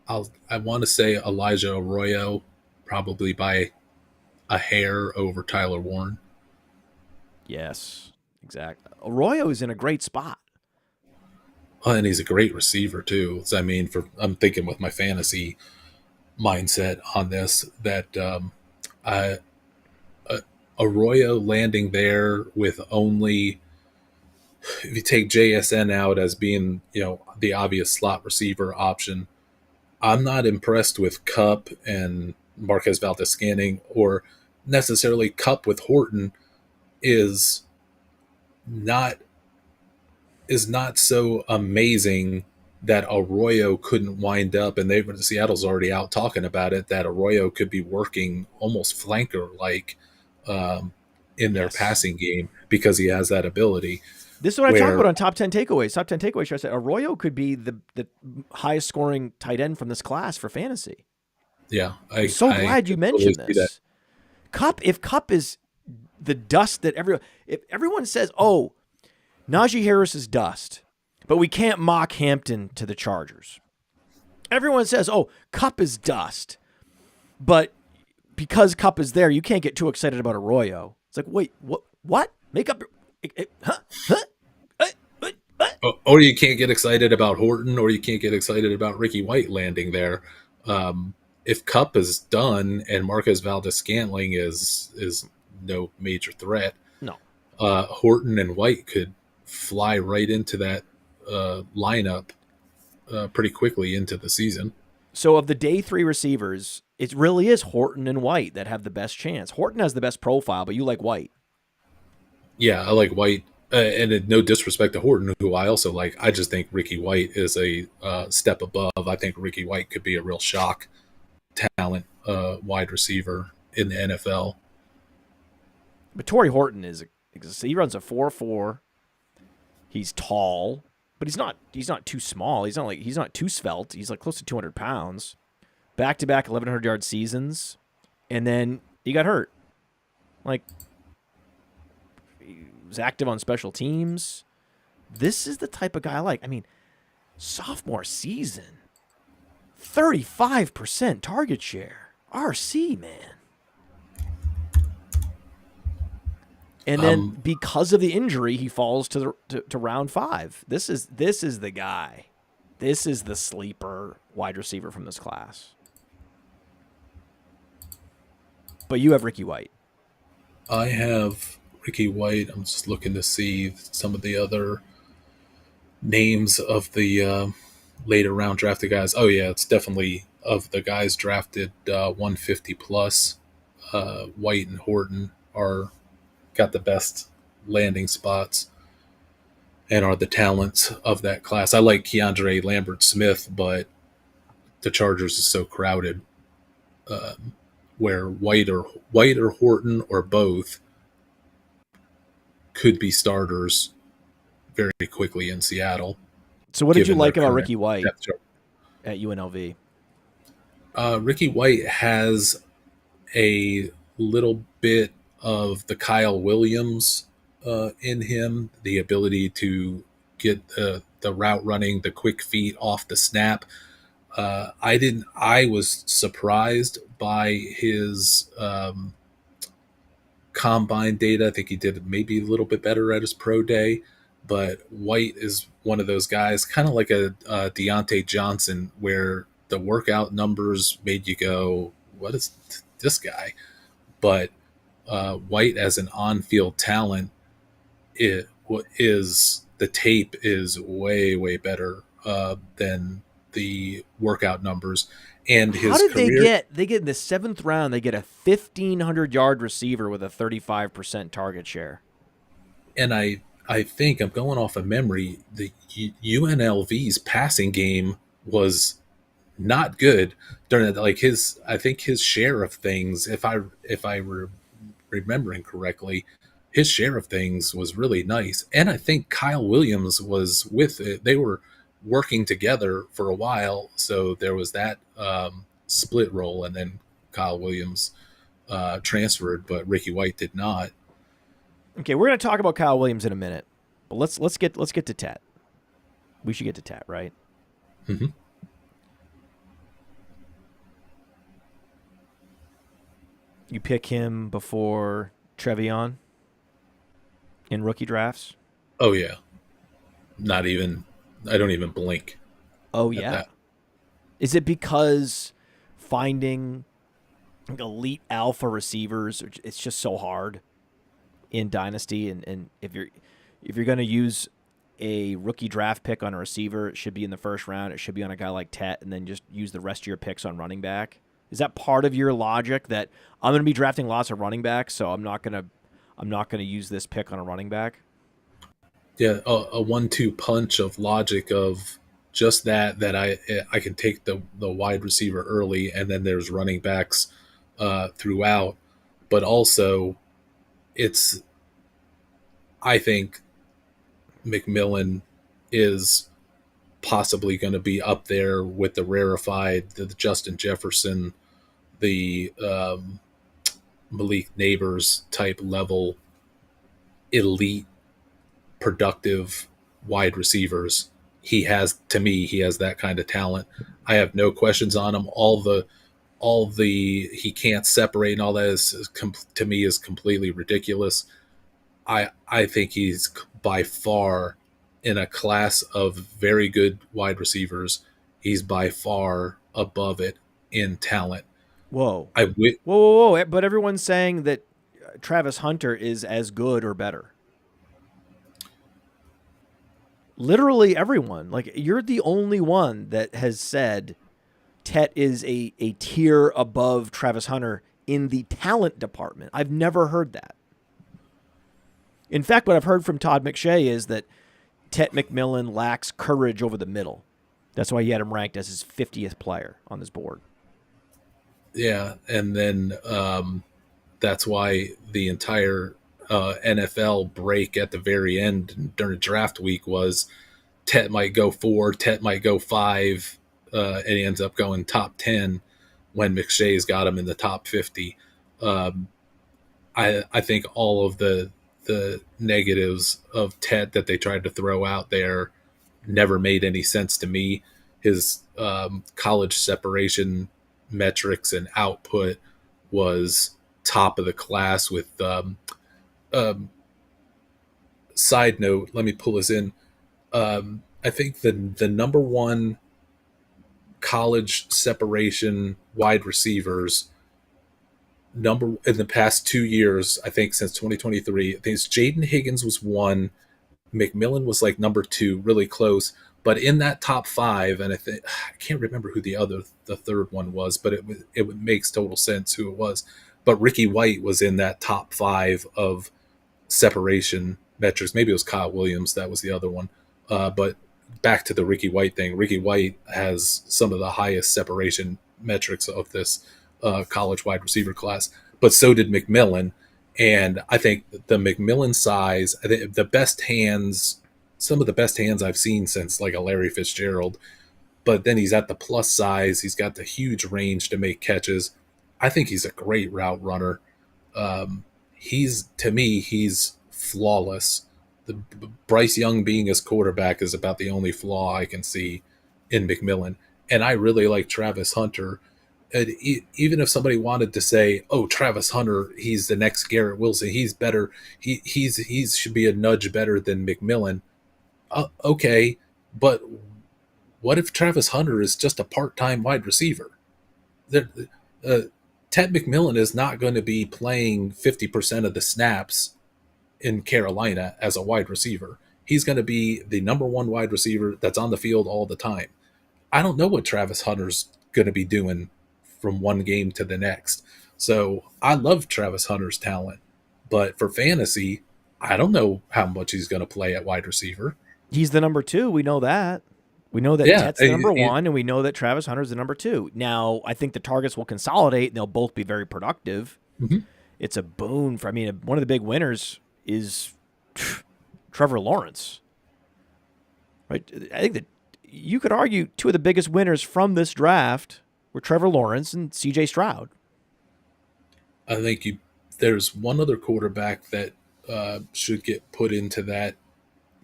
want to say Elijah Arroyo, probably by a hair over Tyler Warren. Yes, exactly. Arroyo is in a great spot. Oh, and he's a great receiver too. So, I mean, I'm thinking with my fantasy mindset on this that Arroyo landing there with only, if you take JSN out as being, the obvious slot receiver option, I'm not impressed with Kupp and Marquez Valdez-Scanning or necessarily Cup with Horton is not so amazing that Arroyo couldn't wind up, and Seattle's already out talking about it, that Arroyo could be working almost flanker like in their passing game because he has that ability. This is what I talk about on Top 10 Takeaways. Top 10 Takeaways, I said Arroyo could be the highest scoring tight end from this class for fantasy. Yeah. I'm so glad you mentioned this. If Cup is the dust that if everyone says, oh, Najee Harris is dust, but we can't mock Hampton to the Chargers. Everyone says, oh, Cup is dust, but because Cup is there, you can't get too excited about Arroyo. It's like, wait, what? Make up, huh? Or you can't get excited about Horton, or you can't get excited about Ricky White landing there. If Cup is done and Marquez Valdes-Scantling is no major threat, no, Horton and White could fly right into that lineup pretty quickly into the season. So of the day 3 receivers, it really is Horton and White that have the best chance. Horton has the best profile, but you like White. Yeah, I like White. And no disrespect to Horton, who I also like. I just think Ricky White is a step above. I think Ricky White could be a real shock talent wide receiver in the NFL. But Torrey Horton he runs a 4.4. He's tall, but he's not too small. He's not too svelte. He's like close to 200 pounds. Back-to-back 1,100-yard seasons, and then he got hurt. Like, he was active on special teams. This is the type of guy I like. I mean, sophomore season, 35% target share. RC, man. And then because of the injury, he falls to round 5. This is the guy. This is the sleeper wide receiver from this class. But you have Ricky White. I have Ricky White. I'm just looking to see some of the other names of the later round drafted guys. Oh, yeah, it's definitely of the guys drafted 150 plus. White and Horton got the best landing spots and are the talents of that class. I like Keandre Lambert-Smith, but the Chargers is so crowded where White or Horton or both could be starters very quickly in Seattle. So what did you like about Ricky White at UNLV? Ricky White has a little bit of the Kyle Williams in him, the ability to get the route running, the quick feet off the snap. I was surprised by his combine data. I think he did maybe a little bit better at his pro day, but White is one of those guys, kind of like a Deontay Johnson, where the workout numbers made you go, what is this guy? But White as an on-field talent, the tape is way, way better than the workout numbers. And his How did career, they get in the 7th round, they get a 1,500-yard receiver with a 35% target share? And I think, I'm going off of memory, the UNLV's passing game was not good during that. Like I think his share of things, if I were remembering correctly, his share of things was really nice. And I think Kyle Williams was with it. They were working together for a while, so there was that split role, and then Kyle Williams transferred, but Ricky White did not. Okay, we're going to talk about Kyle Williams in a minute, but let's get to Tet. We should get to Tet, right? Mm-hmm. You pick him before TeVeyon in rookie drafts? Oh yeah, I don't even blink. Oh yeah. That. Is it because finding elite alpha receivers, it's just so hard in Dynasty, and if you're going to use a rookie draft pick on a receiver, it should be in the 1st round. It should be on a guy like Tet, and then just use the rest of your picks on running back. Is that part of your logic that I'm going to be drafting lots of running backs, so I'm not going to use this pick on a running back? Yeah, a 1-2 punch of logic of just that I can take the wide receiver early, and then there's running backs throughout. But also, I think McMillan is possibly going to be up there with the rarefied, the Justin Jefferson, the Malik Neighbors type level elite productive wide receivers. He has that kind of talent. I have no questions on him. All the he can't separate and all that to me is completely ridiculous. I think he's by far in a class of very good wide receivers. He's by far above it in talent. Whoa. Whoa. But everyone's saying that Travis Hunter is as good or better. Literally everyone. Like, you're the only one that has said Tet is a tier above Travis Hunter in the talent department. I've never heard that. In fact, what I've heard from Todd McShay is that Tet McMillan lacks courage over the middle. That's why he had him ranked as his 50th player on this board. Yeah, and then that's why the entire NFL break at the very end during draft week was Tet might go 4, Tet might go 5, and he ends up going top 10 when McShay's got him in the top 50. I think all of the negatives of Tet that they tried to throw out there never made any sense to me. His college separation metrics and output was top of the class with side note, let me pull this in. I think the number one college separation wide receivers number in the past 2 years, I think since 2023, I think it's Jaden Higgins was 1, McMillan was like number 2, really close. But in that top 5, and I can't remember who the third one was, but it makes total sense who it was. But Ricky White was in that top 5 of separation metrics. Maybe it was Kyle Williams, that was the other one. But back to the Ricky White thing. Ricky White has some of the highest separation metrics of this college wide receiver class, but so did McMillan. And I think the McMillan size, I think the best hands, some of the best hands I've seen since like a Larry Fitzgerald, but then he's at the plus size. He's got the huge range to make catches. I think he's a great route runner. To me, he's flawless. The Bryce Young being his quarterback is about the only flaw I can see in McMillan. And I really like Travis Hunter. And even if somebody wanted to say, "Oh, Travis Hunter, he's the next Garrett Wilson. He's better. He should be a nudge better than McMillan." Okay, but what if Travis Hunter is just a part-time wide receiver? Ted McMillan is not going to be playing 50% of the snaps in Carolina as a wide receiver. He's going to be the number one wide receiver that's on the field all the time. I don't know what Travis Hunter's going to be doing from one game to the next. So I love Travis Hunter's talent, but for fantasy, I don't know how much he's going to play at wide receiver. He's the number 2. We know that. We know that Tet's the number 1, and we know that Travis Hunter's the number 2. Now, I think the targets will consolidate, and they'll both be very productive. Mm-hmm. It's a boon for, one of the big winners is Trevor Lawrence. Right? I think that you could argue 2 of the biggest winners from this draft were Trevor Lawrence and C.J. Stroud. I think there's one other quarterback that should get put into that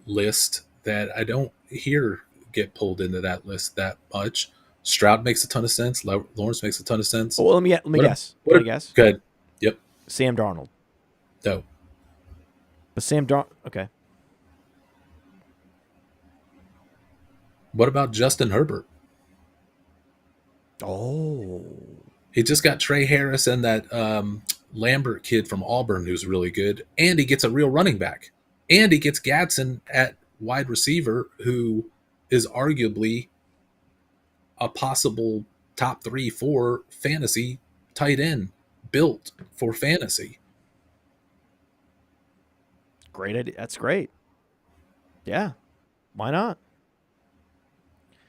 list that I don't hear get pulled into that list that much. Stroud makes a ton of sense. Lawrence makes a ton of sense. Well, let me guess. Go ahead. Yep. Sam Darnold. No. But Sam Darnold. Okay. What about Justin Herbert? Oh. He just got Trey Harris and that Lambert kid from Auburn who's really good. And he gets a real running back. And he gets Gadsden at wide receiver, who is arguably a possible top 3, 4 fantasy tight end built for fantasy. Great idea. That's great. Yeah. Why not?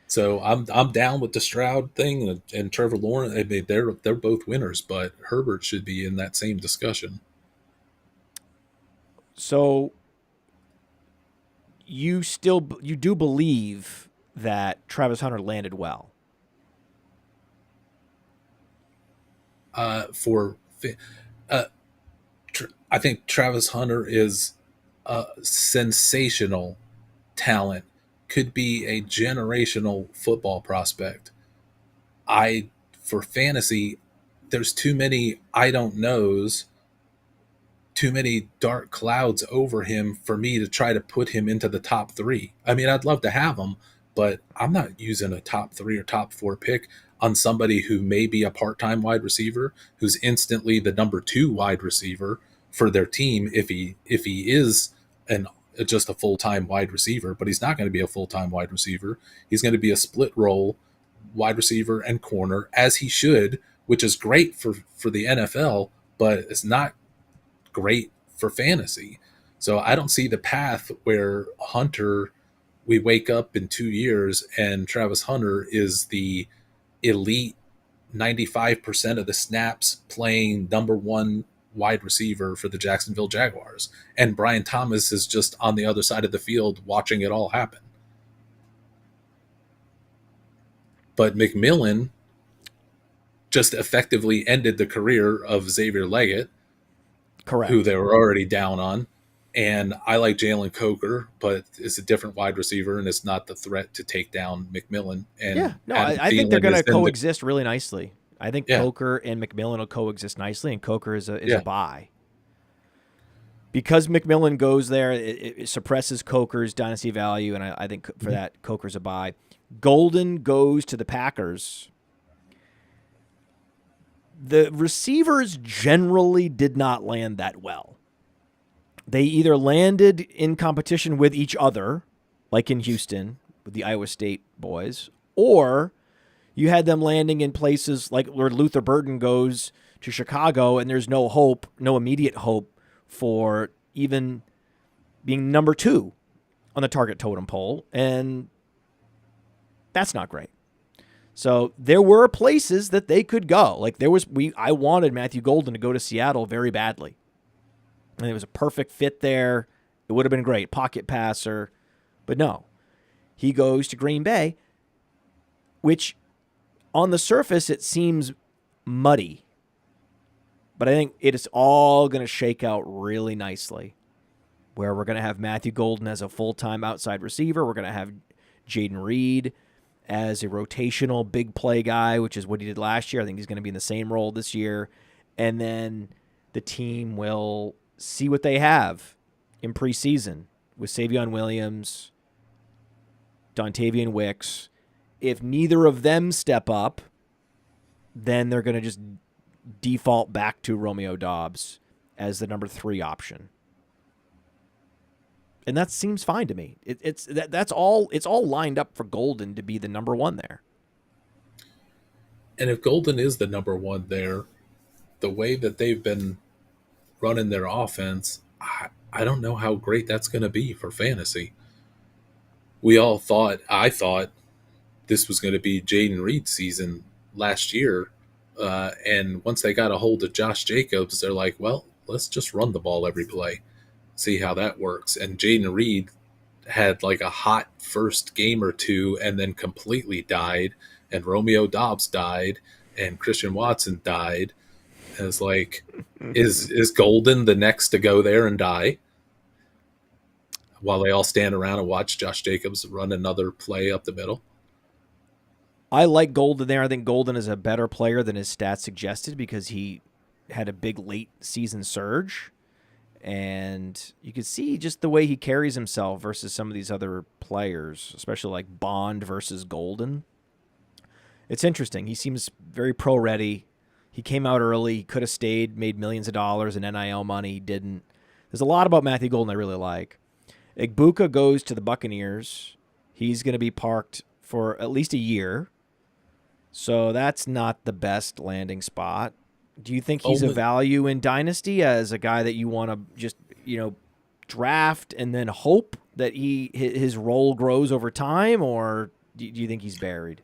So I'm down with the Stroud thing and Trevor Lawrence. I mean, they're both winners, but Herbert should be in that same discussion. So you do believe that Travis Hunter landed well? I think Travis Hunter is a sensational talent, could be a generational football prospect. For fantasy, there's too many I don't knows, too many dark clouds over him for me to try to put him into the top 3. I mean, I'd love to have him, but I'm not using a top 3 or top 4 pick on somebody who may be a part-time wide receiver, who's instantly the number 2 wide receiver for their team if he is just a full-time wide receiver. But he's not going to be a full-time wide receiver. He's going to be a split role wide receiver and corner, as he should, which is great for the NFL, but it's not great for fantasy. So I don't see the path where Hunter, we wake up in 2 years and Travis Hunter is the elite 95% of the snaps playing number 1 wide receiver for the Jacksonville Jaguars. And Brian Thomas is just on the other side of the field watching it all happen. But McMillan just effectively ended the career of Xavier Leggett, Correct, who they were already down on. And I like Jalen Coker, but it's a different wide receiver, and it's not the threat to take down McMillan. And I think they're going to coexist really nicely. I think Coker and McMillan will coexist nicely, and Coker is a buy. Because McMillan goes there, it suppresses Coker's dynasty value, and I think for that, Coker's a buy. Golden goes to the Packers. The receivers generally did not land that well. They either landed in competition with each other, like in Houston with the Iowa State boys, or you had them landing in places like where Luther Burton goes to Chicago, and there's no hope, no immediate hope for even being number 2 on the target totem pole, and that's not great. So there were places that they could go. Like I wanted Matthew Golden to go to Seattle very badly. And it was a perfect fit there. It would have been great. Pocket passer. But no. He goes to Green Bay, which on the surface it seems muddy. But I think it is all going to shake out really nicely. Where we're going to have Matthew Golden as a full-time outside receiver. We're going to have Jaden Reed as a rotational big play guy, which is what he did last year. I think he's going to be in the same role this year. And then the team will see what they have in preseason with Savion Williams, Dontavian Wicks. If neither of them step up, then they're going to just default back to Romeo Doubs as the number 3 option. And that seems fine to me. It's all lined up for Golden to be the number 1 there. And if Golden is the number 1 there, the way that they've been running their offense, I don't know how great that's going to be for fantasy. I thought this was going to be Jaden Reed's season last year. And once they got a hold of Josh Jacobs, they're like, well, let's just run the ball every play. See how that works. And Jaden Reed had like a hot first game or 2 and then completely died. And Romeo Doubs died and Christian Watson died. And it's like, is Golden the next to go there and die? While they all stand around and watch Josh Jacobs run another play up the middle. I like Golden there. I think Golden is a better player than his stats suggested because he had a big late season surge. And you can see just the way he carries himself versus some of these other players, especially like Bond versus Golden. It's interesting. He seems very pro-ready. He came out early. He could have stayed, made millions of dollars in NIL money. He didn't. There's a lot about Matthew Golden I really like. Igbuka goes to the Buccaneers. He's going to be parked for at least a year. So that's not the best landing spot. Do you think he's a Only value in Dynasty as a guy that you want to just, draft and then hope that his role grows over time, or do you think he's buried?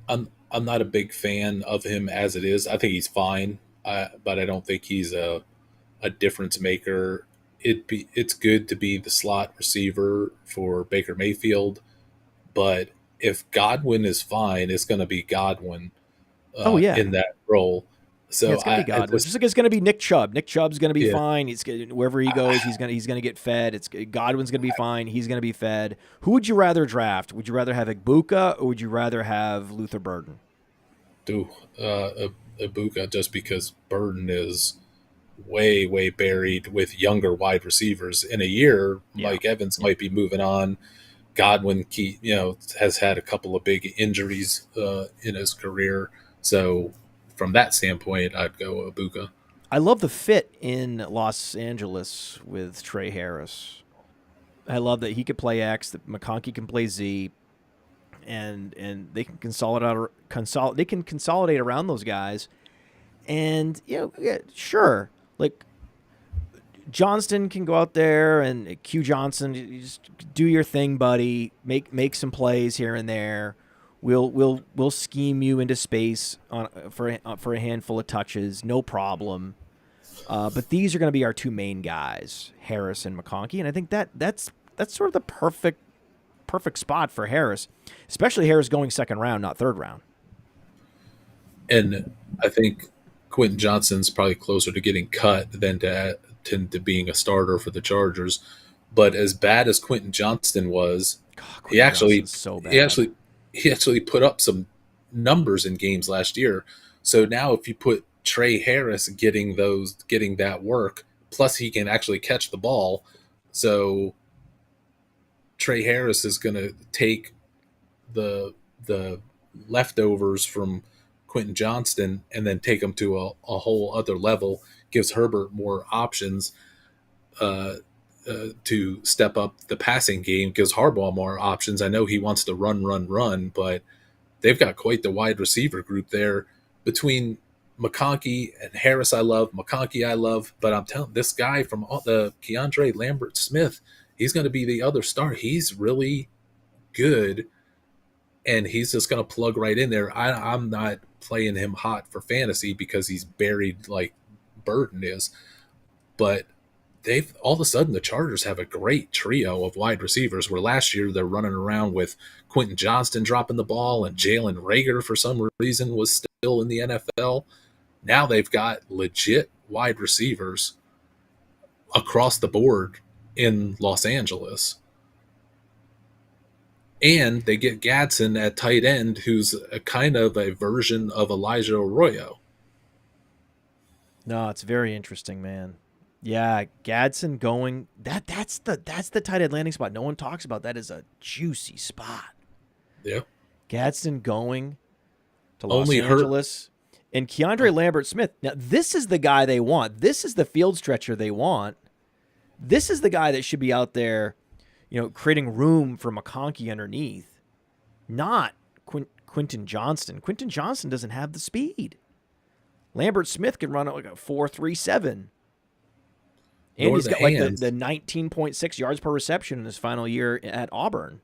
I'm not a big fan of him as it is. I think he's fine, but I don't think he's a difference maker. It's good to be the slot receiver for Baker Mayfield, but if Godwin is fine, it's going to be Godwin Oh yeah, in that role. yeah, So it's gonna be I God. It's just just like it's gonna be Nick Chubb. Nick Chubb's gonna be yeah, fine. Wherever he goes, he's gonna get fed. It's Godwin's gonna be fine. He's gonna be fed. Who would you rather draft? Would you rather have Igbuka or would you rather have Luther Burden? do Ibuka just because Burden is way buried with younger wide receivers. In a year, Yeah, Mike Evans yeah. might be moving on. Godwin, has had a couple of big injuries in his career. So from that standpoint, I'd go Ibuka. I love the fit in Los Angeles with Trey Harris. I love that he could play X, that McConkey can play Z, and they can consolidate around those guys. And yeah, sure, like Johnston can go out there and Q Johnson, you just do your thing, buddy. Make some plays here and there. We'll scheme you into space for a handful of touches, no problem. But these are going to be our two main guys, Harris and McConkey, and I think that's sort of the perfect spot for Harris, especially Harris going second round, not third round. And I think Quentin Johnston's probably closer to getting cut than to being a starter for the Chargers. But as bad as Quentin Johnston was, God, he Quentin actually Johnston's so he bad. actually he actually put up some numbers in games last year. So now if you put Trey Harris getting that work, plus he can actually catch the ball, so Trey Harris is going to take the leftovers from Quentin Johnston and then take them to a whole other level. Gives Herbert more options uh, to step up the passing game. Gives Harbaugh more options. I know he wants to run, but they've got quite the wide receiver group there between McConkey and Harris. I love McConkey. I love, but I'm telling this guy from the Keandre Lambert Smith, he's going to be the other star. He's really good, and he's just going to plug right in there. I'm not playing him hot for fantasy because he's buried like Burton is, but they've all of a sudden the Chargers have a great trio of wide receivers where last year they're running around with Quentin Johnston dropping the ball and Jalen Reagor for some reason was still in the NFL. Now they've got legit wide receivers across the board in Los Angeles. And they get Gadsden at tight end, who's a kind of a version of Elijah Arroyo. No, it's very interesting, man. Yeah, Gadsden going that's the tight end landing spot. No one talks about that as a juicy spot. Yeah. Gadsden going to Los Only hurt. Angeles. And Keandre Lambert Smith. Now, this is the guy they want. This is the field stretcher they want. This is the guy that should be out there, creating room for McConkey underneath, not Quentin Johnston. Quentin Johnston doesn't have the speed. Lambert Smith can run it like a 4.37. And he's got like the 19.6 yards per reception in his final year at Auburn.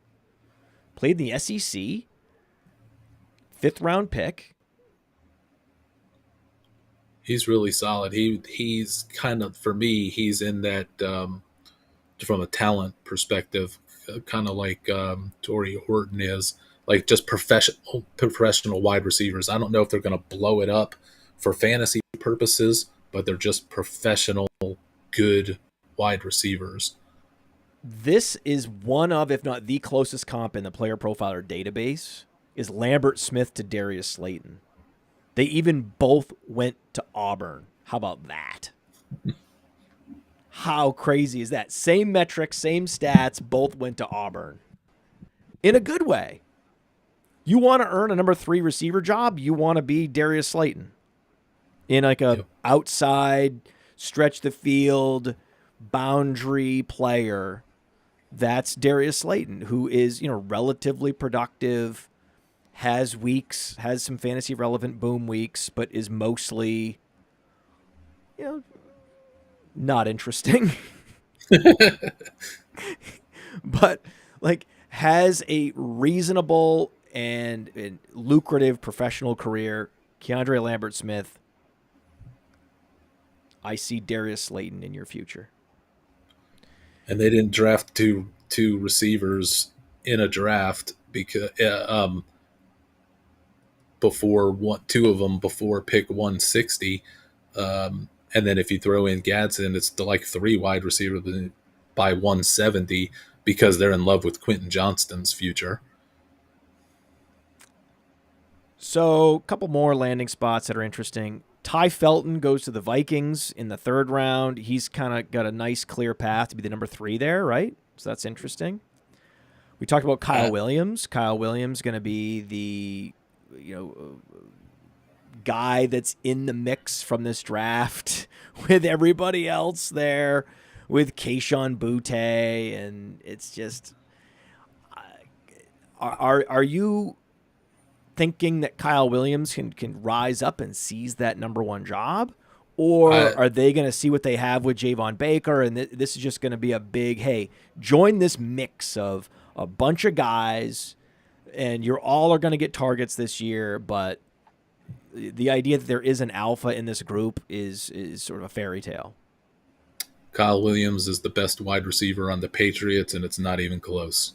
Played in the SEC, 5th round pick. He's really solid. He's kind of, for me, he's in that from a talent perspective, kind of like Torrey Horton is, like just professional wide receivers. I don't know if they're going to blow it up for fantasy purposes, but they're just professional, good wide receivers. This is one of, if not the closest comp in the player profiler database, is Lambert Smith to Darius Slayton. They even both went to Auburn. How about that? How crazy is that? Same metrics, same stats, both went to Auburn. In a good way. You want to earn a number 3 receiver job, you want to be Darius Slayton. In like a outside, stretch the field, boundary player, that's Darius Slayton, who is, relatively productive, has weeks, has some fantasy relevant boom weeks, but is mostly, not interesting. But like has a reasonable and lucrative professional career. Keandre Lambert-Smith. I see Darius Slayton in your future. And they didn't draft two receivers in a draft because two of them before pick 160. And then if you throw in Gadsden, it's like 3 wide receivers by 170 because they're in love with Quentin Johnston's future. So a couple more landing spots that are interesting. Ty Felton goes to the Vikings in the 3rd round. He's kind of got a nice clear path to be the number 3 there, right? So that's interesting. We talked about Kyle Williams. Kyle Williams going to be the guy that's in the mix from this draft with everybody else there, with Kayshon Boutte, and it's just, are you thinking that Kyle Williams can rise up and seize that number 1 job, or are they going to see what they have with Javon Baker, and this is just going to be a big, hey, join this mix of a bunch of guys, and you're all are going to get targets this year, but the idea that there is an alpha in this group is sort of a fairy tale. Kyle Williams is the best wide receiver on the Patriots, and it's not even close.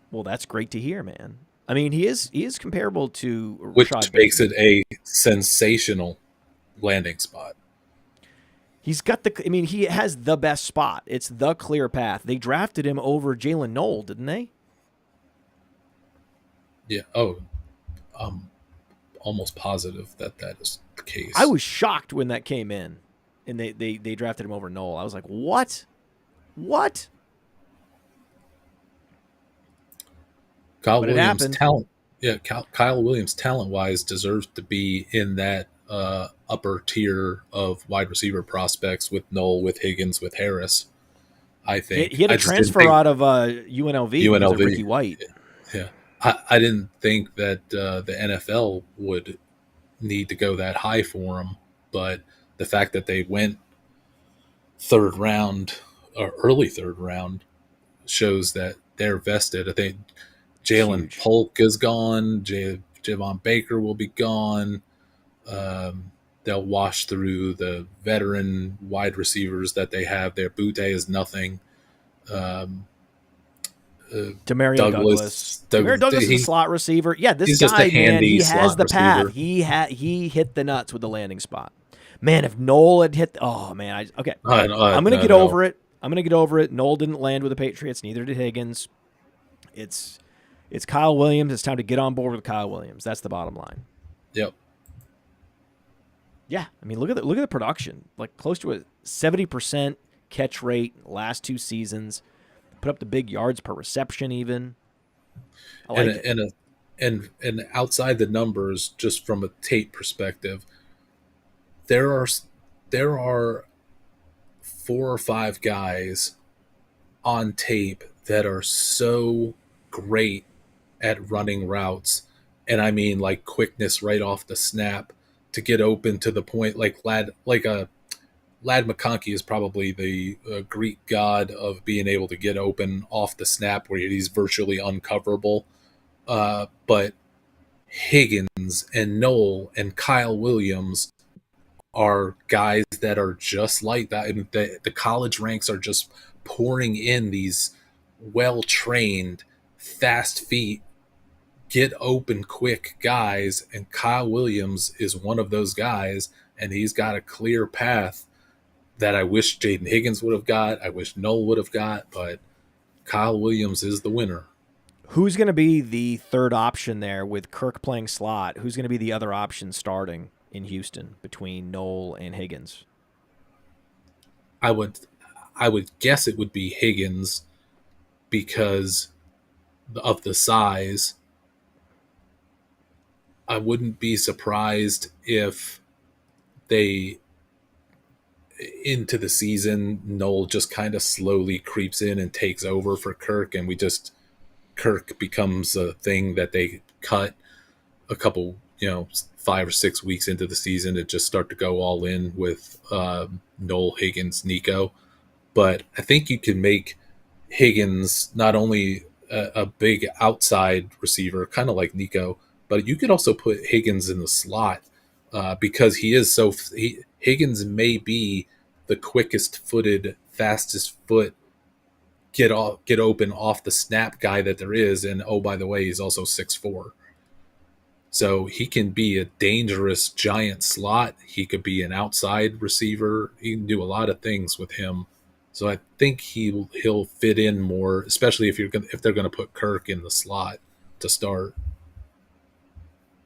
Well, that's great to hear, man. I mean, he is comparable to which Rashad makes Bateman. it a sensational landing spot. He's got he has the best spot. It's the clear path. They drafted him over Jalen Knoll, didn't they? Yeah. Oh, almost positive that is the case. I was shocked when that came in, and they drafted him over Knoll. I was like, what? Kyle Williams' talent, Kyle Williams' talent-wise deserves to be in that upper tier of wide receiver prospects with Knoll, with Higgins, with Harris. I think he had a transfer out of UNLV. Ricky White. Yeah, I didn't think that the NFL would need to go that high for him, but the fact that they went 3rd round or early 3rd round shows that they're vested. I think Jalen Polk is gone. Javon Baker will be gone. They'll wash through the veteran wide receivers that they have there. Boutte is nothing. Demario Douglas. Demario Douglas is a slot receiver. Yeah, this guy, man, he has the path. Receiver. He hit the nuts with the landing spot. Man, if Knoll had hit, I'm going to get over it. I'm going to get over it. Knoll didn't land with the Patriots. Neither did Higgins. It's Kyle Williams. It's time to get on board with Kyle Williams. That's the bottom line. Yep. Yeah, I mean, look at the production. Like close to a 70% catch rate last 2 seasons. Put up the big yards per reception even. I like it. And outside the numbers, just from a tape perspective, there are 4 or 5 guys on tape that are so great at running routes, and I mean like quickness right off the snap to get open to the point. Ladd McConkey is probably the Greek god of being able to get open off the snap where he's virtually uncoverable. But Higgins and Knoll and Kyle Williams are guys that are just like that. And the college ranks are just pouring in these well-trained, fast feet, get open quick guys, and Kyle Williams is one of those guys, and he's got a clear path that I wish Jaden Higgins would have got, I wish Knoll would have got, but Kyle Williams is the winner. Who's going to be the 3rd option there with Kirk playing slot? Who's going to be the other option starting in Houston between Knoll and Higgins? I would guess it would be Higgins because of the size. I wouldn't be surprised if they, into the season, Knoll just kind of slowly creeps in and takes over for Kirk, and we just Kirk becomes a thing that they cut a couple, 5 or 6 weeks into the season and just start to go all in with Noel, Higgins, Nico. But I think you can make Higgins not only a big outside receiver, kind of like Nico, but you could also put Higgins in the slot because he is Higgins may be the quickest footed, fastest foot, get open off the snap guy that there is. And oh, by the way, he's also 6'4". So he can be a dangerous giant slot. He could be an outside receiver. You can do a lot of things with him. So I think he'll fit in more, especially if they're gonna put Kirk in the slot to start.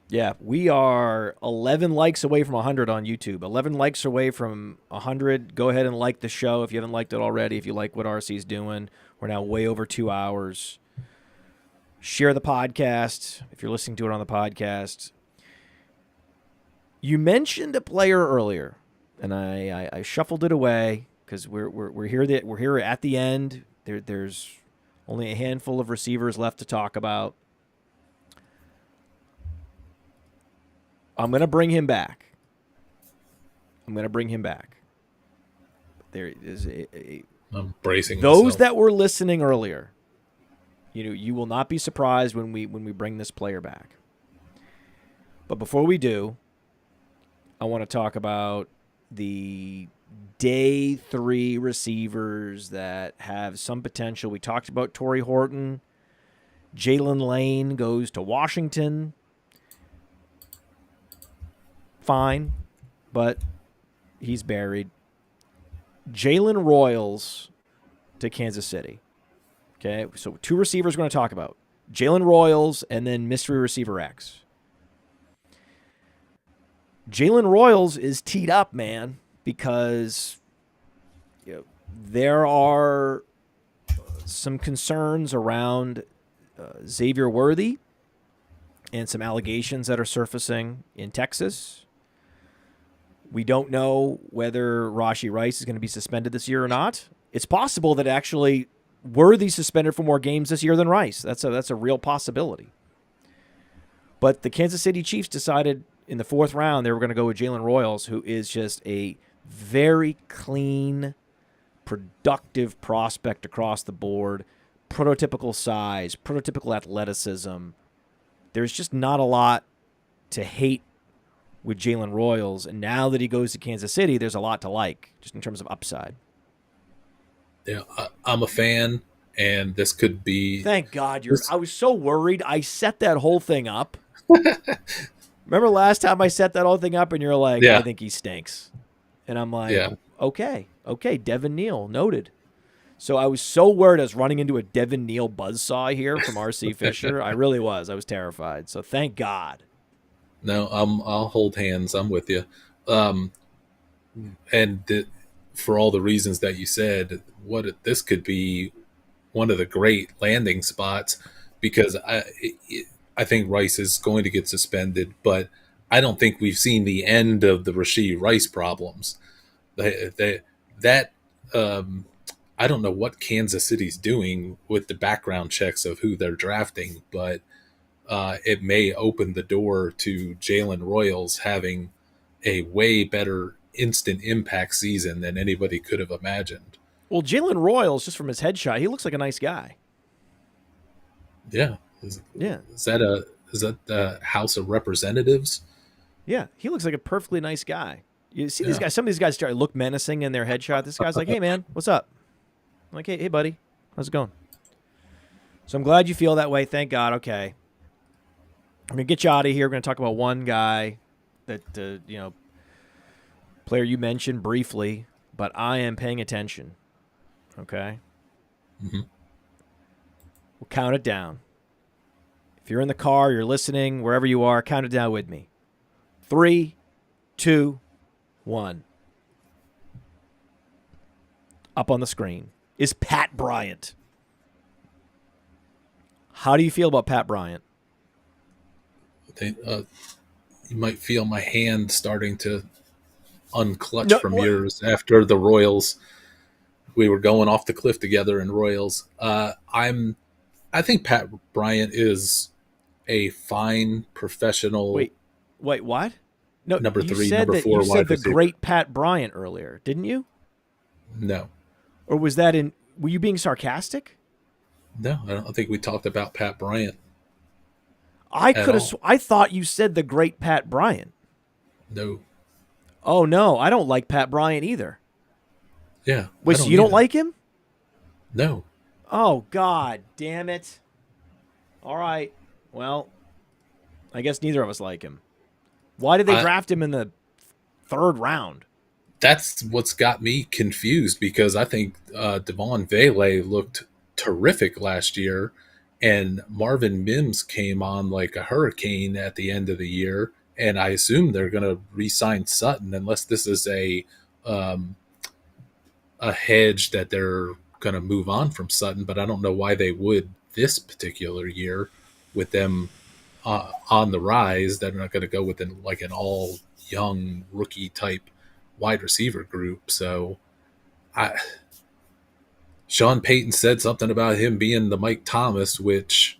Yeah, we are 11 likes away from 100 on YouTube. 11 likes away from 100. Go ahead and like the show if you haven't liked it already. If you like what RC's doing, we're now way over 2 hours. Share the podcast if you're listening to it on the podcast. You mentioned a player earlier, and I shuffled it away because we're here at the end. There's only a handful of receivers left to talk about. I'm going to bring him back. There is I'm bracing those myself. that were listening earlier. You will not be surprised when we bring this player back. But before we do, I want to talk about the day 3 receivers that have some potential. We talked about Torrey Horton. Jalen Lane goes to Washington. Fine, but he's buried. Jalen Royals to Kansas City. Okay, so 2 receivers we're going to talk about. Jalen Royals and then mystery receiver X. Jalen Royals is teed up, man, because there are some concerns around Xavier Worthy and some allegations that are surfacing in Texas. We don't know whether Rashee Rice is going to be suspended this year or not. It's possible that actually Worthy suspended for more games this year than Rice. That's a real possibility. But the Kansas City Chiefs decided in the 4th round they were going to go with Jalen Royals, who is just a very clean, productive prospect across the board, prototypical size, prototypical athleticism. There's just not a lot to hate with Jalen Royals, and now that he goes to Kansas City, there's a lot to like, just in terms of upside. Yeah, I'm a fan, and this could be... Thank God I was so worried. I set that whole thing up. Remember last time I set that whole thing up, and you're like, yeah. I think he stinks. And I'm like, okay, Devin Neal, noted. So I was so worried I was running into a Devin Neal buzzsaw here from RC Fischer. I really was. I was terrified. So thank God. No, I'll hold hands. I'm with you. For all the reasons that you said, this could be one of the great landing spots, because I think Rice is going to get suspended, but I don't think we've seen the end of the Rashee Rice problems. I don't know what Kansas City's doing with the background checks of who they're drafting, but it may open the door to Jalen Royals having a way better instant impact season than anybody could have imagined. Well, Jalen Royals, just from his headshot, he looks like a nice guy. Yeah. Is that the House of Representatives? Yeah, he looks like a perfectly nice guy. You see these guys, some of these guys look menacing in their headshot. This guy's like, hey, man, what's up? I'm like, hey, buddy, how's it going? So I'm glad you feel that way. Thank God. Okay. I'm going to get you out of here. We're going to talk about one guy that, player you mentioned briefly, but I am paying attention. Okay? Mm-hmm. We'll count it down. If you're in the car, you're listening, wherever you are, count it down with me. 3, 2, 1. Up on the screen is Pat Bryant. How do you feel about Pat Bryant? You might feel my hand starting to unclutch from yours after the Royals. We were going off the cliff together in Royals. I'm I think Pat Bryant is a fine professional. Wait, what? No, Number you 3, said number that 4 you said wide the receiver. great Pat Bryant earlier, didn't you? No, Or was that in? Were you being sarcastic? no, I don't think we talked about Pat Bryant I at could have. all. I thought you said the great Pat Bryant. No, Oh no, I don't like Pat Bryant either. yeah, Wait, I so don't you don't either. like him? No, Oh God, damn it! All right, well, I guess neither of us like him. Why did they I, draft him in the 3rd round? that's what's got me confused because I think Devon Vele looked terrific last year, and Marvin Mims came on like a hurricane at the end of the year, and I assume they're going to re-sign Sutton unless this is um, a hedge that they're going to move on from Sutton. But I don't know why they would this particular year with them on the rise. They're not going to go with an all young rookie type wide receiver group. So Sean Payton said something about him being the Mike Thomas, which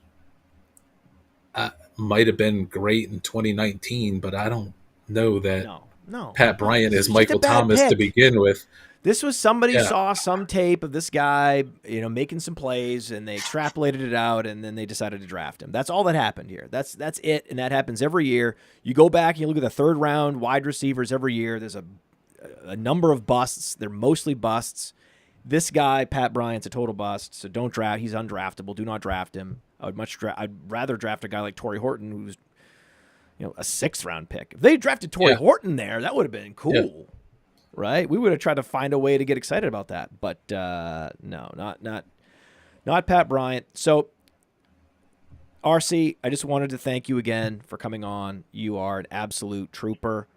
might have been great in 2019, but I don't know that No. Pat Bryant This is was just a Michael bad Thomas to pick. begin with. This was somebody Yeah. saw some tape of this guy, making some plays, and they extrapolated it out, and then they decided to draft him. That's all that happened here. That's it, and that happens every year. You go back and you look at the 3rd round wide receivers every year. There's a number of busts. They're mostly busts. This guy, Pat Bryant's a total bust, so don't draft. He's undraftable. Do not draft him. I'd rather draft a guy like Torrey Horton, who's a 6th round pick. If they drafted Torrey Horton there, that would have been cool. Yeah. Right? We would have tried to find a way to get excited about that. But no, not Pat Bryant. So RC, I just wanted to thank you again for coming on. You are an absolute trooper.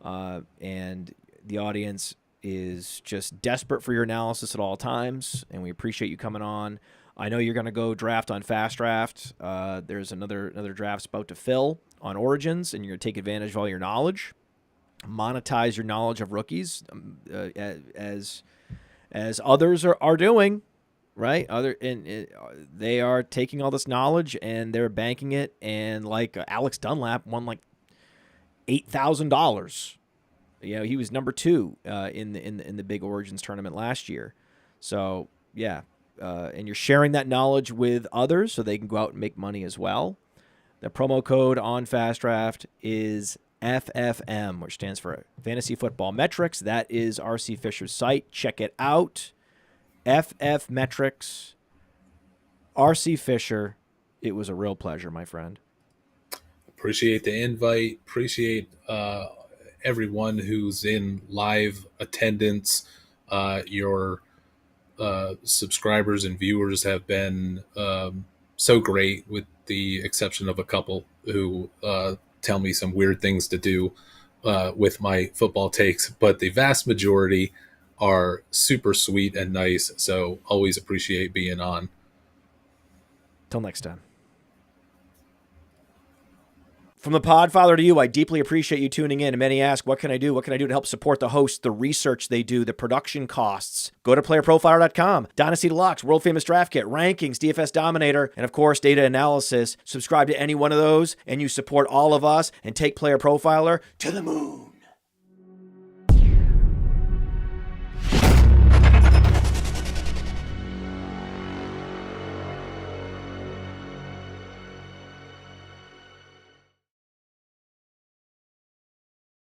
And the audience is just desperate for your analysis at all times, and we appreciate you coming on. I know you're going to go draft on Fast Draft. There's another draft about to fill on Origins, and you're going to take advantage of all your knowledge, monetize your knowledge of rookies, as others are doing, right? They are taking all this knowledge and they're banking it, and like Alex Dunlap won like $8,000. He was number 2 in the big Origins tournament last year. So yeah, and you're sharing that knowledge with others so they can go out and make money as well. The promo code on Fast Draft is FFM, which stands for Fantasy Football Metrics. That is RC Fisher's site. Check it out. FF Metrics. RC Fisher. It was a real pleasure, my friend. Appreciate the invite. Appreciate everyone who's in live attendance. Your subscribers and viewers have been so great, with the exception of a couple who tell me some weird things to do with my football takes. But the vast majority are super sweet and nice. So always appreciate being on. Till next time. From the Podfather to you, I deeply appreciate you tuning in. And many ask, what can I do? What can I do to help support the hosts, the research they do, the production costs? Go to playerprofiler.com, Dynasty Deluxe, World Famous Draft Kit, Rankings, DFS Dominator, and of course, data analysis. Subscribe to any one of those, and you support all of us and take Player Profiler to the moon.